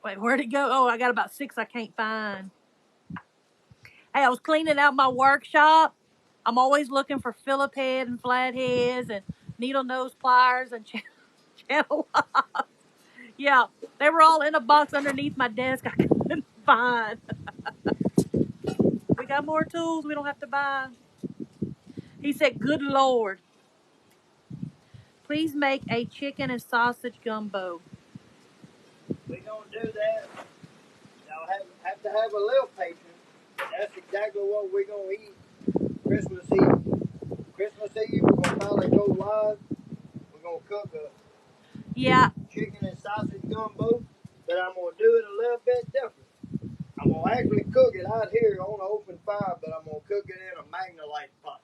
Wait, where'd it go? Oh, I got about 6 I can't find. Hey, I was cleaning out my workshop. I'm always looking for Phillip head and flatheads and needle nose pliers and channel locks. Yeah, they were all in a box underneath my desk. I couldn't find. We got more tools we don't have to buy. He said, "Good Lord. Please make a chicken and sausage gumbo." We gonna do that. Y'all have to have a little patience. That's exactly what we're gonna eat Christmas Eve. Christmas Eve, we're gonna probably go live. We're gonna cook a Yeah. chicken and sausage gumbo, but I'm gonna do it a little bit different. I'm gonna actually cook it out here on an open fire, but I'm gonna cook it in a Magnolite pot.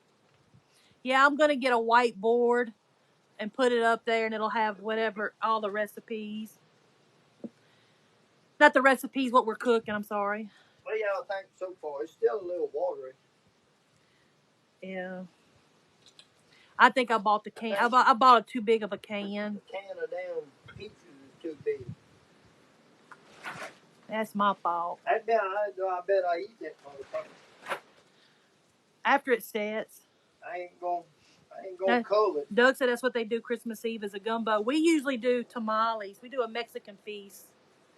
Yeah, I'm going to get a whiteboard and put it up there, and it'll have whatever, all the recipes. Not the recipes, what we're cooking, I'm sorry. What do y'all think so far? It's still a little watery. Yeah. I think I bought the can. I bought too big of a can. The can of damn peaches is too big. That's my fault. That'd be alright, though. I bet I eat that motherfucker. After it sets. I ain't gonna cook it. Doug said that's what they do Christmas Eve as a gumbo. We usually do tamales. We do a Mexican feast.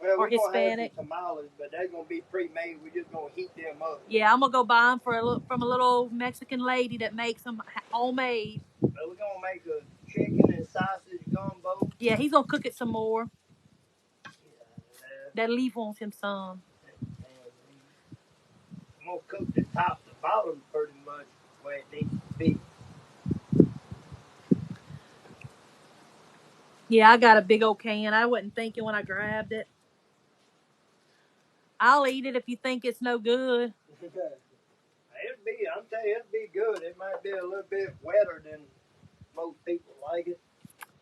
Well, or we're Hispanic. Gonna have some tamales, but they're gonna be pre-made. We're just gonna heat them up. Yeah, I'm gonna go buy them from a little Mexican lady that makes them homemade. But we're gonna make a chicken and sausage gumbo. Yeah, he's gonna cook it some more. Yeah, That leaf wants him some. I'm gonna cook the top to bottom pretty much where it needs to be. Yeah, I got a big old can. I wasn't thinking when I grabbed it. I'll eat it if you think it's no good. I'm telling you, it'll be good. It might be a little bit wetter than most people like it.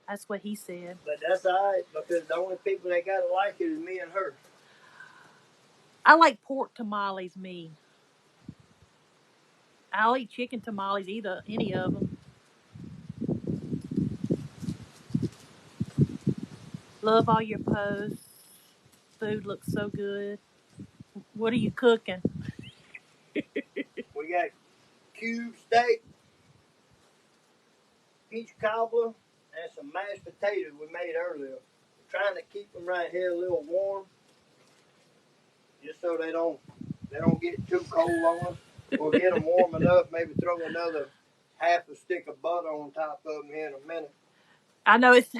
That's what he said. But that's alright, because the only people that gotta like it is me and her. I like pork tamales, me. I'll eat chicken tamales, any of them. Love all your posts. Food looks so good. What are you cooking? We got cube steak, peach cobbler, and some mashed potatoes we made earlier. We're trying to keep them right here a little warm, just so they don't get too cold on us. We'll get them warm enough, maybe throw another half a stick of butter on top of them here in a minute. I know it's.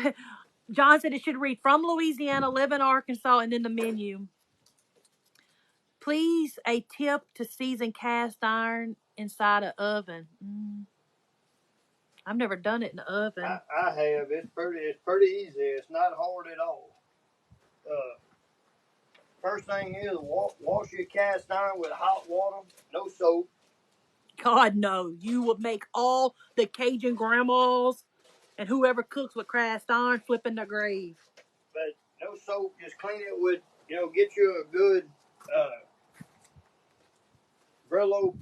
John said it should read from Louisiana, live in Arkansas, and then the menu. Please, a tip to season cast iron inside an oven. I've never done it in the oven. I have. It's pretty easy. It's not hard at all. First thing is wash your cast iron with hot water, no soap. God, no. You would make all the Cajun grandmas and whoever cooks with cast iron flipping their grave. But no soap. Just clean it with, get you a good Brillo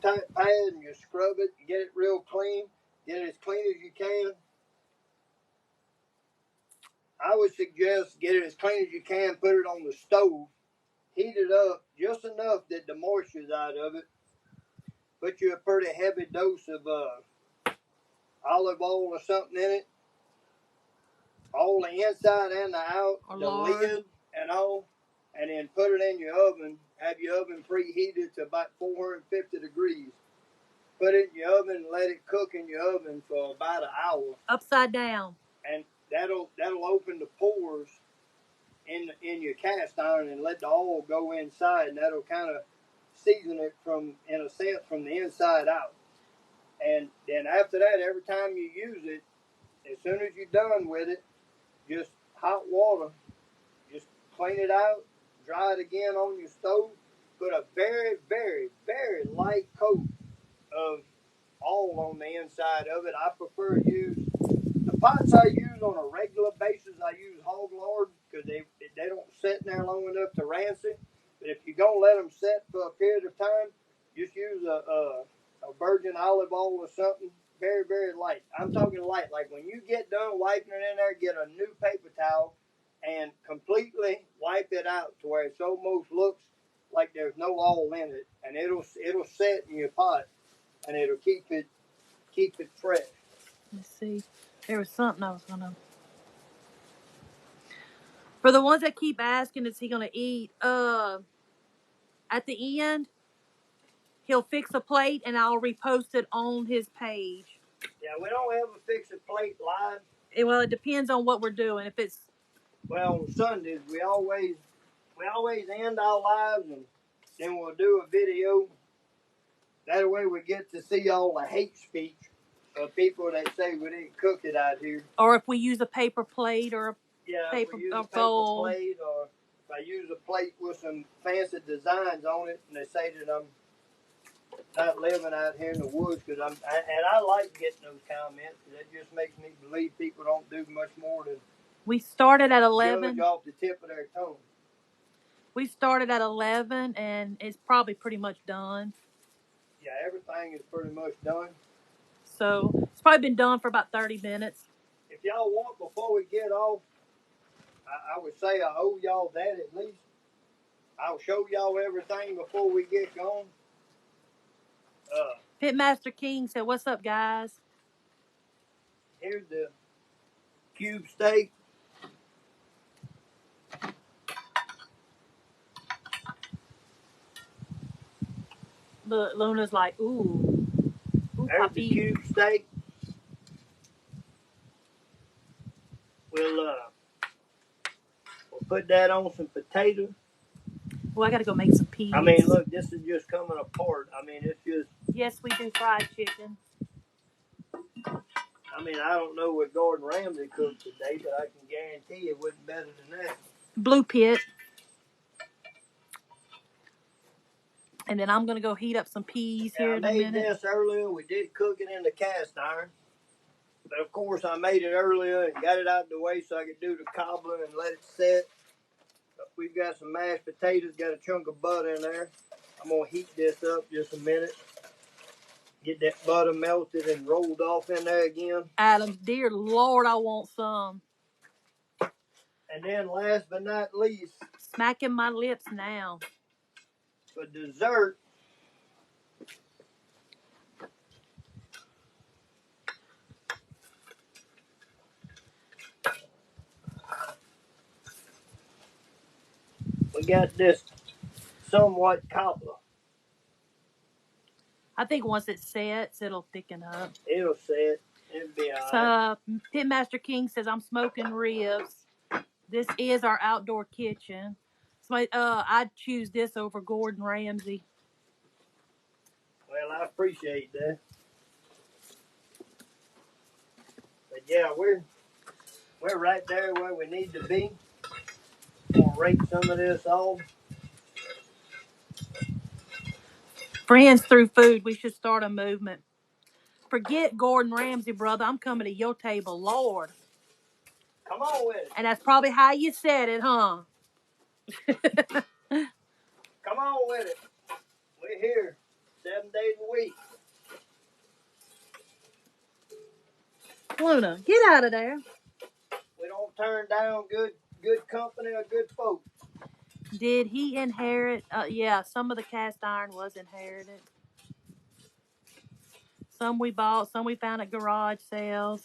type pad, and you scrub it. You get it real clean. Get it as clean as you can. I would suggest get it as clean as you can. Put it on the stove. Heat it up just enough that the moisture's out of it. Put you a pretty heavy dose of olive oil or something in it. All the inside and the out, the lid and all. And then put it in your oven. Have your oven preheated to about 450 degrees. Put it in your oven and let it cook in your oven for about an hour. Upside down. And that'll open the pores in your cast iron and let the oil go inside, and that'll kind of season it in a sense, from the inside out. And then after that, every time you use it, as soon as you're done with it, just hot water, just clean it out, dry it again on your stove, put a very, very, very light coat of oil on the inside of it. I prefer to use the pots I use on a regular basis. I use hog lard because they don't sit in there long enough to rancid. But if you're gonna let them set for a period of time, just use a virgin olive oil or something. Very, very light. I'm talking light. Like when you get done wiping it in there, get a new paper towel and completely wipe it out to where it almost looks like there's no oil in it, and it'll set in your pot, and it'll keep it fresh. Let's see. There was something I was gonna. For the ones that keep asking, is he gonna eat? At the end, he'll fix a plate and I'll repost it on his page. Yeah, we don't ever fix a plate live. Well, it depends on what we're doing. If it's on Sundays, we always end our lives and then we'll do a video. That way we get to see all the hate speech of people that say we didn't cook it out here. Or if we use a paper plate or a paper bowl. Plate, or if I use a plate with some fancy designs on it, and they say that I'm not living out here in the woods, and I like getting those comments because that just makes me believe people don't do much more than. We started at 11. Judge off the tip of their tongue. We started at 11, and it's probably pretty much done. Yeah, everything is pretty much done. So it's probably been done for about 30 minutes. If y'all want, before we get off, I would say I owe y'all that at least. I'll show y'all everything before we get going. Pitmaster King said, "What's up, guys?" Here's the cube steak. Luna's like, ooh. There's the cube steak. We'll put that on some potatoes. Well, I got to go make some peas. I mean, look, this is just coming apart. I mean, it's just. Yes, we do fried chicken. I mean, I don't know what Gordon Ramsay cooked today, but I can guarantee it wasn't better than that. Blue Pit. And then I'm going to go heat up some peas here in a minute. I made this earlier. We did cook it in the cast iron. But, of course, I made it earlier and got it out of the way so I could do the cobbler and let it set. We've got some mashed potatoes, got a chunk of butter in there. I'm going to heat this up just a minute. Get that butter melted and rolled off in there again. Adam, dear Lord, I want some. And then last but not least. Smacking my lips now. For dessert. We got this somewhat cobbler. I think once it sets, it'll thicken up. It'll set. It'll be all right. Pitmaster King says, I'm smoking ribs. This is our outdoor kitchen. So I'd choose this over Gordon Ramsay. Well, I appreciate that. But yeah, we're right there where we need to be. We'll rake some of this off. Friends through food, we should start a movement. Forget Gordon Ramsay, brother. I'm coming to your table, Lord. Come on with it. And that's probably how you said it, huh? Come on with it. We're here 7 days a week. Luna, get out of there. We don't turn down good company or good folks. Did he inherit? Yeah, some of the cast iron was inherited. Some we bought, some we found at garage sales.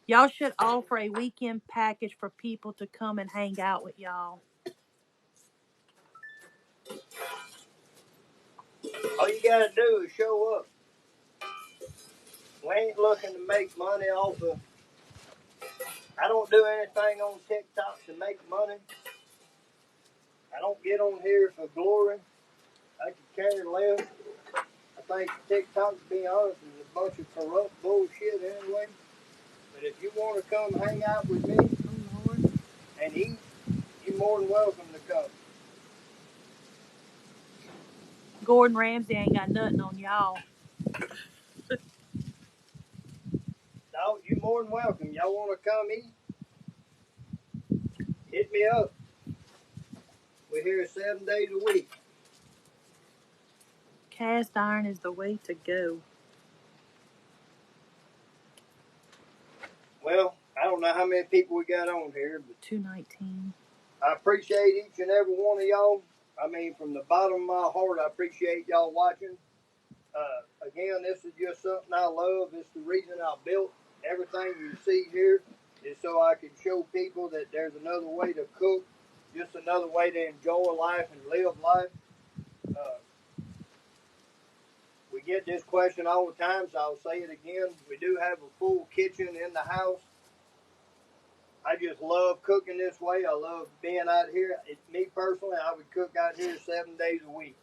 Y'all should offer a weekend package for people to come and hang out with y'all. All you gotta do is show up. We ain't looking to make money off of. I don't do anything on TikTok to make money. I don't get on here for glory. I could care less. I think TikTok, to be honest, is a bunch of corrupt bullshit anyway. But if you want to come hang out with me and eat, you're more than welcome to come. Gordon Ramsay ain't got nothing on y'all. No, you're more than welcome. Y'all want to come eat? Hit me up. We're here 7 days a week. Cast iron is the way to go. Well, I don't know how many people we got on here, but 219. I appreciate each and every one of y'all. I mean, from the bottom of my heart, I appreciate y'all watching. Again, this is just something I love. It's the reason I built everything you see here, is so I can show people that there's another way to cook, just another way to enjoy life and live life. Uh, we get this question all the time, so I'll say it again. We do have a full kitchen in the house. I just love cooking this way. I love being out here. Me personally, I would cook out here 7 days a week.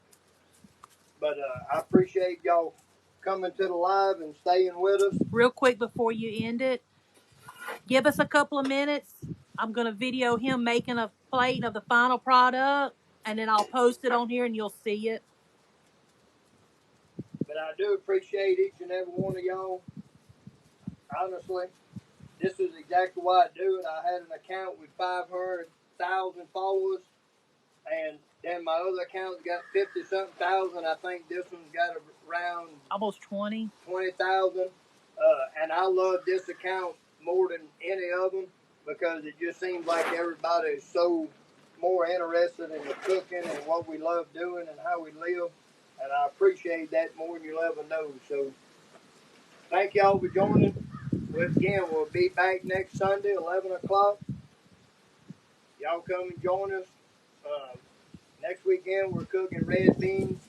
But I appreciate y'all coming to the live and staying with us. Real quick before you end it, give us a couple of minutes. I'm going to video him making a plate of the final product, and then I'll post it on here and you'll see it. But I do appreciate each and every one of y'all. Honestly, this is exactly why I do it. I had an account with 500,000 followers, and then my other account's got 50-something thousand. I think this one's got around Almost 20. 20,000. And I love this account more than any of them because it just seems like everybody is so more interested in the cooking and what we love doing and how we live. And I appreciate that more than you'll ever know. So thank y'all for joining. Again, we'll be back next Sunday, 11 o'clock. Y'all come and join us. Next weekend, we're cooking red beans